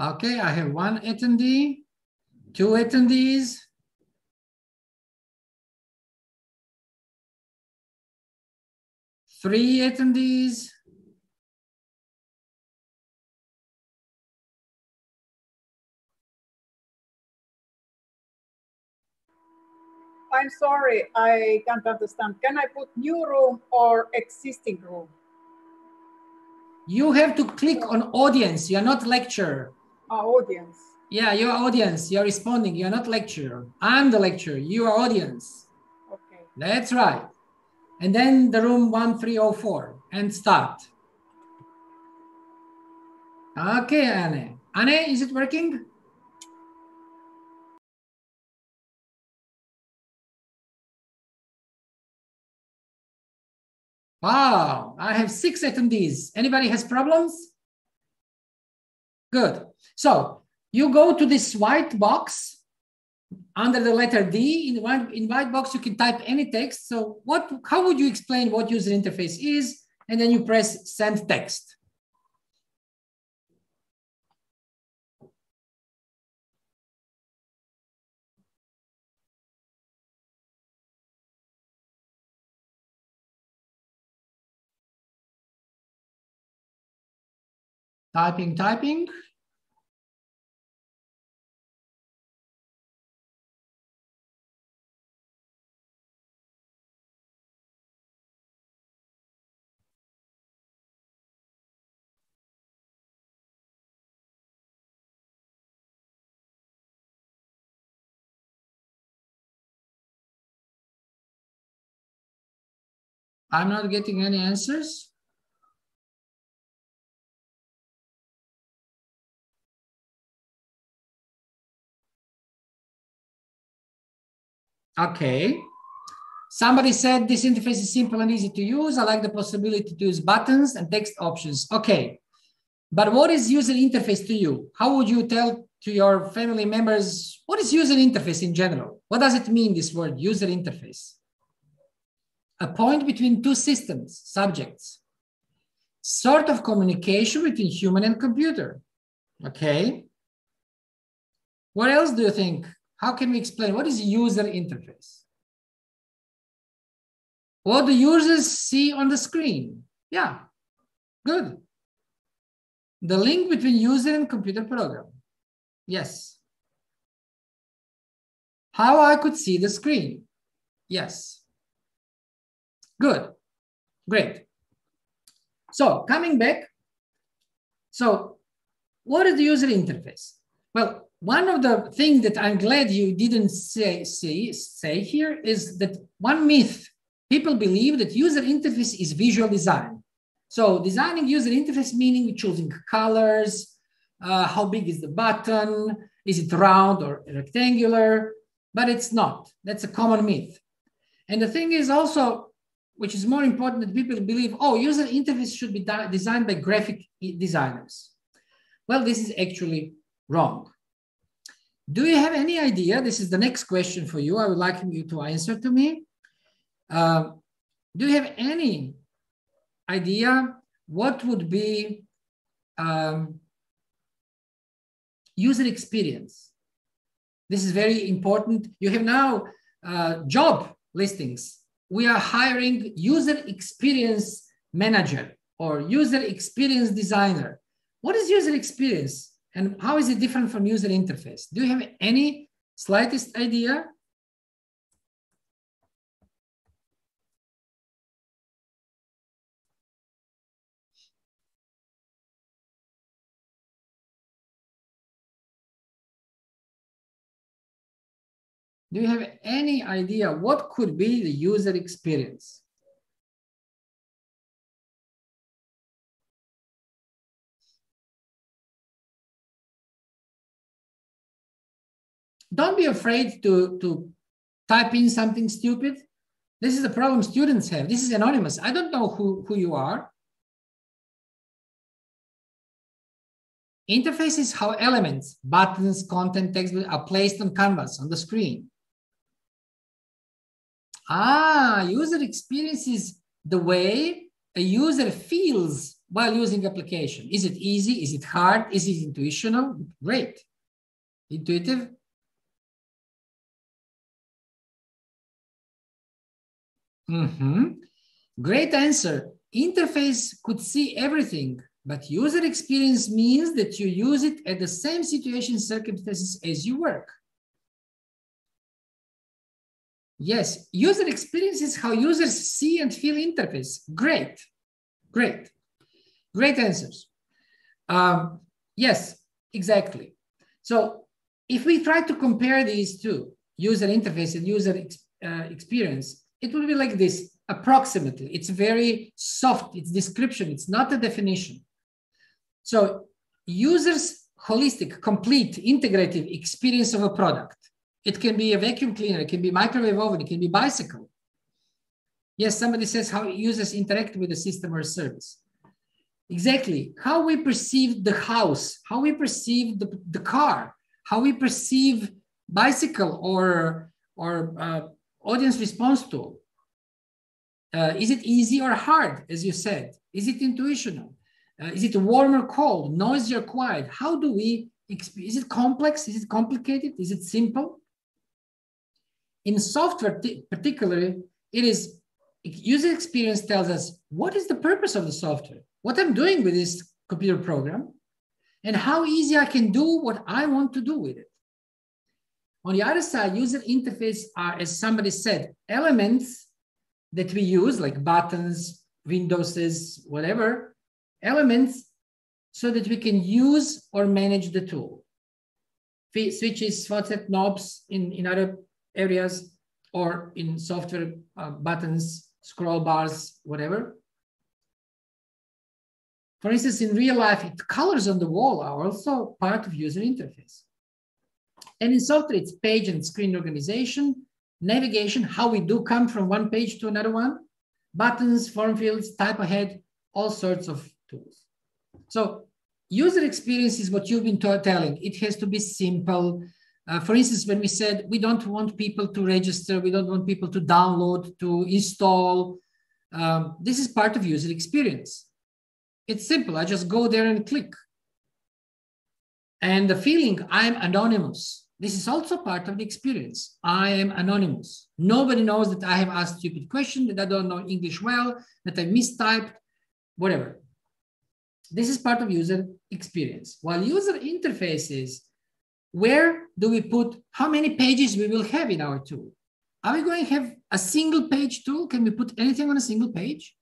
Okay, I have 1 attendee, 2 attendees, 3 attendees, 'I'm sorry, I can't understand. Can I put new room or existing room? You have to click on audience. You're not lecturer. Audience. Yeah, you're audience. You're responding. You're not lecturer. I'm the lecturer. You are audience. Okay. That's right. And then the room 1304 and start. Okay, Anne. Anne, is it working? Wow, I have 6 attendees. Anybody has problems? Good. So you go to this white box under the letter D. In white box, you can type any text. So how would you explain what user interface is? And then you press send text. Typing. I'm not getting any answers. Okay. Somebody said this interface is simple and easy to use. I like the possibility to use buttons and text options. Okay. But what is user interface to you? How would you tell to your family members, what is user interface in general? What does it mean, this word, user interface? A point between 2 systems, subjects. Sort of communication between human and computer. Okay. What else do you think? How can we explain? What is user interface? What do users see on the screen? Yeah, good. The link between user and computer program. Yes. How I could see the screen. Yes. Good. Great. So coming back. So what is the user interface? Well, one of the things that I'm glad you didn't say here is that one myth, people believe that user interface is visual design. So designing user interface meaning choosing colors, how big is the button, is it round or rectangular, but it's not. That's a common myth. And the thing is also, which is more important, that people believe, oh, user interface should be designed by graphic designers. Well, this is actually wrong. Do you have any idea? This is the next question for you. I would like you to answer to me. Do you have any idea what would be user experience? This is very important. You have now job listings. We are hiring user experience manager or user experience designer. What is user experience and how is it different from user interface? Do you have any slightest idea? Do you have any idea what could be the user experience? Don't be afraid to type in something stupid. This is a problem students have. This is anonymous. I don't know who you are. Interface is how elements, buttons, content, text are placed on canvas, on the screen. User experience is the way a user feels while using application. Is it easy? Is it hard? Is it intuitional? Great. Intuitive. Great answer. Interface could see everything, but user experience means that you use it at the same situation circumstances as you work. Yes, user experience is how users see and feel interface. Great, great, great answers. Yes, exactly. So if we try to compare these two, user interface and user experience, it will be like this, approximately. It's very soft, it's description, it's not a definition. So users' holistic, complete, integrative experience of a product. It can be a vacuum cleaner, it can be microwave oven, it can be bicycle. Yes, somebody says how users interact with the system or service. Exactly, how we perceive the house, how we perceive the car, how we perceive bicycle or audience response tool. Is it easy or hard, as you said? Is it intuitional? Is it warm or cold, noisy or quiet? How do we, is it complex? Is it complicated? Is it simple? In software particularly, it is, user experience tells us what is the purpose of the software, what I'm doing with this computer program, and how easy I can do what I want to do with it. On the other side, user interface are, as somebody said, elements that we use like buttons, windowses, whatever, elements so that we can use or manage the tool. Switches, WhatsApp knobs in other areas or in software, buttons, scroll bars, whatever. For instance, in real life, colors on the wall are also part of user interface. And in software, it's page and screen organization, navigation, how we do come from one page to another one, buttons, form fields, type ahead, all sorts of tools. So user experience is what you've been telling. It has to be simple. For instance, when we said we don't want people to register, we don't want people to download, to install, this is part of user experience. It's simple. I just go there and click. And the feeling, I'm anonymous. This is also part of the experience. I am anonymous. Nobody knows that I have asked stupid questions, that I don't know English well, that I mistyped, whatever. This is part of user experience. While user interface is, where do we put, how many pages we will have in our tool? Are we going to have a single page tool? Can we put anything on a single page?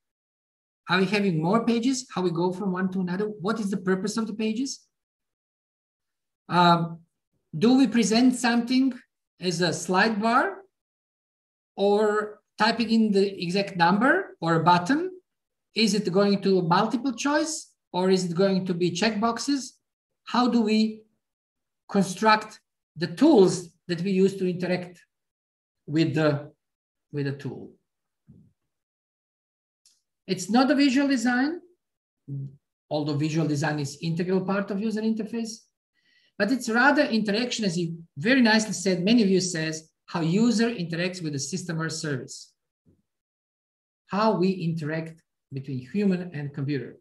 Are we having more pages? How we go from one to another? What is the purpose of the pages? Do we present something as a slide bar or typing in the exact number or a button? Is it going to multiple choice or is it going to be checkboxes? How do we construct the tools that we use to interact with the tool? It's not a visual design, although visual design is integral part of user interface. but it's rather interaction, as you very nicely said, many of you says, how user interacts with the system or service. How we interact between human and computer.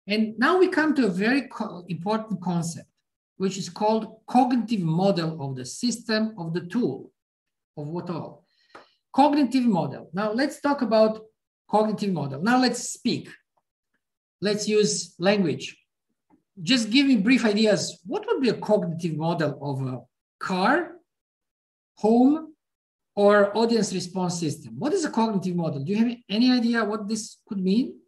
And now we come to a very important concept, which is called cognitive model of the system, of the tool, of what all. Cognitive model. Now let's talk about cognitive model. Now let's speak. Let's use language. Just give me brief ideas. What would be a cognitive model of a car, home, or audience response system? What is a cognitive model? Do you have any idea what this could mean?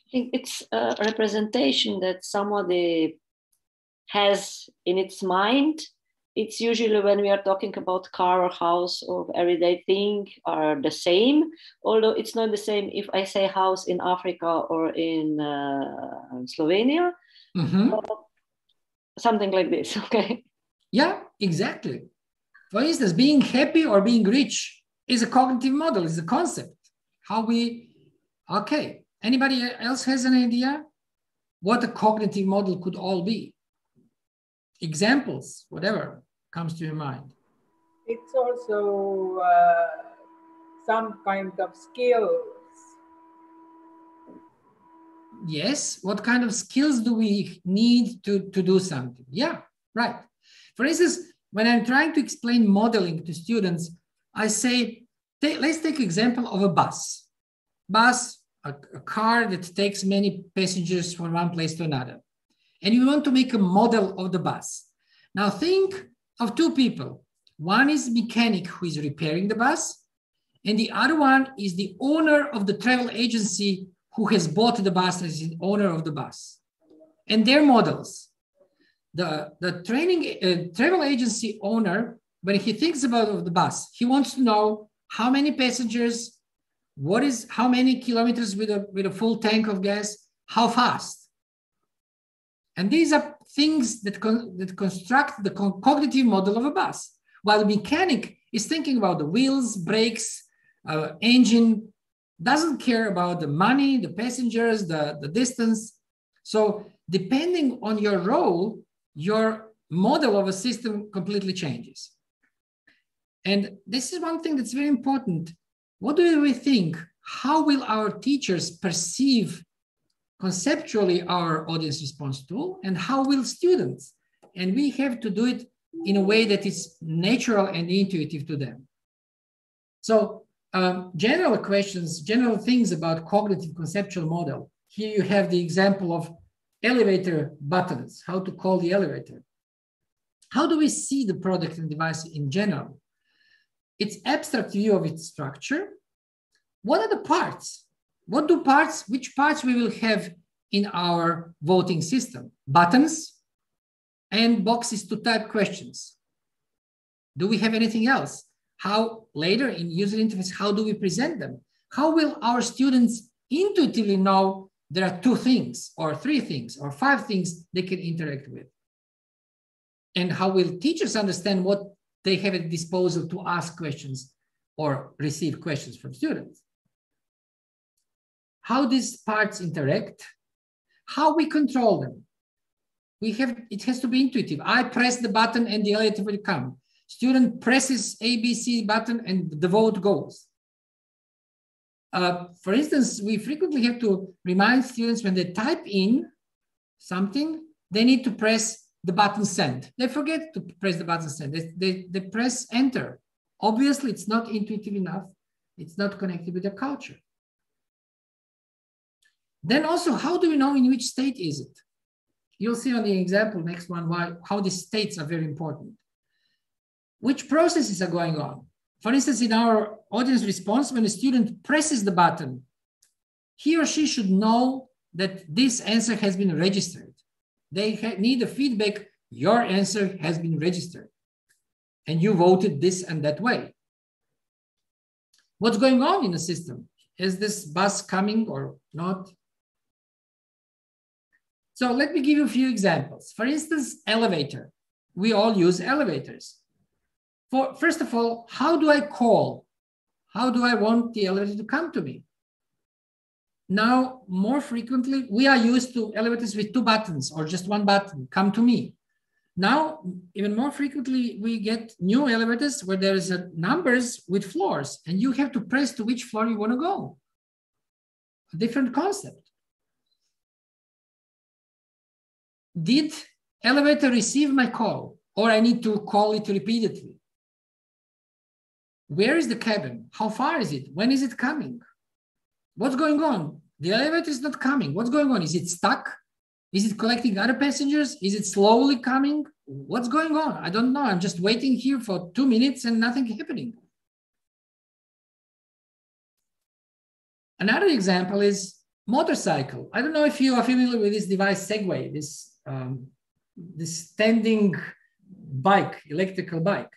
I think it's a representation that somebody has in its mind. It's usually when we are talking about car or house or everyday thing are the same, although it's not the same if I say house in Africa or in Slovenia, something like this, okay? Yeah, exactly. For instance, being happy or being rich is a cognitive model, is a concept. How we, okay. Anybody else has an idea what a cognitive model could all be? Examples, whatever comes to your mind. It's also some kind of skills. Yes, what kind of skills do we need to do something? Yeah, right. For instance, when I'm trying to explain modeling to students, I say, let's take example of a bus. Bus, a car that takes many passengers from one place to another. And you want to make a model of the bus. Now think of two people. One is mechanic who is repairing the bus, and the other one is the owner of the travel agency who has bought the bus as the owner of the bus. And their models. The travel agency owner, when he thinks about the bus, he wants to know how many passengers, how many kilometers with a full tank of gas, how fast. And these are things that construct the cognitive model of a bus. While the mechanic is thinking about the wheels, brakes, engine, doesn't care about the money, the passengers, the distance. So depending on your role, your model of a system completely changes. And this is one thing that's very important. What do we think? How will our teachers perceive conceptually our audience response tool, and how will students? And we have to do it in a way that is natural and intuitive to them. So general questions, general things about cognitive conceptual model. Here you have the example of elevator buttons, how to call the elevator. How do we see the product and device in general? It's abstract view of its structure. What are the parts? Which parts we will have in our voting system? Buttons and boxes to type questions. Do we have anything else? How later in user interface, how do we present them? How will our students intuitively know there are 2 things or 3 things or 5 things they can interact with? And how will teachers understand what they have at disposal to ask questions or receive questions from students? How these parts interact, how we control them. It has to be intuitive. I press the button and the elevator will come. Student presses ABC button and the vote goes. For instance, we frequently have to remind students when they type in something, they need to press the button send. They forget to press the button send. They press enter. Obviously, it's not intuitive enough. It's not connected with their culture. Then also, how do we know in which state is it? You'll see on the example, next one, how these states are very important. Which processes are going on? For instance, in our audience response, when a student presses the button, he or she should know that this answer has been registered. They need the feedback, your answer has been registered, and you voted this and that way. What's going on in the system? Is this bus coming or not? So let me give you a few examples. For instance, elevator. We all use elevators. First of all, how do I call? How do I want the elevator to come to me? now more frequently, we are used to elevators with 2 buttons or just 1 button, come to me. Now, even more frequently, we get new elevators where there's numbers with floors and you have to press to which floor you want to go. A different concept. Did elevator receive my call or I need to call it repeatedly? Where is the cabin? How far is it? When is it coming? What's going on? The elevator is not coming. What's going on? Is it stuck? Is it collecting other passengers? Is it slowly coming? What's going on? I don't know. I'm just waiting here for 2 minutes and nothing happening. Another example is motorcycle. I don't know if you are familiar with this device, Segway, this standing bike, electrical bike.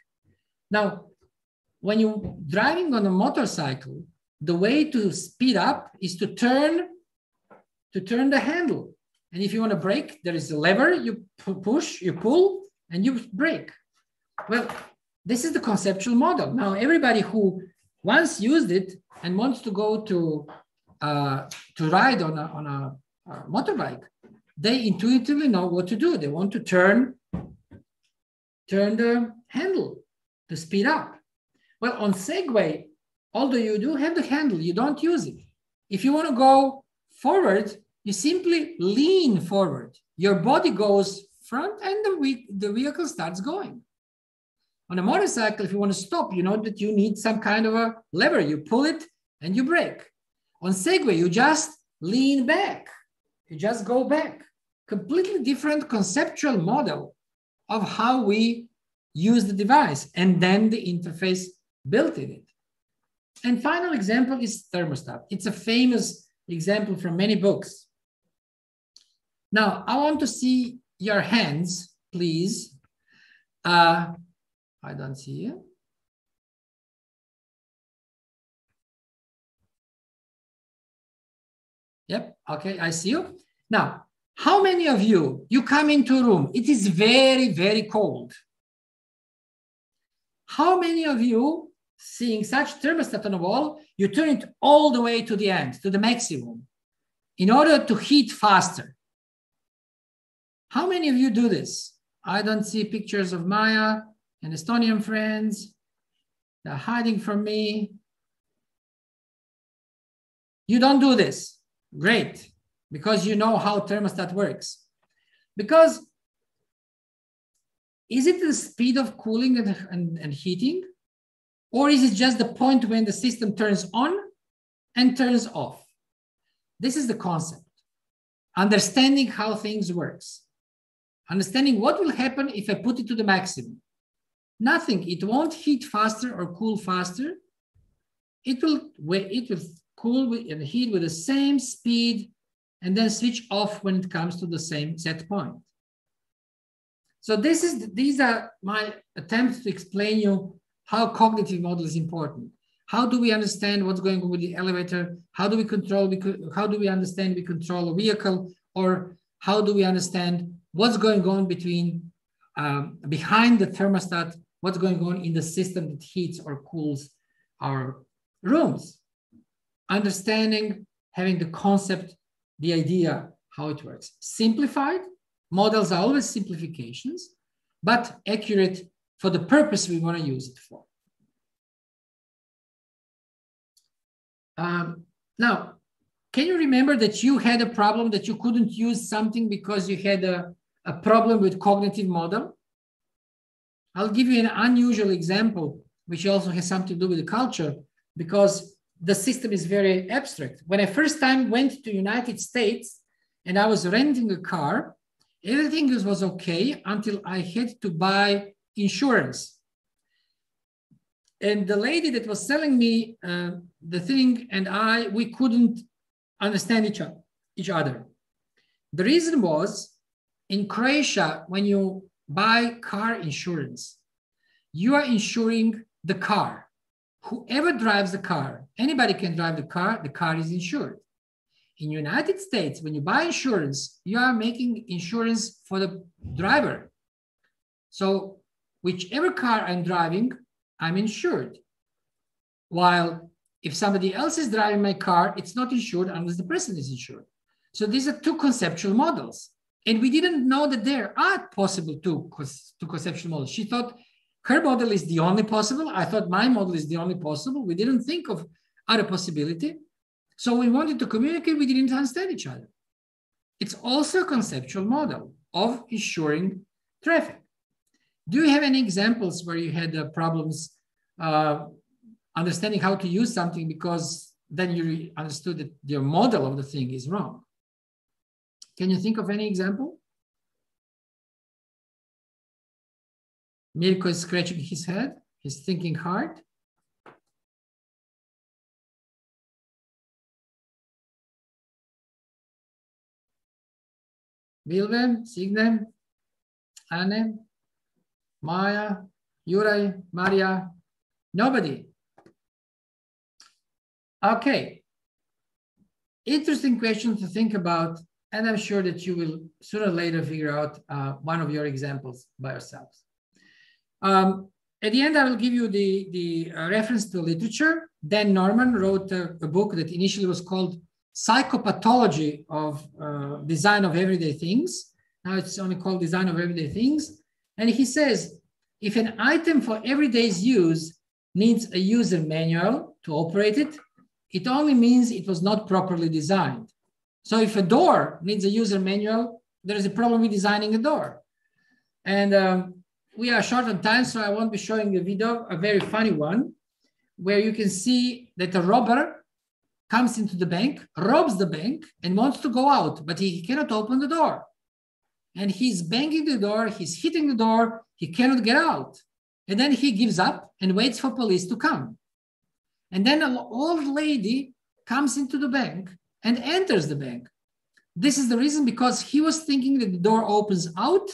Now, when you're driving on a motorcycle, the way to speed up is to turn the handle. And if you want to brake, there is a lever, you push, you pull, and you brake. Well, this is the conceptual model. Now, everybody who once used it and wants to go to ride on a motorbike, they intuitively know what to do. They want to turn the handle to speed up. Well, on Segway, although you do have the handle, you don't use it. If you want to go forward, you simply lean forward. Your body goes front and the vehicle starts going. On a motorcycle, if you want to stop, you know that you need some kind of a lever. You pull it and you brake. On Segway, you just lean back. You just go back. Completely different conceptual model of how we use the device and then the interface built in it. And final example is thermostat. It's a famous example from many books. Now, I want to see your hands, please. I don't see you. Yep, okay, I see you. Now, how many of you come into a room, it is very, very cold. How many of you, seeing such thermostat on the wall, you turn it all the way to the end, to the maximum, in order to heat faster? How many of you do this? I don't see pictures of Maya and Estonian friends. They're hiding from me. You don't do this. Great, because you know how thermostat works. Because is it the speed of cooling and heating? Or is it just the point when the system turns on and turns off? This is the concept. Understanding how things works. Understanding what will happen if I put it to the maximum. Nothing, it won't heat faster or cool faster. It will cool and heat with the same speed and then switch off when it comes to the same set point. So these are my attempts to explain you how cognitive model is important. How do we understand what's going on with the elevator? How do we understand we control a vehicle? Or how do we understand what's going on behind the thermostat, what's going on in the system that heats or cools our rooms? Understanding, having the concept, the idea, how it works. Simplified, models are always simplifications, but accurate for the purpose we want to use it for. Now, can you remember that you had a problem that you couldn't use something because you had a problem with cognitive model? I'll give you an unusual example, which also has something to do with the culture, because the system is very abstract. When I first time went to United States and I was renting a car, everything was okay until I had to buy insurance. And the lady that was selling me the thing and we couldn't understand each other. The reason was, in Croatia, when you buy car insurance, you are insuring the car. Whoever drives the car, anybody can drive the car is insured. In United States, when you buy insurance, you are making insurance for the driver. So whichever car I'm driving, I'm insured. While If somebody else is driving my car, it's not insured unless the person is insured. So these are two conceptual models. And we didn't know that there are possible two conceptual models. She thought her model is the only possible. I thought my model is the only possible. We didn't think of other possibility. So we wanted to communicate, we didn't understand each other. It's also a conceptual model of insuring traffic. Do you have any examples where you had problems understanding how to use something because then you understood that your model of the thing is wrong? Can you think of any example? Mirko is scratching his head. He's thinking hard. Vilve, Signe, Anne, Maya, Juraj, Maria, nobody. Okay. Interesting question to think about, and I'm sure that you will sooner or later figure out one of your examples by yourselves. At the end, I will give you the reference to literature. Dan Norman wrote a book that initially was called Psychopathology of Design of Everyday Things. Now it's only called Design of Everyday Things. And he says, if an item for everyday's use needs a user manual to operate it, it only means it was not properly designed. So if a door needs a user manual, there is a problem with designing a door. And we are short on time, so I won't be showing the video, a very funny one, where you can see that a robber comes into the bank, robs the bank, and wants to go out, but he cannot open the door. And he's banging the door, he's hitting the door, he cannot get out. And then he gives up and waits for police to come. And then an old lady comes into the bank and enters the bank. This is the reason, because he was thinking that the door opens out,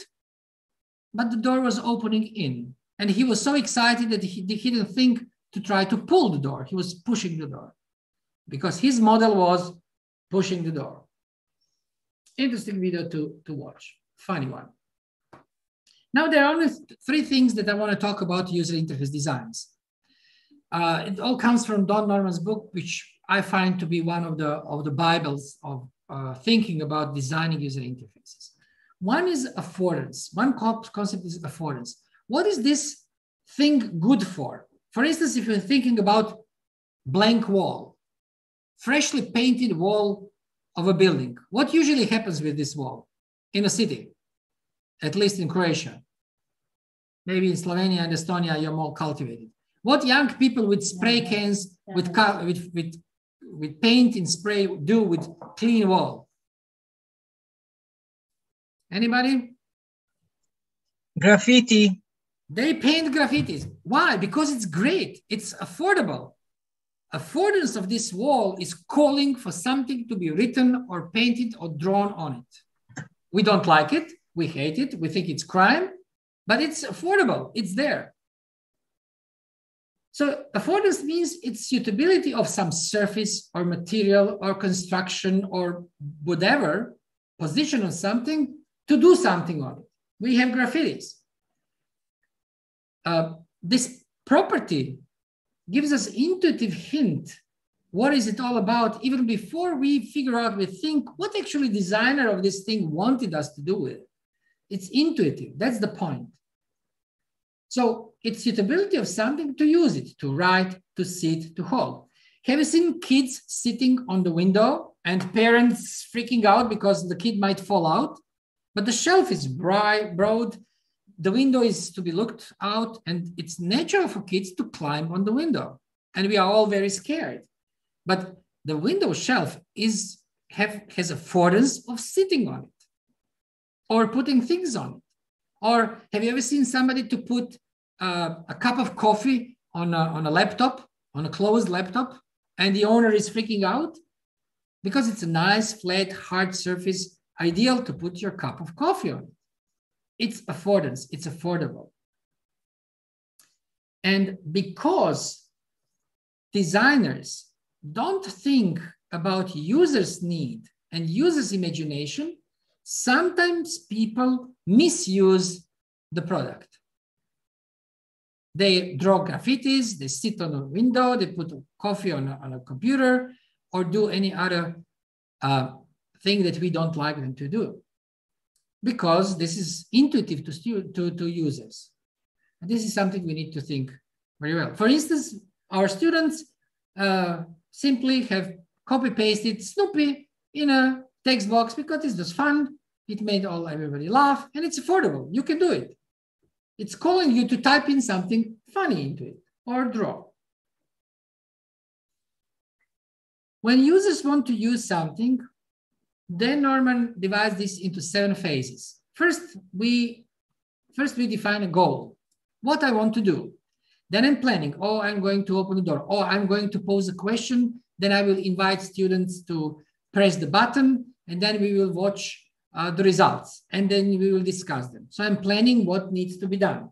but the door was opening in. And he was so excited that he didn't think to try to pull the door. He was pushing the door because his model was pushing the door. Interesting video to watch, funny one. Now there are only three things that I want to talk about user interface designs. It all comes from Don Norman's book, which I find to be one of the Bibles of thinking about designing user interfaces. One is affordance. One concept is affordance. What is this thing good for? For instance, if you're thinking about blank wall, freshly painted wall of a building, what usually happens with this wall in a city, at least in Croatia? Maybe in Slovenia and Estonia, you're more cultivated. What young people with spray cans, with paint and spray do with clean wall? Anybody? Graffiti. They paint graffitis. Why? Because it's great. It's affordable. Affordance of this wall is calling for something to be written or painted or drawn on it. We don't like it. We hate it. We think it's crime, but it's affordable. It's there. So affordance means its suitability of some surface or material or construction or whatever position on something to do something on it. We have graffitis. This property gives us intuitive hint. What is it all about? Even before we figure out, we think what actually designer of this thing wanted us to do with it. It's intuitive. That's the point. So it's suitability of something to use it, to write, to sit, to hold. Have you seen kids sitting on the window and parents freaking out because the kid might fall out? But the shelf is broad, the window is to be looked out, and it's natural for kids to climb on the window. And we are all very scared. But the window shelf has affordance of sitting on it or putting things on it. Or have you ever seen somebody to put a cup of coffee on a laptop, on a closed laptop, and the owner is freaking out? Because it's a nice, flat, hard surface, ideal to put your cup of coffee on. It's affordance, it's affordable. And because designers don't think about users' need and users' imagination, sometimes people misuse the product. They draw graffitis, they sit on a window, they put coffee on a computer, or do any other thing that we don't like them to do, because this is intuitive to users. And this is something we need to think very well. For instance, our students simply have copy-pasted Snoopy in a text box because it's just fun. It made everybody laugh, and it's affordable. You can do it. It's calling you to type in something funny into it or draw. When users want to use something, then Norman divides this into 7 phases. First, we define a goal, what I want to do. Then I'm planning, oh, I'm going to open the door. Oh, I'm going to pose a question. Then I will invite students to press the button, and then we will watch the results, and then we will discuss them. So I'm planning what needs to be done.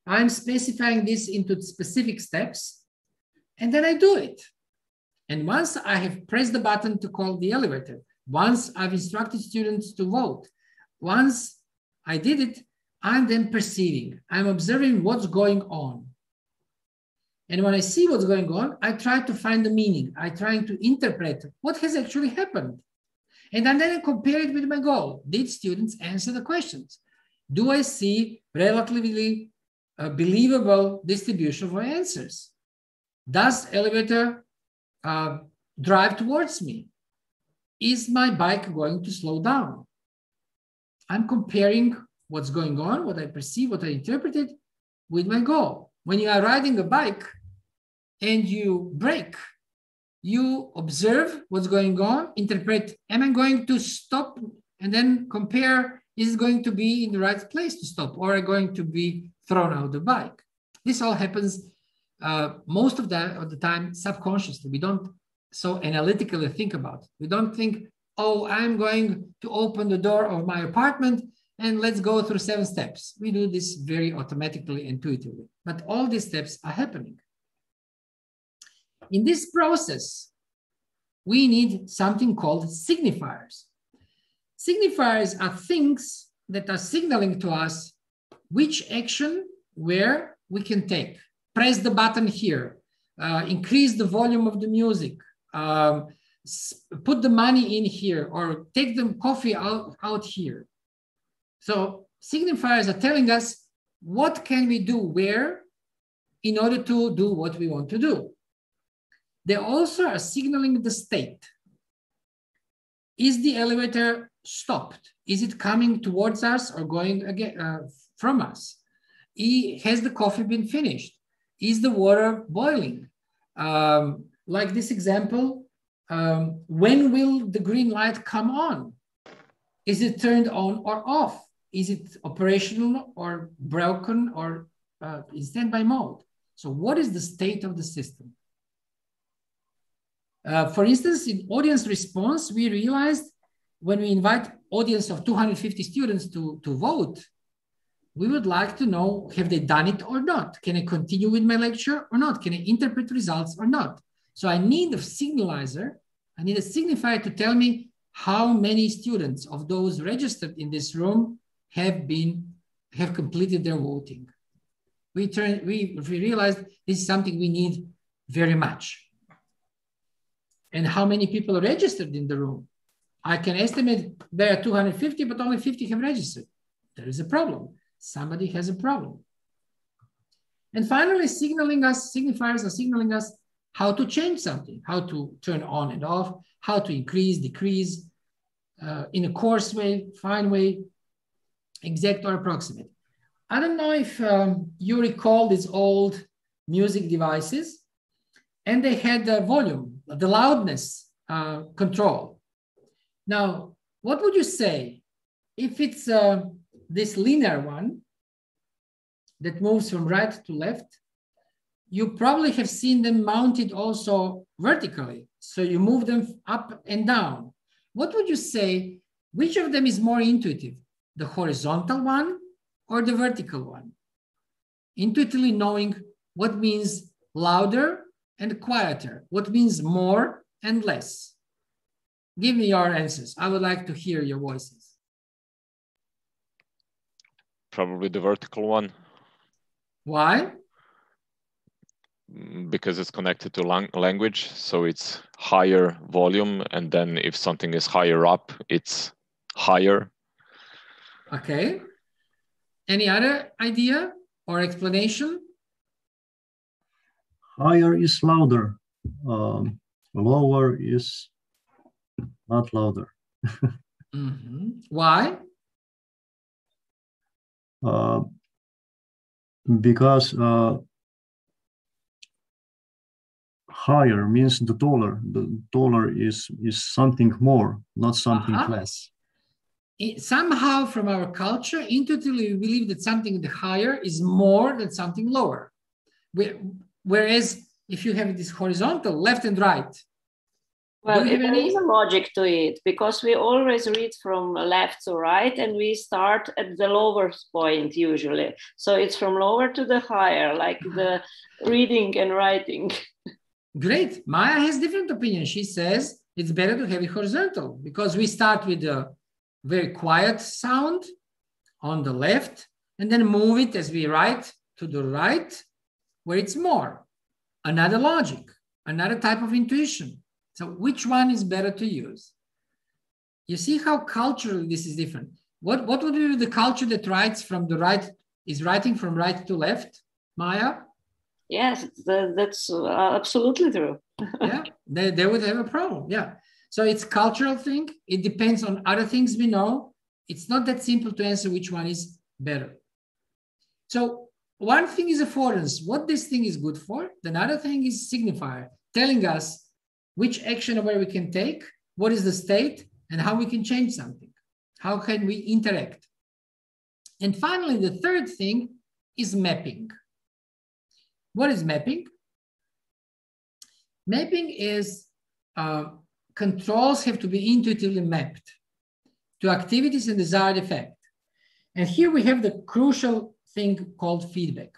I'm specifying this into specific steps, and then I do it. And once I have pressed the button to call the elevator, once I've instructed students to vote, once I did it, I'm then perceiving, I'm observing what's going on. And when I see what's going on, I try to find the meaning. I try to interpret what has actually happened. And then I compare it with my goal. Did students answer the questions? Do I see relatively believable distribution of answers? Does elevator drive towards me? Is my bike going to slow down? I'm comparing what's going on, what I perceive, what I interpreted with my goal. When you are riding a bike and you brake, you observe what's going on, interpret, am I going to stop? And then compare, is it going to be in the right place to stop, or am I going to be thrown out the bike? This all happens most of the time subconsciously. We don't so analytically think about it. We don't think, oh, I'm going to open the door of my apartment and let's go through 7 steps. We do this very automatically, intuitively, but all these steps are happening. In this process, we need something called signifiers. Signifiers are things that are signaling to us which action, where we can take. Press the button here, increase the volume of the music, put the money in here, or take the coffee out here. So signifiers are telling us what can we do where in order to do what we want to do. They also are signaling the state. Is the elevator stopped? Is it coming towards us or going again from us? Has the coffee been finished? Is the water boiling? Like this example, when will the green light come on? Is it turned on or off? Is it operational or broken or in standby mode? So what is the state of the system? For instance, in audience response, we realized when we invite audience of 250 students to vote, we would like to know, have they done it or not? Can I continue with my lecture or not? Can I interpret results or not? So I need a signalizer, I need a signifier to tell me how many students of those registered in this room have completed their voting. We realized this is something we need very much. And how many people are registered in the room? I can estimate there are 250, but only 50 have registered. There is a problem. Somebody has a problem. And finally, signifiers are signaling us how to change something, how to turn on and off, how to increase, decrease, in a coarse way, fine way, exact or approximate. I don't know if you recall these old music devices, and they had the volume, the loudness control. Now, what would you say if it's this linear one that moves from right to left? You probably have seen them mounted also vertically. So you move them up and down. What would you say, which of them is more intuitive, the horizontal one or the vertical one? Intuitively knowing what means louder and quieter, what means more and less. Give me your answers. I would like to hear your voices. Probably the vertical one. Why? because it's connected to language, so it's higher volume, and then if something is higher up, it's higher. Okay. Any other idea or explanation? Higher is louder. Lower is not louder. Why? Because higher means the taller. The taller is something more, not something less. Somehow from our culture, intuitively we believe that something higher is more than something lower. Whereas if you have this horizontal, left and right. Well, there is a logic to it, because we always read from left to right and we start at the lower point usually. So it's from lower to the higher, like the reading and writing. Great. Maya has different opinion. She says it's better to have it horizontal because we start with a very quiet sound on the left and then move it as we write to the right where it's more. Another logic, another type of intuition. So which one is better to use? You see how culturally this is different. What would be the culture that writes from the right, is writing from right to left, Maya? Yes, that's absolutely true. Yeah, they would have a problem. Yeah. So it's cultural thing. It depends on other things we know. It's not that simple to answer which one is better. So one thing is affordance, what this thing is good for. Another thing is signifier, telling us which action or where we can take, what is the state, and how we can change something. How can we interact? And finally, the third thing is mapping. What is mapping? Mapping is controls have to be intuitively mapped to activities and desired effect. And here we have the crucial thing called feedback.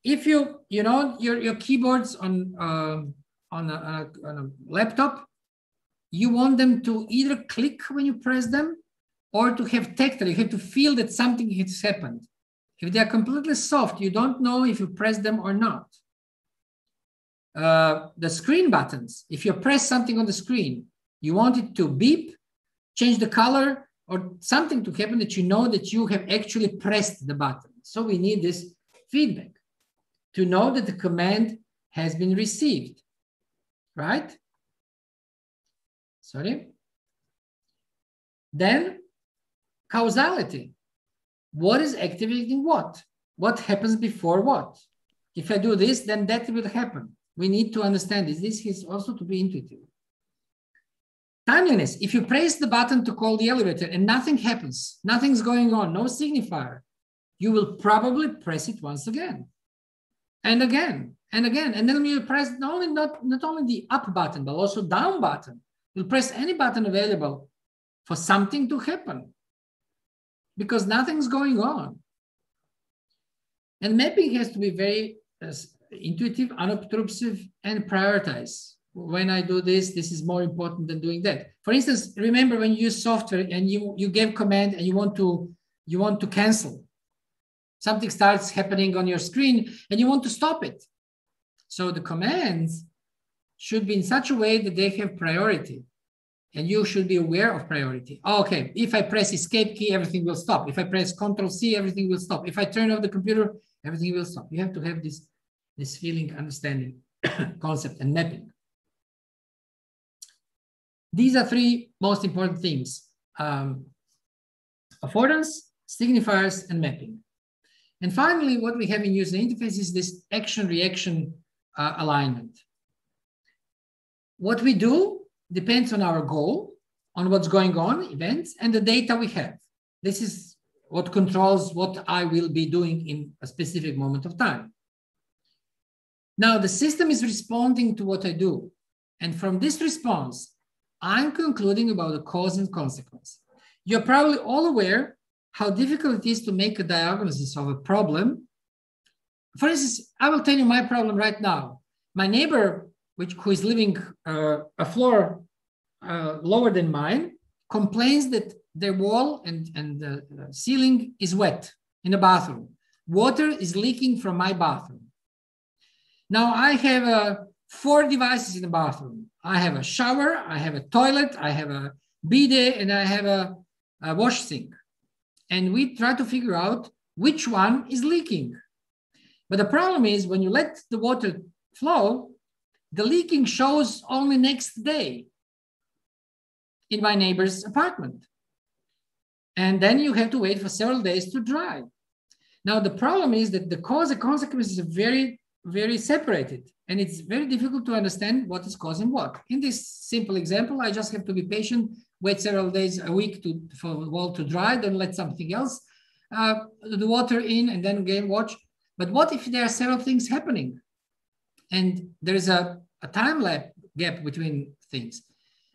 If you know your keyboards on a laptop, you want them to either click when you press them or to have tactile. You have to feel that something has happened. If they are completely soft, you don't know if you press them or not. The screen buttons, if you press something on the screen, you want it to beep, change the color, or something to happen that you know that you have actually pressed the button. So we need this feedback to know that the command has been received, right? Sorry. Then causality. What is activating what? What happens before what? If I do this, then that will happen. We need to understand this. This is also to be intuitive. Timeliness. If you press the button to call the elevator and nothing happens, nothing's going on, no signifier, you will probably press it once again and again and again. And then you press not only the up button, but also down button. You'll press any button available for something to happen because nothing's going on. And mapping has to be very intuitive, unobtrusive, and prioritize. When I do this, this is more important than doing that. For instance, remember when you use software and you gave command and you want to cancel. Something starts happening on your screen and you want to stop it. So the commands should be in such a way that they have priority. And you should be aware of priority. Okay, if I press escape key, everything will stop. If I press Control-C, everything will stop. If I turn off the computer, everything will stop. You have to have this feeling, understanding, concept, and mapping. These are three most important things. Affordance, signifiers, and mapping. And finally, what we have in user interface is this action-reaction alignment. What we do depends on our goal, on what's going on, events, and the data we have. This is what controls what I will be doing in a specific moment of time. Now, the system is responding to what I do. And from this response, I'm concluding about the cause and consequence. You're probably all aware how difficult it is to make a diagnosis of a problem. For instance, I will tell you my problem right now. My neighbor, who is living a floor lower than mine, complains that their wall and the ceiling is wet in the bathroom. Water is leaking from my bathroom. Now I have 4 devices in the bathroom. I have a shower, I have a toilet, I have a bidet, and I have a wash sink. And we try to figure out which one is leaking. But the problem is when you let the water flow, the leaking shows only next day in my neighbor's apartment. And then you have to wait for several days to dry. Now, the problem is that the cause and consequences are very, very separated. And it's very difficult to understand what is causing what. In this simple example, I just have to be patient, wait several days, a week for the wall to dry, then let something else, the water in, and then again watch. But what if there are several things happening? And there is a time gap between things.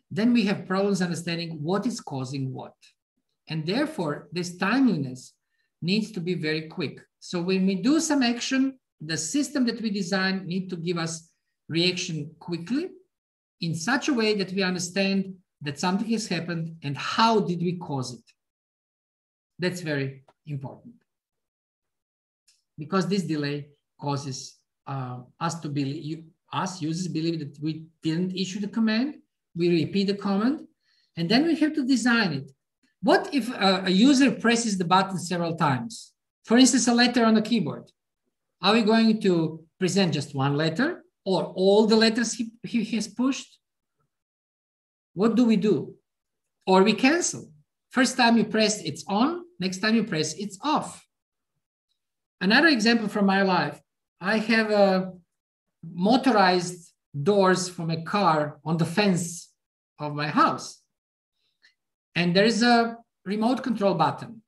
Then we have problems understanding what is causing what. And therefore, this timeliness needs to be very quick. So when we do some action, the system that we design need to give us reaction quickly in such a way that we understand that something has happened and how did we cause it. That's very important. Because this delay causes us to believe, us users believe that we didn't issue the command, we repeat the command, and then we have to design it. What if a user presses the button several times? For instance, a letter on the keyboard. Are we going to present just one letter or all the letters he has pushed? What do we do? Or we cancel. First time you press, it's on. Next time you press, it's off. Another example from my life, I have motorized doors from a car on the fence of my house. And there is a remote control button.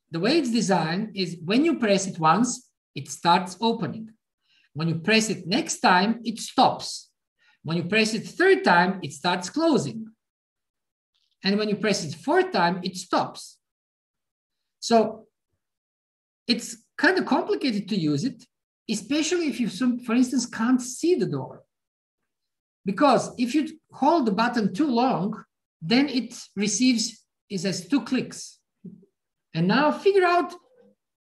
The way it's designed is when you press it once, it starts opening. When you press it next time, it stops. When you press it third time, it starts closing. And when you press it fourth time, it stops. So it's kind of complicated to use it, especially if you, for instance, can't see the door. Because if you hold the button too long, then it receives, it says 2 clicks. And now figure out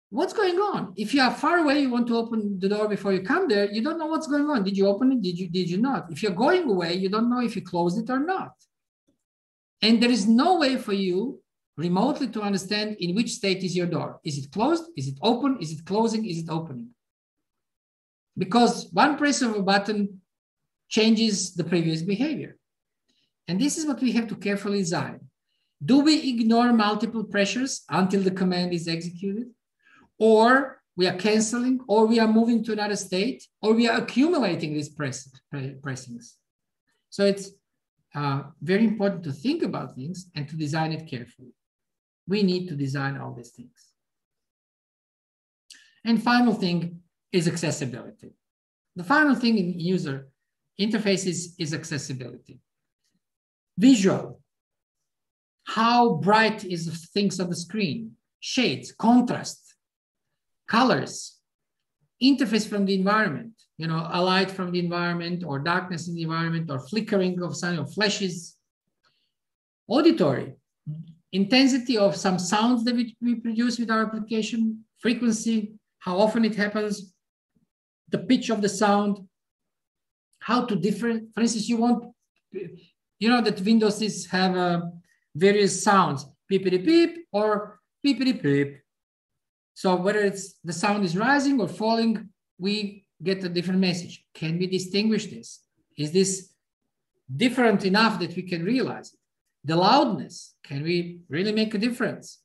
what's going on. If you are far away, you want to open the door before you come there, you don't know what's going on. Did you open it? Did you not? If you're going away, you don't know if you closed it or not. And there is no way for you remotely to understand in which state is your door. Is it closed? Is it open? Is it closing? Is it opening? Because one press of a button changes the previous behavior. And this is what we have to carefully design. Do we ignore multiple pressures until the command is executed? Or we are canceling, or we are moving to another state, or we are accumulating these pressings. So it's very important to think about things and to design it carefully. We need to design all these things. And final thing is accessibility. The final thing in user interfaces is accessibility. Visual. How bright is things on the screen? Shades, contrast, colors, interface from the environment, you know, a light from the environment or darkness in the environment or flickering of some flashes. Auditory, intensity of some sounds that we produce with our application, frequency, how often it happens, the pitch of the sound, how to different, for instance, you know that Windows have various sounds, beepity beep or beepity beep. So whether it's the sound is rising or falling, we get a different message. Can we distinguish this? Is this different enough that we can realize it? The loudness, can we really make a difference?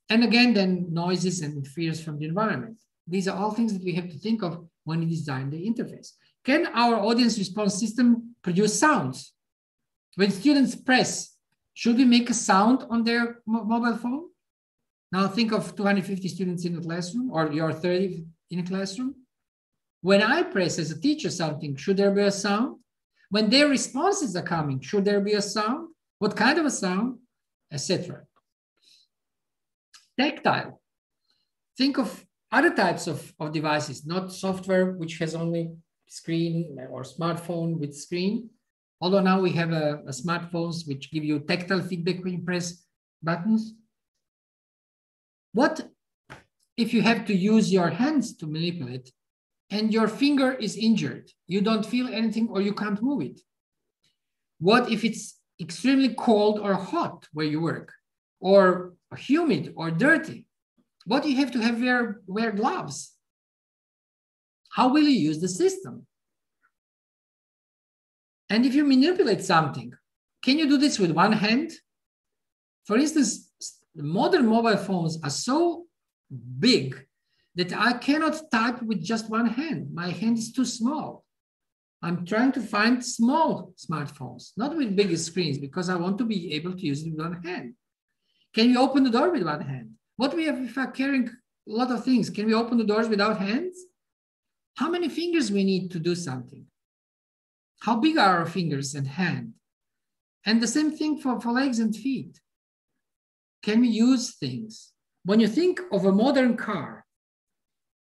And again, then noises and interference from the environment. These are all things that we have to think of when we design the interface. Can our audience response system produce sounds? When students press, should we make a sound on their mobile phone? Now think of 250 students in the classroom, or you're 30 in a classroom. When I press as a teacher something, should there be a sound? When their responses are coming, should there be a sound? What kind of a sound? Etc. Tactile. Think of other types of devices, not software which has only screen or smartphone with screen. Although now we have smartphones which give you tactile feedback when you press buttons. What if you have to use your hands to manipulate? and your finger is injured. You don't feel anything or you can't move it. What if it's extremely cold or hot where you work, or humid or dirty? What do you have to wear gloves? How will you use the system? And if you manipulate something, can you do this with one hand? For instance, modern mobile phones are so big that I cannot type with just one hand. My hand is too small. I'm trying to find small smartphones, not with bigger screens, because I want to be able to use it with one hand. Can we open the door with one hand? What we have if I'm carrying a lot of things? Can we open the doors without hands? How many fingers we need to do something? How big are our fingers and hand? And the same thing for legs and feet. Can we use things? When you think of a modern car,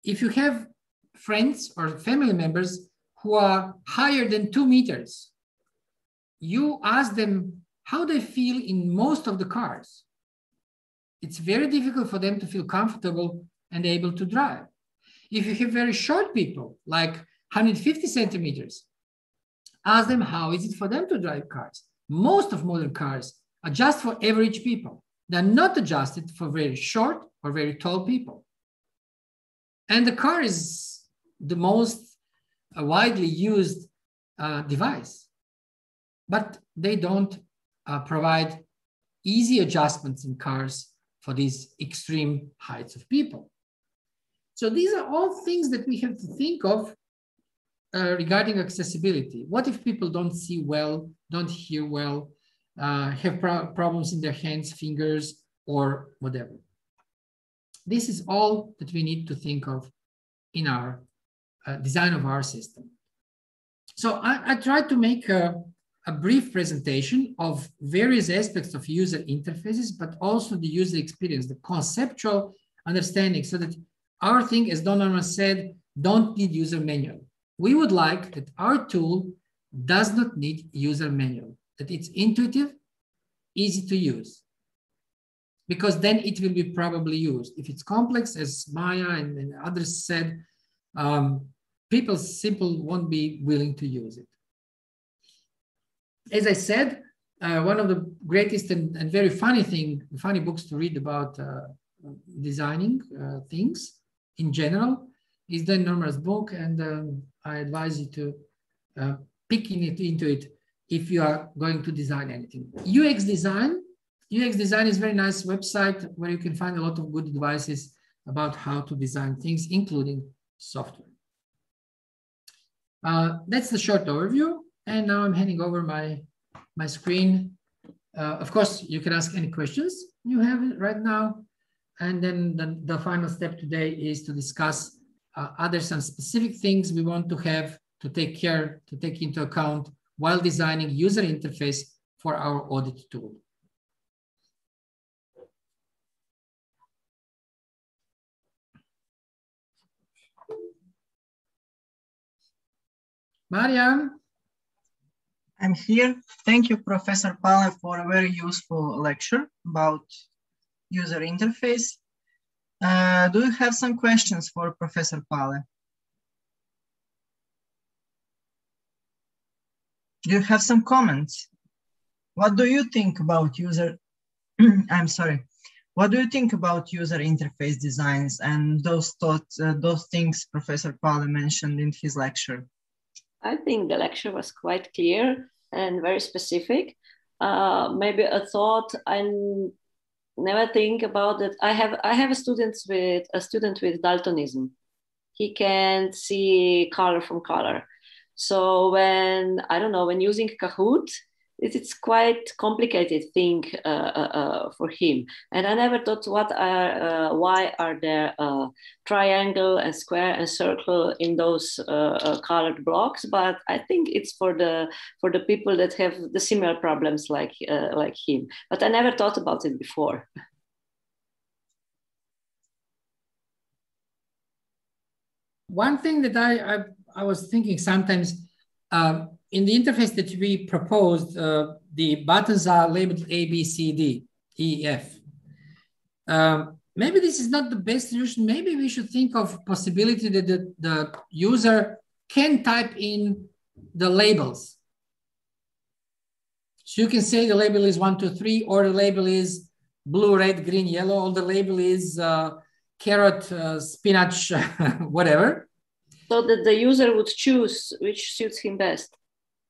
if you have friends or family members who are higher than 2 meters, you ask them how they feel in most of the cars. It's very difficult for them to feel comfortable and able to drive. If you have very short people, like 150 centimeters, ask them how is it for them to drive cars. Most of modern cars are just for average people. They're not adjusted for very short or very tall people. And the car is the most widely used device, but they don't provide easy adjustments in cars for these extreme heights of people. So these are all things that we have to think of regarding accessibility. What if people don't see well, don't hear well, have problems in their hands, fingers, or whatever? This is all that we need to think of in our design of our system. So I tried to make a brief presentation of various aspects of user interfaces, but also the user experience, the conceptual understanding, so that our thing, as Don Norman said, don't need user manual. We would like that our tool does not need user manual, that it's intuitive, easy to use, because then it will be probably used. If it's complex, as Maya and others said, people simply won't be willing to use it. As I said, one of the greatest and very funny books to read about designing things in general is Dan Norman's book, and I advise you to pick into it if you are going to design anything. UX design is a very nice website where you can find a lot of good advices about how to design things, including software. That's the short overview. And now I'm handing over my screen. Of course, you can ask any questions you have right now. And then the final step today is to discuss some specific things we want to have to take into account while designing user interface for our audit tool. Marian? I'm here. Thank you, Professor Pale, for a very useful lecture about user interface. Do you have some questions for Professor Pale? Do you have some comments? What do you think about user, I'm sorry. What do you think about user interface designs and those thoughts, those things Professor Pale mentioned in his lecture? I think the lecture was quite clear and very specific. Maybe a thought I never think about that. I have a student with daltonism. He can't see color from color. So when using Kahoot, it's quite complicated thing for him. And I never thought why are there triangle and square and circle in those colored blocks? But I think it's for the people that have the similar problems like him. But I never thought about it before. One thing that I was thinking sometimes, in the interface that we proposed, the buttons are labeled A, B, C, D, E, F. maybe this is not the best solution. Maybe we should think of possibility that the user can type in the labels. So you can say the label is 1, 2, 3, or the label is blue, red, green, yellow, or the label is carrot, spinach, whatever. So that the user would choose which suits him best.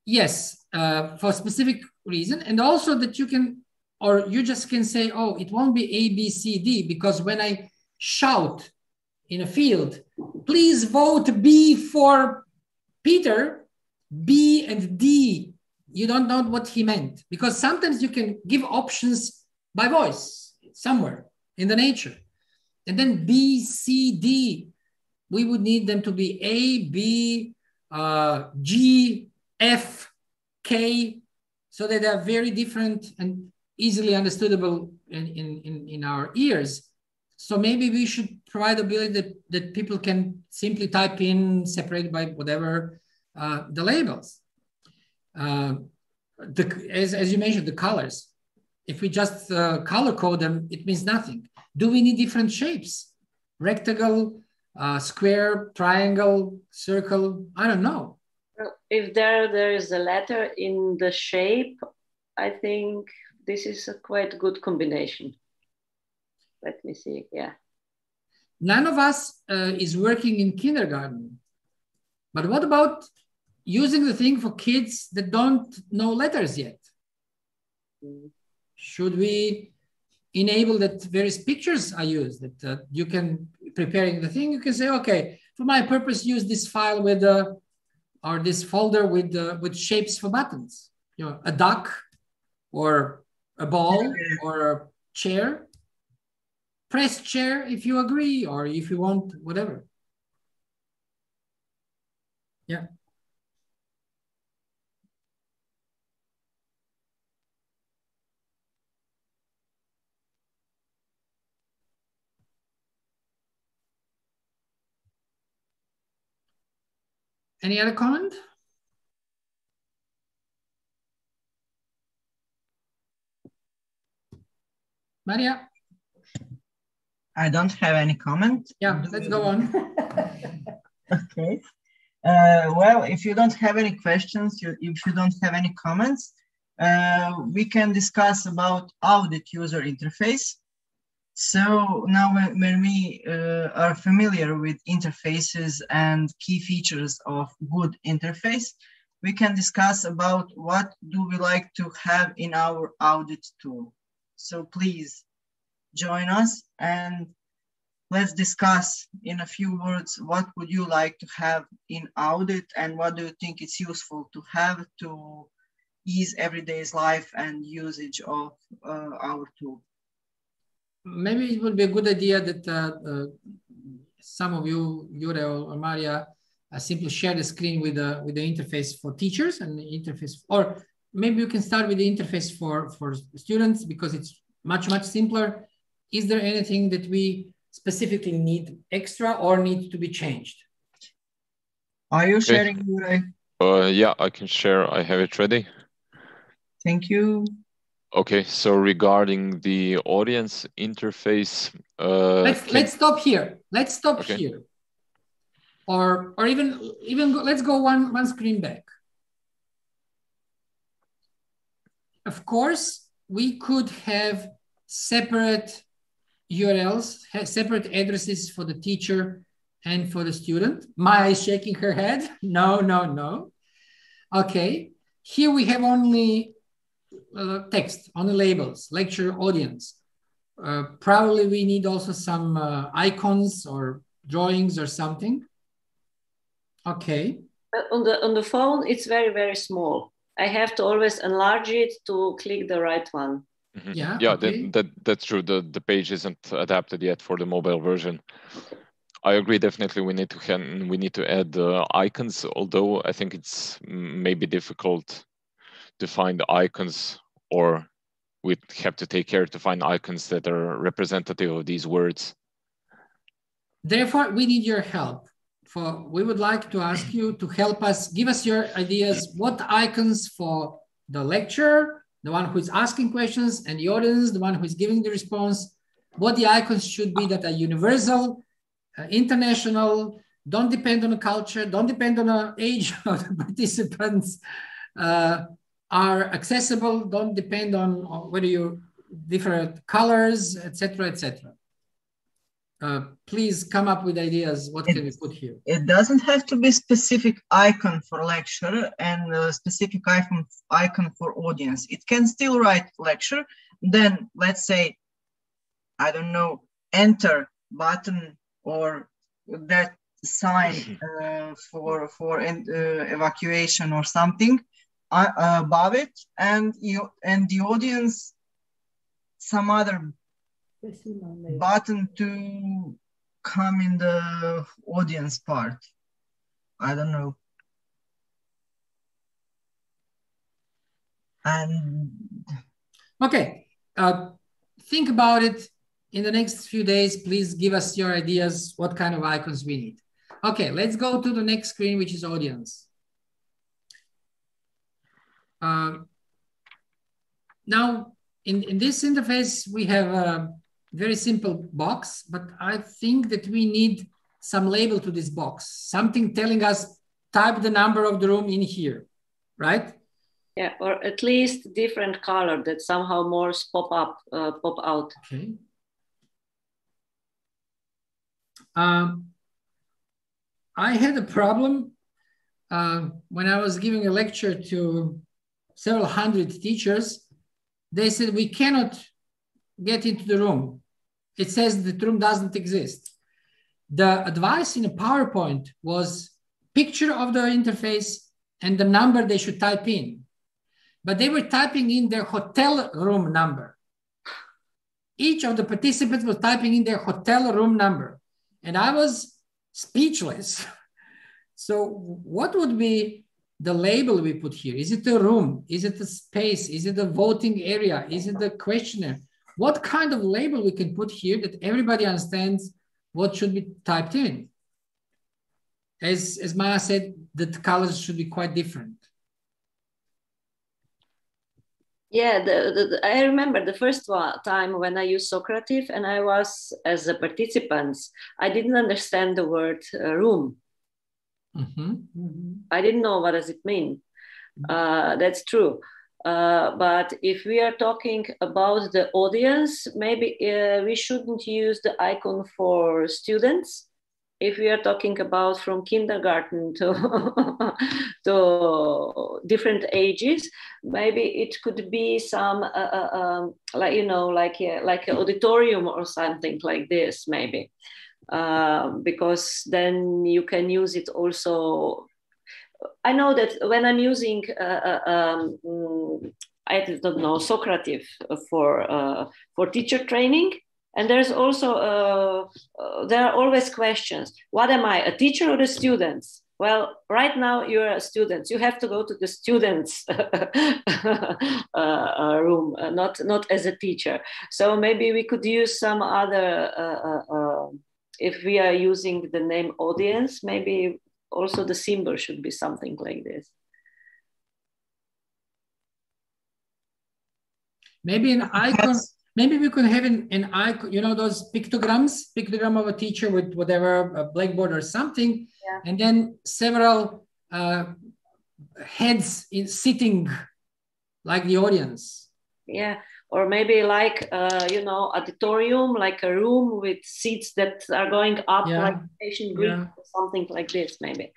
Yes, for a specific reason. And also that you can, or you just can say, oh, it won't be A, B, C, D, because when I shout in a field, please vote B for Peter, B and D, you don't know what he meant. Because sometimes you can give options by voice somewhere in the nature. And then B, C, D, we would need them to be A, B, G, F, K, so that they are very different and easily understandable in our ears. So maybe we should provide the ability that people can simply type in, separated by whatever, the labels. As you mentioned, the colors. If we just color code them, it means nothing. Do we need different shapes? Rectangle, square, triangle, circle? I don't know. If there is a letter in the shape, I think this is a quite good combination. Let me see, yeah. None of us is working in kindergarten. But what about using the thing for kids that don't know letters yet? Should we enable that various pictures are used, that you can, preparing the thing, you can say, okay, for my purpose, use this file with, or this folder with shapes for buttons, you know, a duck or a ball or a chair. Press chair if you agree, or if you want, whatever. Yeah. Any other comment? Maria? I don't have any comment. Yeah, let's go on. Okay. Well, if you don't have any questions, if you don't have any comments, we can discuss about ALTII user interface. So now when we are familiar with interfaces and key features of good interface, we can discuss about what do we like to have in our audit tool. So please join us and let's discuss in a few words, what would you like to have in audit and what do you think it's useful to have to ease everyday's life and usage of our tool? Maybe it would be a good idea that some of you, Jure or Maria, simply share the screen with the interface for teachers and the interface, or maybe you can start with the interface for students because it's much simpler. Is there anything that we specifically need extra or need to be changed? Are you sharing, Jure? Yeah, I can share. I have it ready. Thank you. Okay, so regarding the audience interface, let's stop here. Let's stop here. Or even let's go one screen back. Of course, we could have separate URLs, separate addresses for the teacher and for the student. Maya is shaking her head. No. Okay, here we have only text, only labels, lecture audience. Probably we need also some icons or drawings or something. Okay. On the phone, it's very small. I have to always enlarge it to click the right one. Mm-hmm. Yeah. Yeah, okay. that's true. The page isn't adapted yet for the mobile version. I agree. Definitely, we need to add icons. Although I think it's maybe difficult to find icons, or we have to take care to find icons that are representative of these words. Therefore, we need your help. We would like to ask you to help us, give us your ideas, what icons for the lecturer, the one who is asking questions, and the audience, the one who is giving the response, what the icons should be that are universal, international, don't depend on the culture, don't depend on the age of the participants, are accessible, don't depend on whether you're different colors, etc., etc. Please come up with ideas. What can we put here? It doesn't have to be specific icon for lecture and a specific icon for audience. It can still write lecture. Then let's say, I don't know, enter button or that sign for evacuation or something above it, and the audience some other button to come in the audience part. I don't know. And okay, think about it in the next few days. Please give us your ideas, what kind of icons we need. Okay, let's go to the next screen, which is audience. Now, in this interface, we have a very simple box, but I think that we need some label to this box, something telling us type the number of the room in here, right? Yeah, or at least different color that somehow more pop out. Okay. I had a problem when I was giving a lecture to several hundred teachers. They said, we cannot get into the room. It says the room doesn't exist. The advice in a PowerPoint was picture of the interface and the number they should type in. But they were typing in their hotel room number. Each of the participants was typing in their hotel room number. And I was speechless. So what would be the label we put here? Is it a room? Is it a space? Is it a voting area? Is it a questionnaire? What kind of label we can put here that everybody understands what should be typed in? As Maya said, the colors should be quite different. Yeah, I remember the first time when I used Socrative and I was as a participant, I didn't understand the word room. I didn't know what does it mean. That's true. But if we are talking about the audience, maybe we shouldn't use the icon for students. If we are talking about from kindergarten to to different ages, maybe it could be some like, you know, like an auditorium or something like this, maybe. Because then you can use it also. I know that when I'm using, I don't know, Socrative for teacher training, and there's also, there are always questions. What am I, a teacher or the students? Well, right now you're a student. You have to go to the students' room, not as a teacher. So maybe we could use some other, if we are using the name audience, maybe also the symbol should be something like this. Maybe an icon. Maybe we could have an icon, you know, those pictogram of a teacher with whatever, a blackboard or something, yeah. And then several heads sitting like the audience. Yeah, or maybe like, you know, auditorium, like a room with seats that are going up, yeah. Like patient group, yeah. Or something like this, maybe.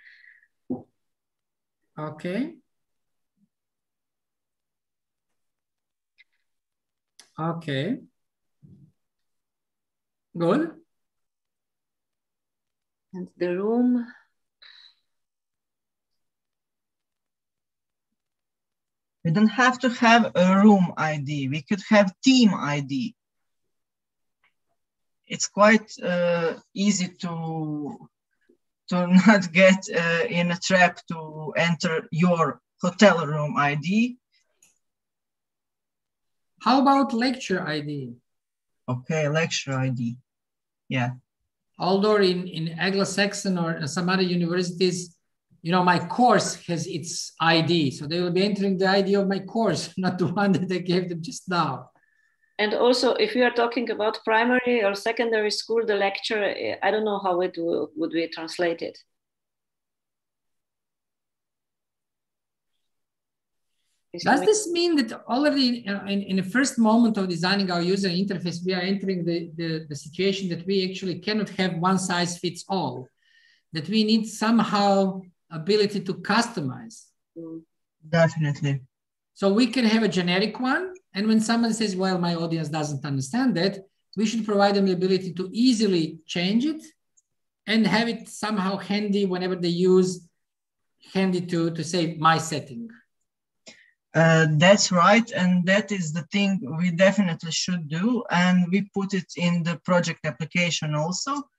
Okay. Okay. Good. And the room. We don't have to have a room ID. We could have team ID. It's quite easy to not get in a trap to enter your hotel room ID. How about lecture ID? Okay, lecture ID. Yeah. Although in Anglo-Saxon or some other universities, you know, my course has its ID. So they will be entering the ID of my course, not the one that I gave them just now. And also, if you are talking about primary or secondary school, the lecture, I don't know how it would be translated. Does this mean that already in the first moment of designing our user interface, we are entering the situation that we actually cannot have one size fits all, that we need somehow ability to customize? Definitely. So we can have a generic one, and when someone says, well, my audience doesn't understand that, we should provide them the ability to easily change it and have it somehow handy whenever they use handy to say my setting. That's right, and that is the thing we definitely should do, and we put it in the project application also.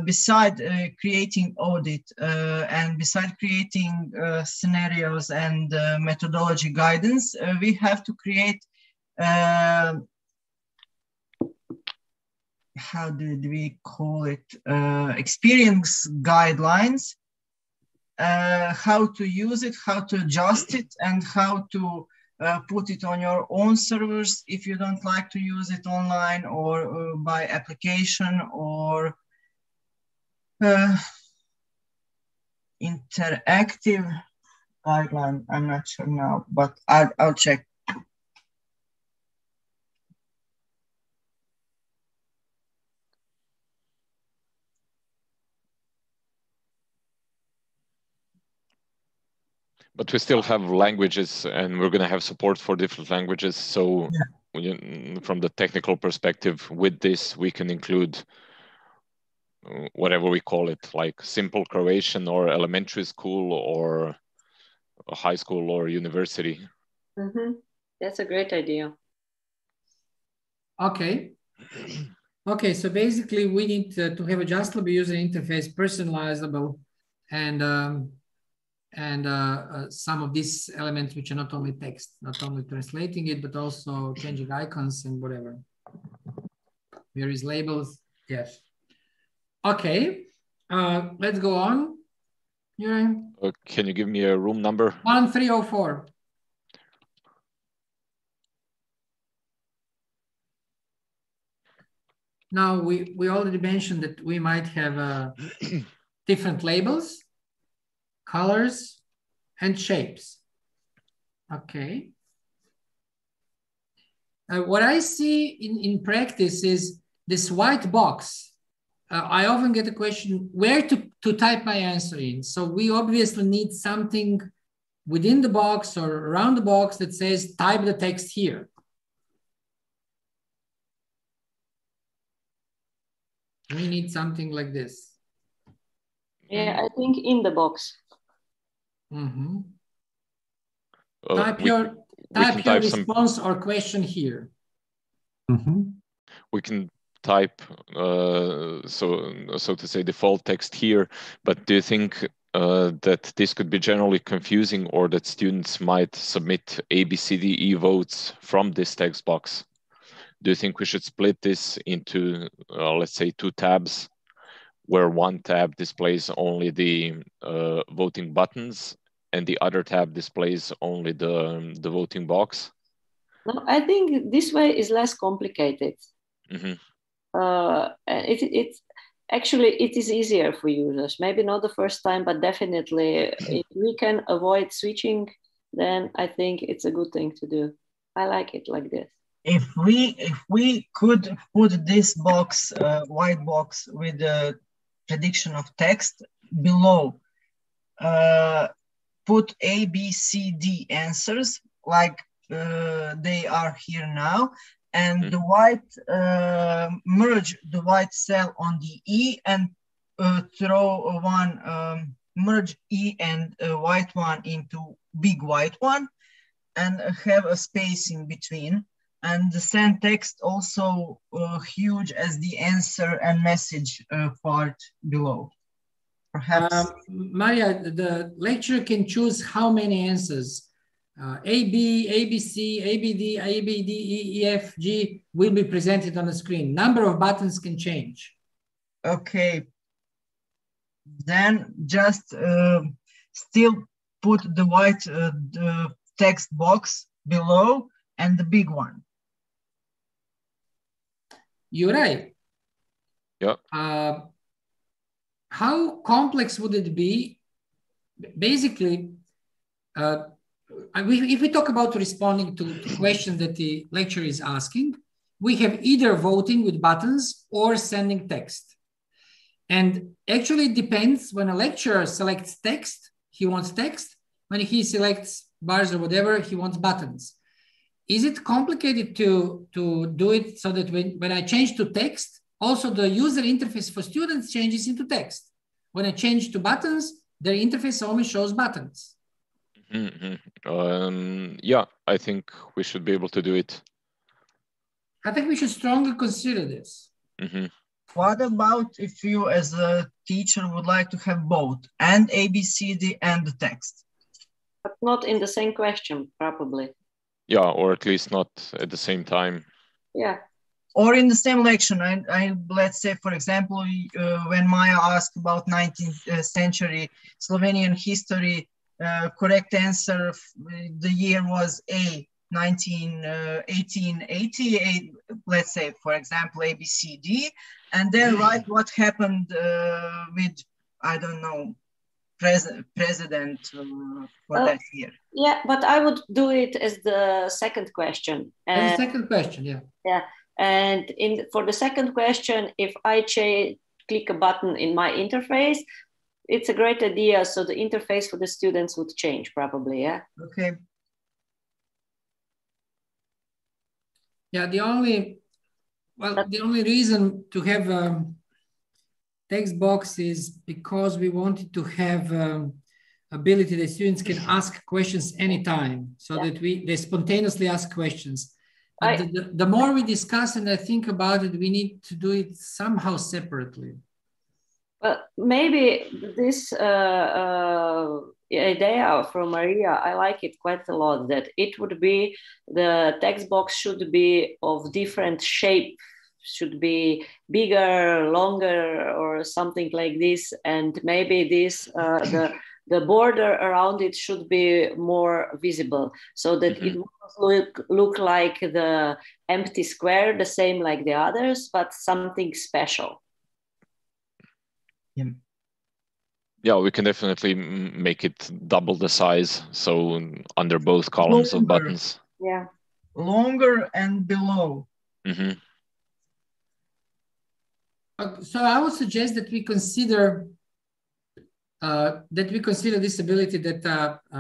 Beside creating audit and beside creating scenarios and methodology guidance, we have to create, how did we call it, experience guidelines, how to use it, how to adjust it, and how to put it on your own servers if you don't like to use it online or by application or interactive guideline. I'm not sure now, but I'll check. But we still have languages, and we're going to have support for different languages. So from the technical perspective, with this, we can include whatever we call it, like simple Croatian or elementary school or high school or university. Mm-hmm. That's a great idea. Okay. Okay, so basically we need to have adjustable user interface, personalizable, and some of these elements which are not only text, not only translating it, but also changing icons and whatever. Here is labels, yes. Okay, let's go on. Can you give me a room number? 1304. Now, we already mentioned that we might have different labels, colors, and shapes. Okay. What I see in practice is this white box. I often get a question where to type my answer in. So we obviously need something within the box or around the box that says type the text here. We need something like this. Yeah, I think in the box. Mm-hmm. Type your response or question here. Mm-hmm. We can type, so to say, default text here, but do you think that this could be generally confusing, or that students might submit A, B, C, D, E votes from this text box? Do you think we should split this into, let's say, 2 tabs, where one tab displays only the voting buttons and the other tab displays only the voting box? No, I think this way is less complicated. Mm-hmm. It is easier for users. Maybe not the first time, but definitely if we can avoid switching, then I think it's a good thing to do. I like it like this. If we could put this box, white box with the prediction of text below, put A, B, C, D answers like they are here now, and the white, merge the white cell on the E and throw one, merge E and white one into big white one, and have a space in between. And the send text also huge as the answer and message part below. Perhaps. Maria, the lecturer can choose how many answers. A, B, A, B, C, A, B, D, A, B, D, E, E, F, G will be presented on the screen. Number of buttons can change. Okay. Then just still put the white the text box below and the big one. Yuri, yeah. How complex would it be? Basically, if we talk about responding to questions that the lecturer is asking, we have either voting with buttons or sending text. And actually it depends. When a lecturer selects text, he wants text. When he selects bars or whatever, he wants buttons. Is it complicated to do it so that when I change to text, also the user interface for students changes into text? When I change to buttons, their interface only shows buttons. Yeah, I think we should be able to do it. I think we should strongly consider this. What about if you as a teacher would like to have both, and ABCD and the text? But not in the same question, probably. Yeah, or at least not at the same time. Yeah. Or in the same lection. Let's say, for example, when Maya asked about 19th century Slovenian history, correct answer, the year was A, 1880, let's say, for example, ABCD, and then write what happened with, I don't know, president for that year. Yeah, but I would do it as the second question. As the second question, yeah. Yeah, and for the second question, if I click a button in my interface, it's a great idea. So the interface for the students would change probably, yeah? Okay. Yeah, the only reason to have a text box is because we wanted to have ability that students can ask questions anytime, so that they spontaneously ask questions. But the more we discuss and I think about it, we need to do it somehow separately. Well, maybe this idea from Maria, I like it quite a lot, that it would be, the text box should be of different shape, should be bigger, longer, or something like this. And maybe this, the border around it should be more visible, so that it would look like the empty square, the same like the others, but something special. Yeah, we can definitely make it double the size, so under both columns of buttons. Yeah. Longer and below. So I would suggest that we consider this ability that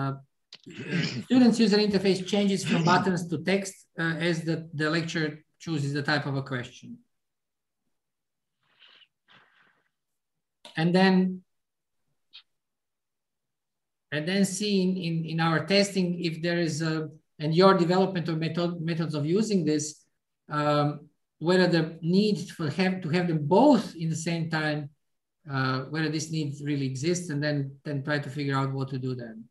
students' user interface changes from buttons to text as the lecturer chooses the type of a question. And then see in our testing if there is and your development of methods of using this, whether the need to have them both in the same time, whether this need really exists, and then try to figure out what to do then.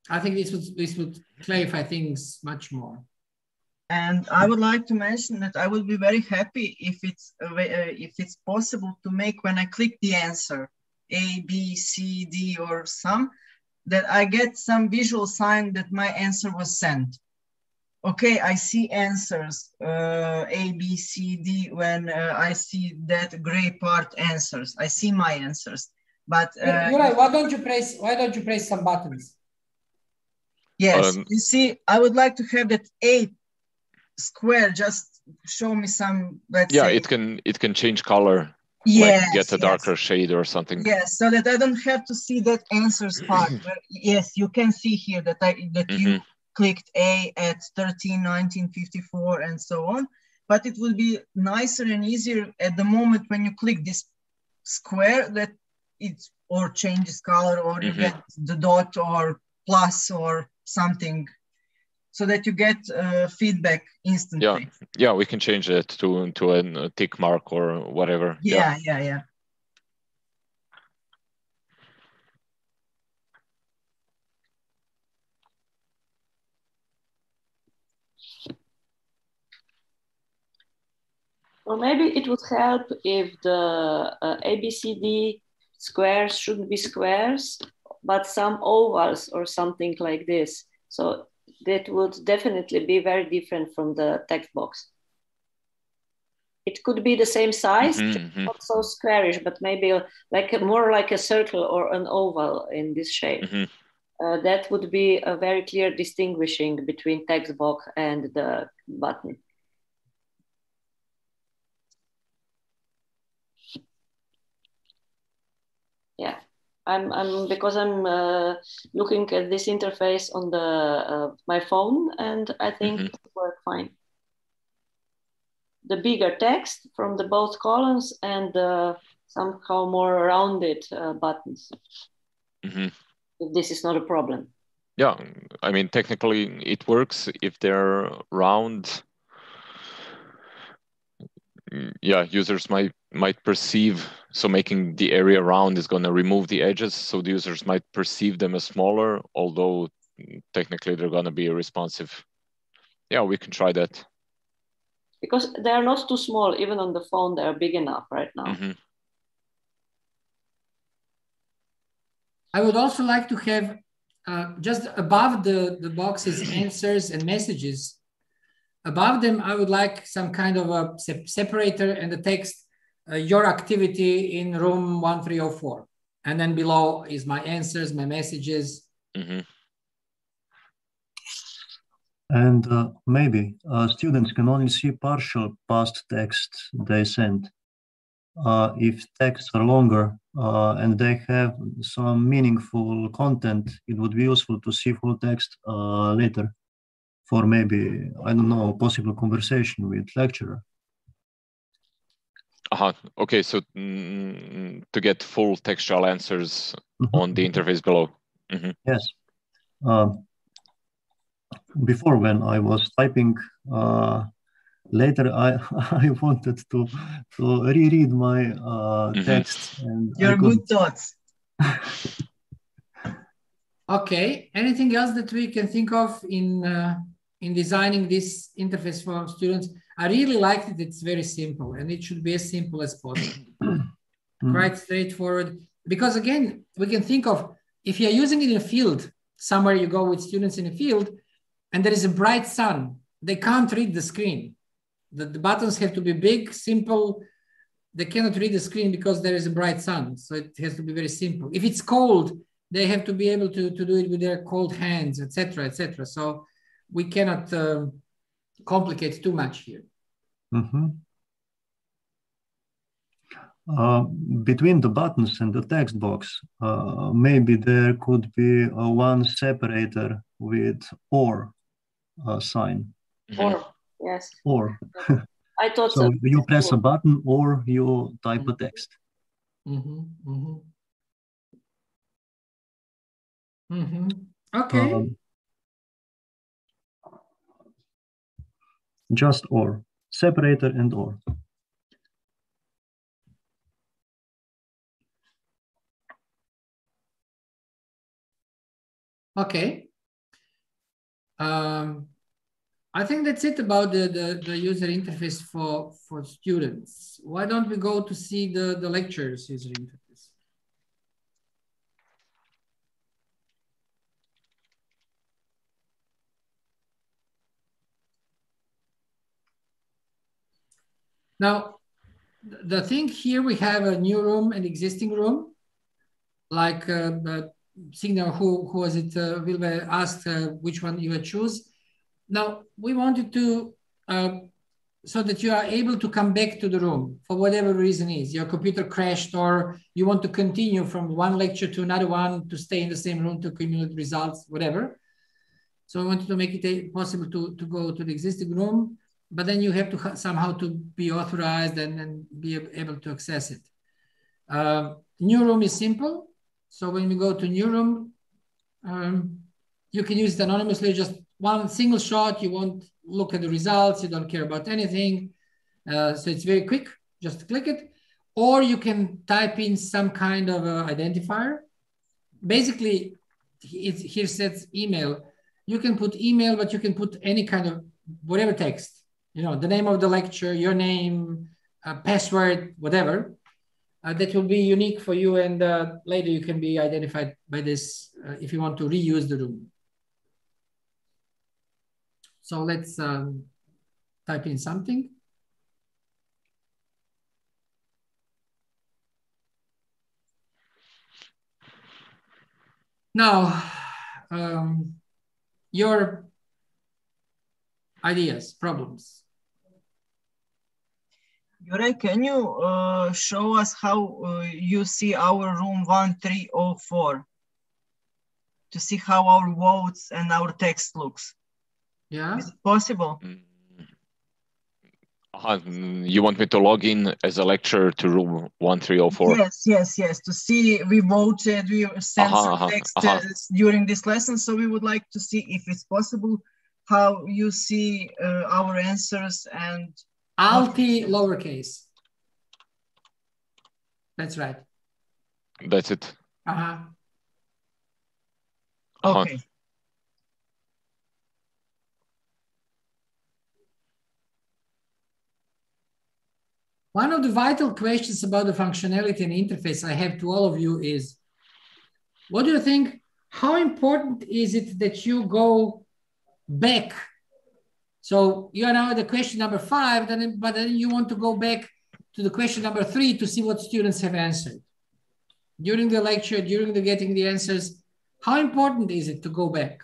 I think this would clarify things much more. And I would like to mention that I would be very happy if it's possible to make, when I click the answer, A, B, C, D, or some, that I get some visual sign that my answer was sent. Okay, I see answers, A, B, C, D, when I see that gray part answers. I see my answers. But Yuri, why don't you press some buttons? Yes, you see, I would like to have that A square just show me some, let's say. it can change color. Yes, like get a darker shade or something. Yes, so that I don't have to see that answers part. Yes, you can see here that you clicked A at 13/1954 and so on. But it will be nicer and easier at the moment when you click this square that it or changes color, or you get the dot or plus or something, so that you get feedback instantly. Yeah, we can change it to a tick mark or whatever. Yeah. Or maybe it would help if the ABCD squares shouldn't be squares, but some ovals or something like this. So that would definitely be very different from the text box. It could be the same size, not so squarish, but maybe like more like a circle or an oval in this shape. That would be a very clear distinguishing between text box and the button. Yeah, because I'm looking at this interface on the my phone, and I think it will work fine. The bigger text from the both columns and somehow more rounded buttons. If this is not a problem. Yeah, I mean, technically it works if they're round. Yeah, users might perceive, so making the area round is going to remove the edges, so the users might perceive them as smaller, although technically they're going to be responsive. Yeah, we can try that. Because they are not too small, even on the phone, they are big enough right now. I would also like to have just above the boxes, answers and messages, above them, I would like some kind of a separator and the text, your activity in room 1304. And then below is my answers, my messages. And maybe students can only see partial past text they sent. If texts are longer and they have some meaningful content, it would be useful to see full text later for maybe, I don't know, possible conversation with lecturer. Okay, so to get full textual answers on the interface below. Yes. Before, when I was typing, later I wanted to reread my text. And your good thoughts. Okay. Anything else that we can think of in designing this interface for students? I really liked it. It's very simple, and it should be as simple as possible. Quite straightforward. Because again, we can think of if you're using it in a field, somewhere you go with students in a field, and there is a bright sun, they can't read the screen. The buttons have to be big, simple. They cannot read the screen because there is a bright sun. So it has to be very simple. If it's cold, they have to be able to do it with their cold hands, etc., etc. So we cannot complicate too much here. Between the buttons and the text box, maybe there could be one separator with or sign. Or, yes. Or. I thought so. You press a button or you type a text. Okay. Just or. Separator and or. Okay. I think that's it about the user interface for students. Why don't we go to see the lectures user interface? Now, the thing here, we have a new room and existing room. Like Signal, who was it? Wilbur asked which one you would choose. Now, we wanted to, so that you are able to come back to the room for whatever reason is. Your computer crashed or you want to continue from one lecture to another one to stay in the same room to accumulate results, whatever. So we wanted to make it possible to go to the existing room, but then you have to somehow to be authorized and be able to access it. New room is simple. So when we go to new room, you can use it anonymously, just one single shot. You won't look at the results. You don't care about anything. So it's very quick, just click it. Or you can type in some kind of identifier. Basically, here says email. You can put email, but you can put any kind of whatever text, you know, the name of the lecture, your name, password, whatever. That will be unique for you, and later you can be identified by this if you want to reuse the room. So let's type in something. Now, your ideas, problems. Jure, can you show us how you see our room 1304 to see how our votes and our text looks? Yeah. Is it possible? You want me to log in as a lecturer to room 1304? Yes. To see, we voted, we sent some text during this lesson. So we would like to see if it's possible, how you see our answers and ALTII lowercase. That's right. That's it. Okay. One of the vital questions about the functionality and interface I have to all of you is, what do you think? How important is it that you go back? So you are now at the question number 5, but then you want to go back to the question number 3 to see what students have answered. During the lecture, during the getting the answers, how important is it to go back?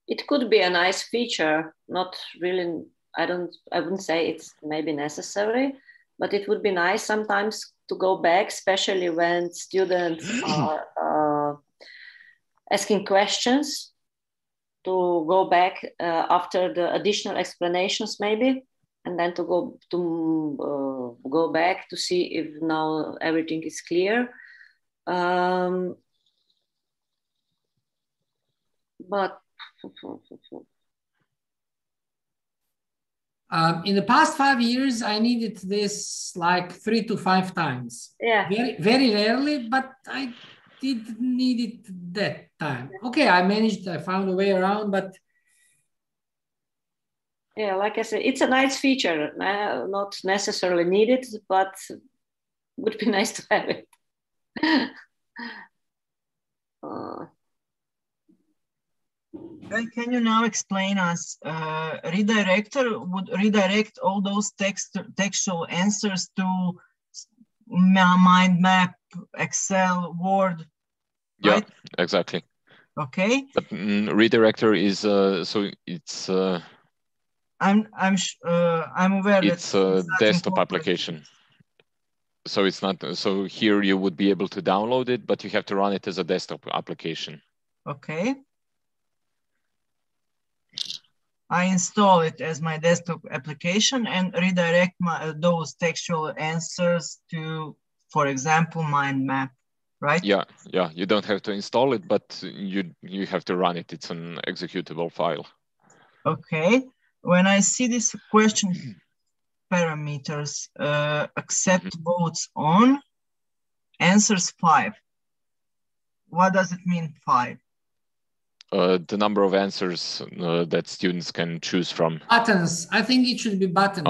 It could be a nice feature, not really, I wouldn't say it's maybe necessary, but it would be nice sometimes to go back, especially when students are asking questions, to go back after the additional explanations maybe, and then to go back to see if now everything is clear. But in the past 5 years, I needed this like 3 to 5 times. Yeah. Very, very rarely, but I didn't need it that time. Okay, I managed, I found a way around, but. Yeah, like I said, it's a nice feature, not necessarily needed, but would be nice to have it. Can you now explain us, redirector would redirect all those textual answers to mind map, Excel, Word, right? Yeah, exactly. Okay. But redirector is, so it's... I'm aware it's that a desktop application. So it's not, so here you would be able to download it, but you have to run it as a desktop application. Okay. I install it as my desktop application and redirect those textual answers to, for example, mind map, right? Yeah, you don't have to install it, but you have to run it. It's an executable file. Okay. When I see this question parameters, accept votes on, answers 5. What does it mean 5? The number of answers that students can choose from. Buttons. I think it should be buttons.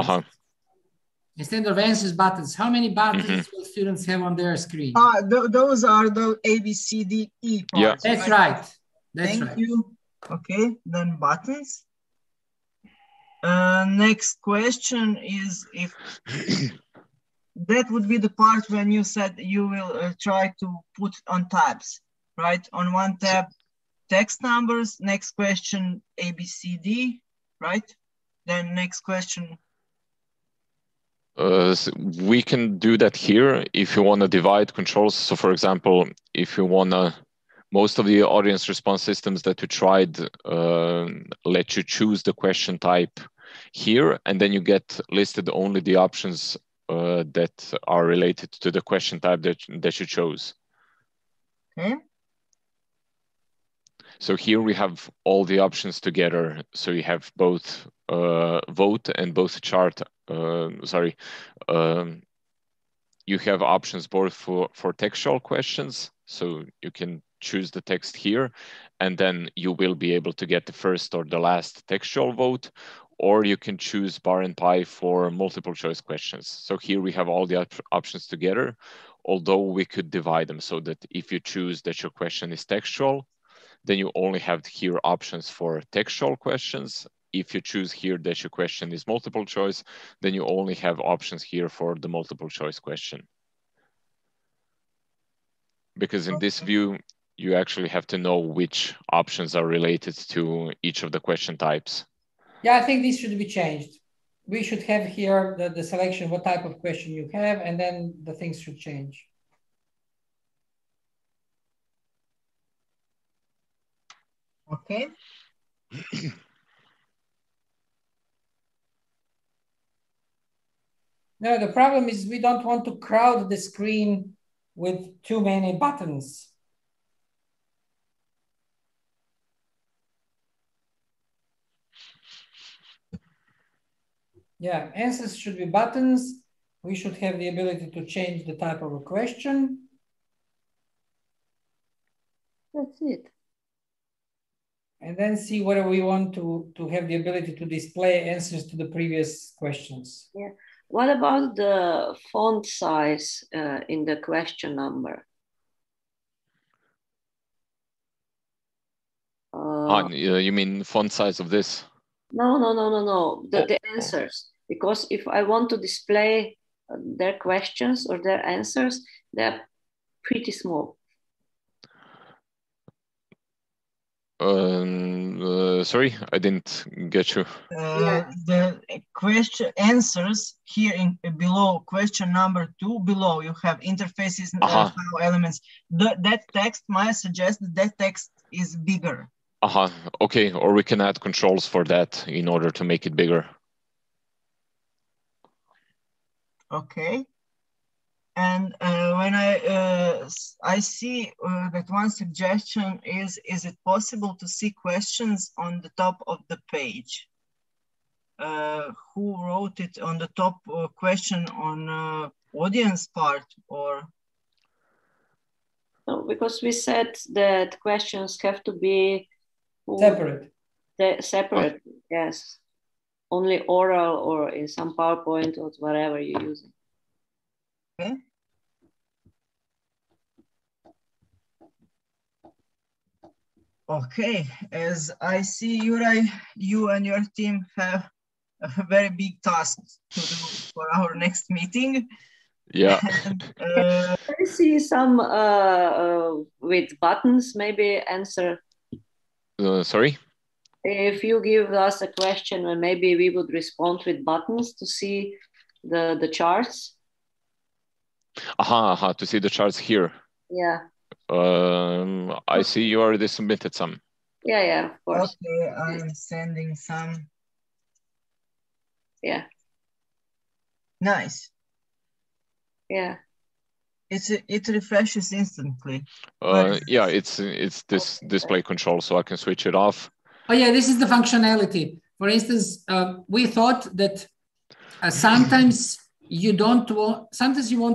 Instead of answers, buttons. How many buttons will students have on their screen? Those are the A, B, C, D, E parts. Yeah. That's right. Thank you. Okay, then buttons. Next question is if that would be the part when you said you will try to put on tabs, right? On one tab, text numbers, next question, A, B, C, D, right? Then next question. So we can do that here if you want to divide controls. So for example, if you want to, most of the audience response systems that we tried let you choose the question type here, and then you get listed only the options that are related to the question type that you chose. Okay. So here we have all the options together. So you have both vote and both chart. You have options both for textual questions. So you can choose the text here, and then you will be able to get the first or the last textual vote, or you can choose bar and pie for multiple choice questions. So here we have all the options together, although we could divide them so that if you choose that your question is textual, then you only have here options for textual questions. If you choose here that your question is multiple choice, then you only have options here for the multiple choice question. Because in this view, you actually have to know which options are related to each of the question types. Yeah, I think this should be changed. We should have here the selection, what type of question you have, and then the things should change. Okay. No, the problem is we don't want to crowd the screen with too many buttons. Yeah, answers should be buttons. We should have the ability to change the type of a question. That's it. And then see whether we want to have the ability to display answers to the previous questions. Yeah. What about the font size in the question number? You mean font size of this? No. The answers. Because if I want to display their questions or their answers, they're pretty small. Sorry, I didn't get you. The question answers here in below question number 2, below you have interfaces, file elements. That text might suggest that text is bigger. Okay, or we can add controls for that in order to make it bigger. Okay. And when I see that one suggestion is it possible to see questions on the top of the page? Who wrote it on the top question on audience part or? No, because we said that questions have to be separate. Separate, yes. Only oral or in some PowerPoint or whatever you're using. Okay. Okay, as I see, Juraj, you and your team have a very big task to do for our next meeting. Yeah. I see some with buttons, maybe answer. Sorry? If you give us a question, maybe we would respond with buttons to see the charts. To see the charts here. Yeah. I see you already submitted some. Yeah, of course. Okay, I'm sending some. Yeah. Nice. Yeah. It refreshes instantly. Yeah, it's this display control, so I can switch it off. Oh yeah, this is the functionality. For instance, we thought that sometimes you want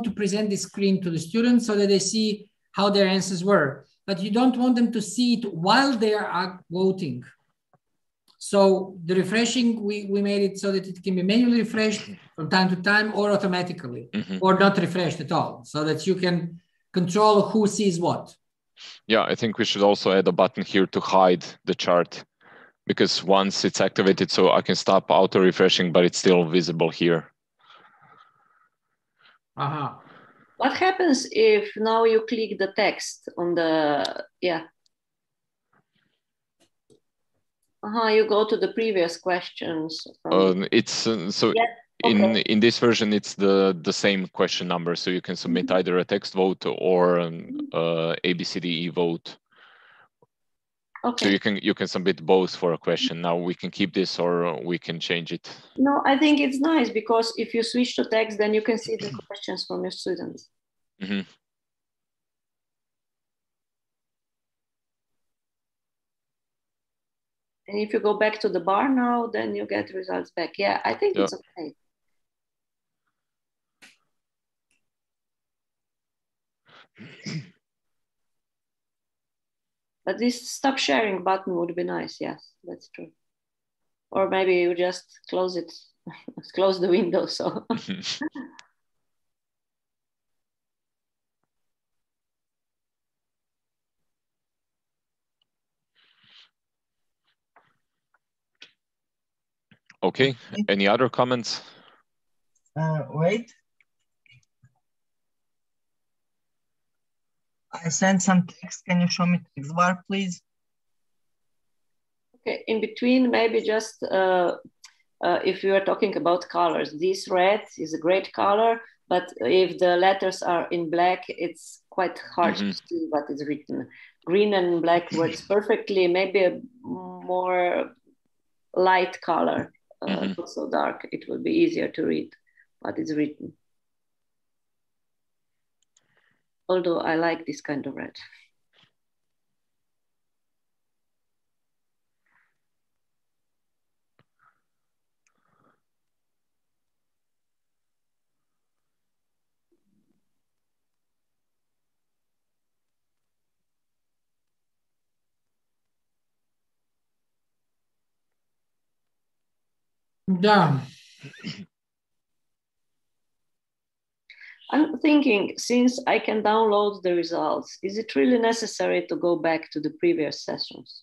to present the screen to the students so that they see how their answers were, but you don't want them to see it while they are voting. So the refreshing, we made it so that it can be manually refreshed from time to time or automatically, or not refreshed at all, so that you can control who sees what. Yeah, I think we should also add a button here to hide the chart, because once it's activated, so I can stop auto refreshing, but it's still visible here. What happens if now you click the text on the, you go to the previous questions. It's in this version, it's the same question number, so you can submit either a text vote or an ABCDE vote. Okay. So you can submit both for a question. Now we can keep this or we can change it. No, I think it's nice because if you switch to text, then you can see the questions from your students. Mm-hmm. And if you go back to the bar now, then you get results back. Yeah, I think it's okay. But this stop sharing button would be nice. Yes, that's true. Or maybe you just close it, close the window. So. Okay, any other comments? Wait. I sent some text. Can you show me text bar, please? Okay, in between, maybe just if you are talking about colors, this red is a great color, but if the letters are in black, it's quite hard to see what is written. Green and black works perfectly, maybe a more light color, not so dark, it will be easier to read what is written. Although I like this kind of red. Yeah. I'm thinking, since I can download the results, is it really necessary to go back to the previous sessions?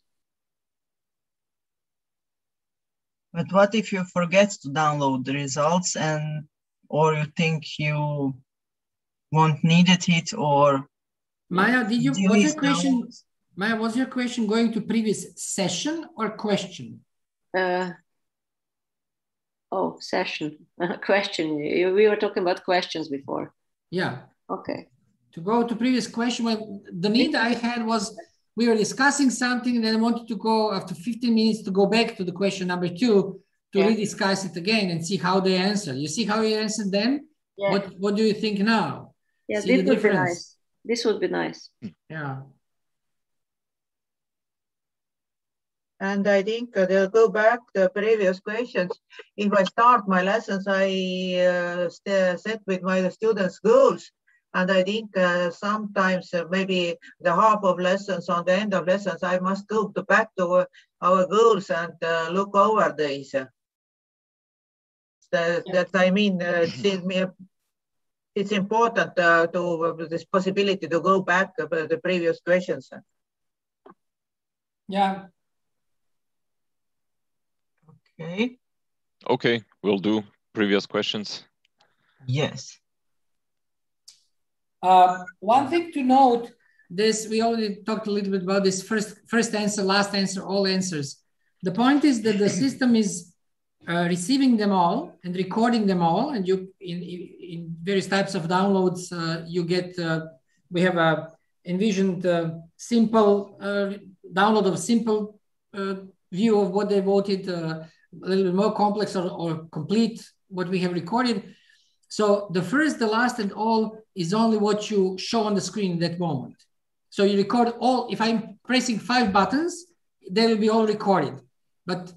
But what if you forget to download the results or you think you won't needed it, or Maya, was your question, Maya, was your question going to previous session or question? Oh, session, question. We were talking about questions before. Yeah. Okay. To go to previous question, well, the need I had was we were discussing something and then I wanted to go after 15 minutes to go back to the question number 2 to rediscuss it again and see how they answer. You see how you answered then? Yeah. What do you think now? Yeah, see this would be nice. This would be nice. Yeah. And I think they'll go back to the previous questions. If I start my lessons, I set with my students goals. And I think sometimes maybe the half of lessons, on the end of lessons, I must go back to our goals and look over these. That I mean, it's important to this possibility to go back to the previous questions. Yeah. Okay. Okay, we'll do previous questions. Yes. One thing to note, we already talked a little bit about this first answer, last answer, all answers. The point is that the system is receiving them all and recording them all, and you in various types of downloads you get. We have a envisioned simple download of simple view of what they voted, a little bit more complex or complete what we have recorded. So the first, the last, and all is only what you show on the screen at that moment. So you record all. If I'm pressing 5 buttons, they will be all recorded. But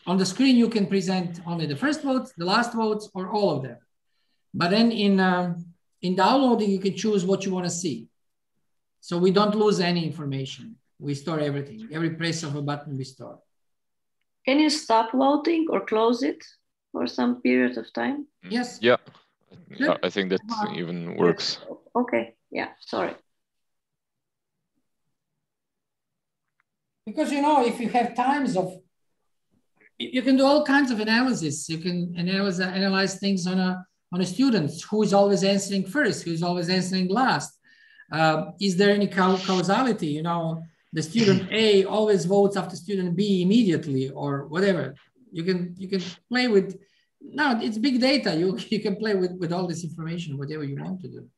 on the screen, you can present only the first votes, the last votes, or all of them. But then in downloading, you can choose what you want to see. So we don't lose any information. We store everything. Every press of a button we store. Can you stop voting or close it for some period of time? Yes. Yeah, I think that even works. Okay, yeah, sorry. Because, you know, if you have times of, you can do all kinds of analysis. You can analyze things on a student who is always answering first, who is always answering last. Is there any causality? You know, the student A always votes after student B immediately, or whatever. You can play with. No, it's big data. You can play with all this information, whatever you want to do.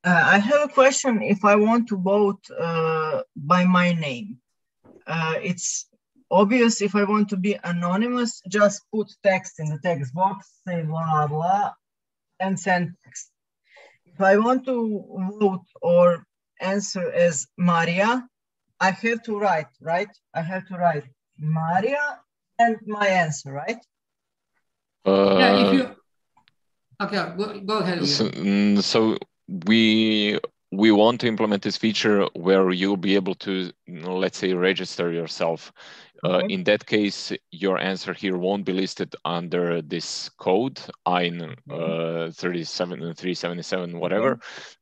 I have a question. If I want to vote by my name, it's obvious. If I want to be anonymous, just put text in the text box, say blah, blah, and send text. If I want to vote or answer as Maria, I have to write, right? I have to write Maria and my answer, right? Yeah, if you... Okay, go ahead. So we want to implement this feature where you'll be able to, let's say, register yourself. Okay. In that case, your answer here won't be listed under this code, IN 377, whatever,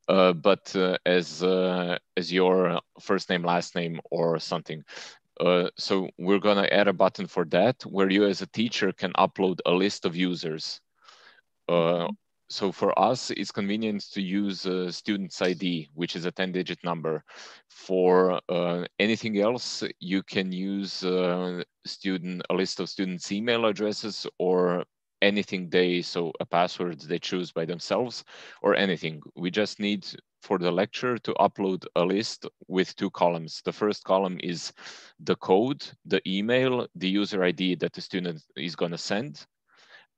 but as your first name, last name, or something. So we're going to add a button for that where you as a teacher can upload a list of users. So for us, it's convenient to use student's ID, which is a 10-digit number. For anything else, you can use a list of students' email addresses or anything a password they choose by themselves or anything. We just need for the lecture to upload a list with 2 columns. The first column is the code, the email, the user ID that the student is going to send.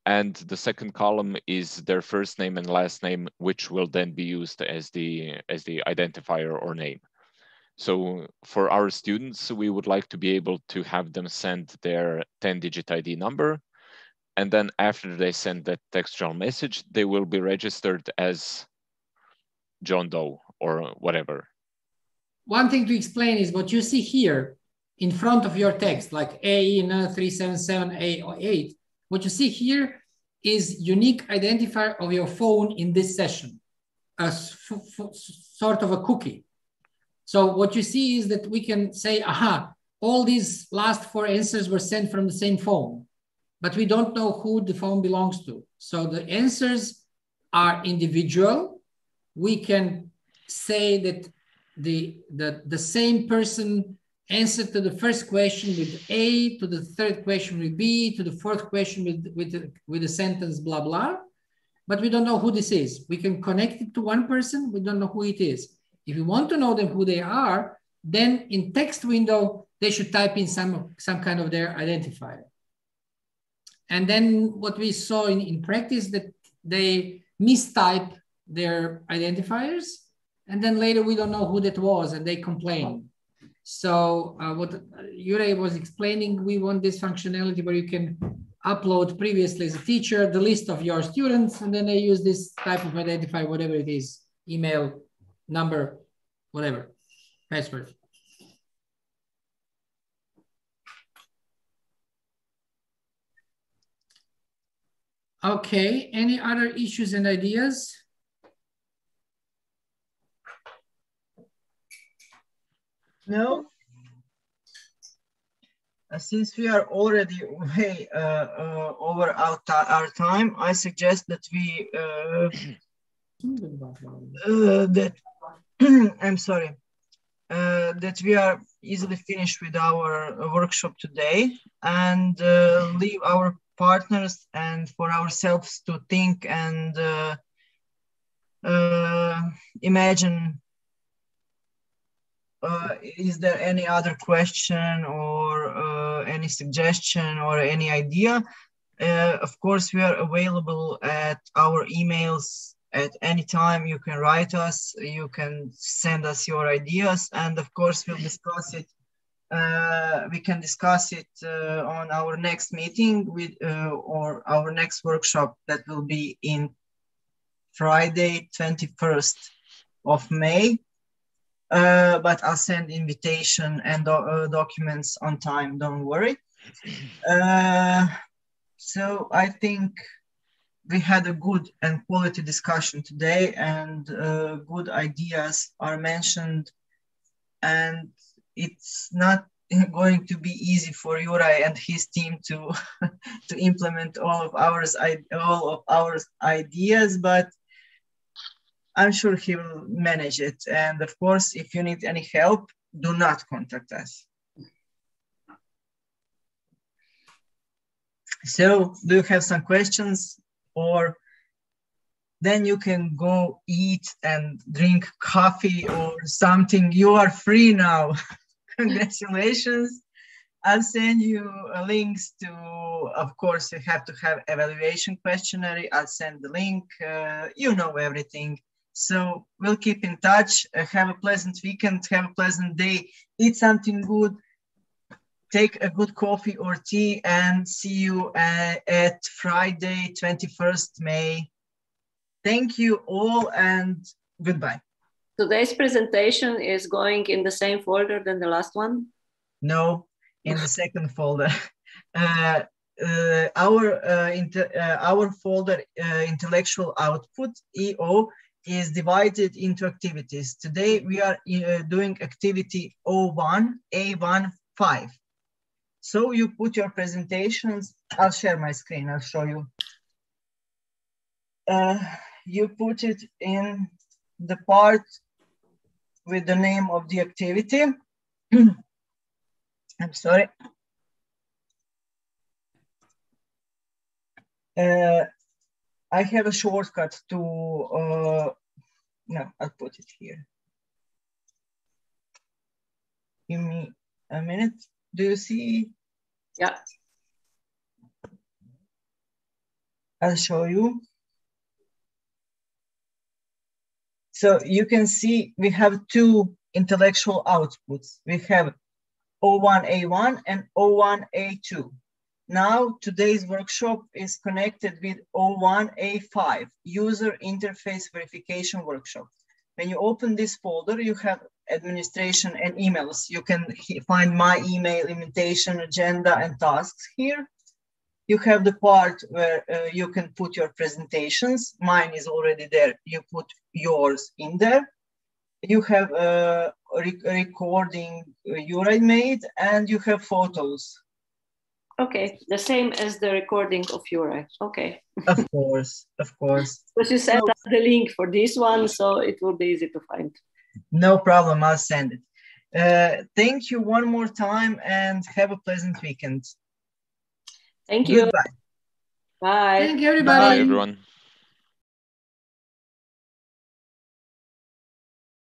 And the second column is their first name and last name, which will then be used as the identifier or name. So for our students, we would like to be able to have them send their 10-digit ID number. And then after they send that textual message, they will be registered as John Doe or whatever. One thing to explain is what you see here in front of your text, like A377A8. What you see here is unique identifier of your phone in this session, sort of a cookie. So what you see is that we can say, aha, all these last 4 answers were sent from the same phone, but we don't know who the phone belongs to. So the answers are individual. We can say that the same person answered to the first question with A, to the third question with B, to the fourth question with the sentence blah, blah. But we don't know who this is. We can connect it to one person. We don't know who it is. If you want to know them who they are, then in text window, they should type in some kind of their identifier. And then what we saw in practice that they mistype their identifiers. And then later we don't know who that was and they complain. So what Jure was explaining, we want this functionality where you can upload previously as a teacher the list of your students, and then they use this type of identifier, whatever it is, email, number, whatever, password. Okay, any other issues and ideas? No. Since we are already way over our time, I suggest that we I'm sorry, that we are easily finished with our workshop today and leave our partners and for ourselves to think and imagine. Is there any other question or any suggestion or any idea? Of course, we are available at our emails at any time. You can write us, you can send us your ideas, and of course, we'll discuss it. We can discuss it on our next meeting with or our next workshop that will be in Friday, 21st of May. But I'll send invitation and documents on time, don't worry. So I think we had a good and quality discussion today, and good ideas are mentioned, and it's not going to be easy for Juraj and his team to to implement all of our ideas, but I'm sure he will manage it. And of course, if you need any help, do not contact us. So do you have some questions? Or then you can go eat and drink coffee or something. You are free now. Congratulations. I'll send you links to, of course, you have to have evaluation questionnaire. I'll send the link. You know everything. So we'll keep in touch. Have a pleasant weekend. Have a pleasant day. Eat something good. Take a good coffee or tea, and see you at Friday, 21st May. Thank you all, and goodbye. Today's presentation is going in the same folder than the last one? No, in the second folder. Our folder, Intellectual Output, EO, is divided into activities. Today we are doing activity A1 5. So you put your presentations, I'll share my screen, I'll show you. You put it in the part with the name of the activity. I'm sorry. I have a shortcut to, no, I'll put it here. Give me a minute. Do you see? Yeah. I'll show you. So you can see we have two intellectual outputs. We have O1A1 and O1A2. Now today's workshop is connected with O1A5, User Interface Verification Workshop. When you open this folder, you have administration and emails. You can find my email, invitation, agenda, and tasks here. You have the part where you can put your presentations. Mine is already there. You put yours in there. You have a recording you already made, and you have photos. Okay, the same as the recording of your. Okay. Of course, of course. But you sent us the link for this one, so it will be easy to find. No problem, I'll send it. Thank you one more time and have a pleasant weekend. Thank you. Goodbye. Bye. Thank you, everybody. Bye, everyone.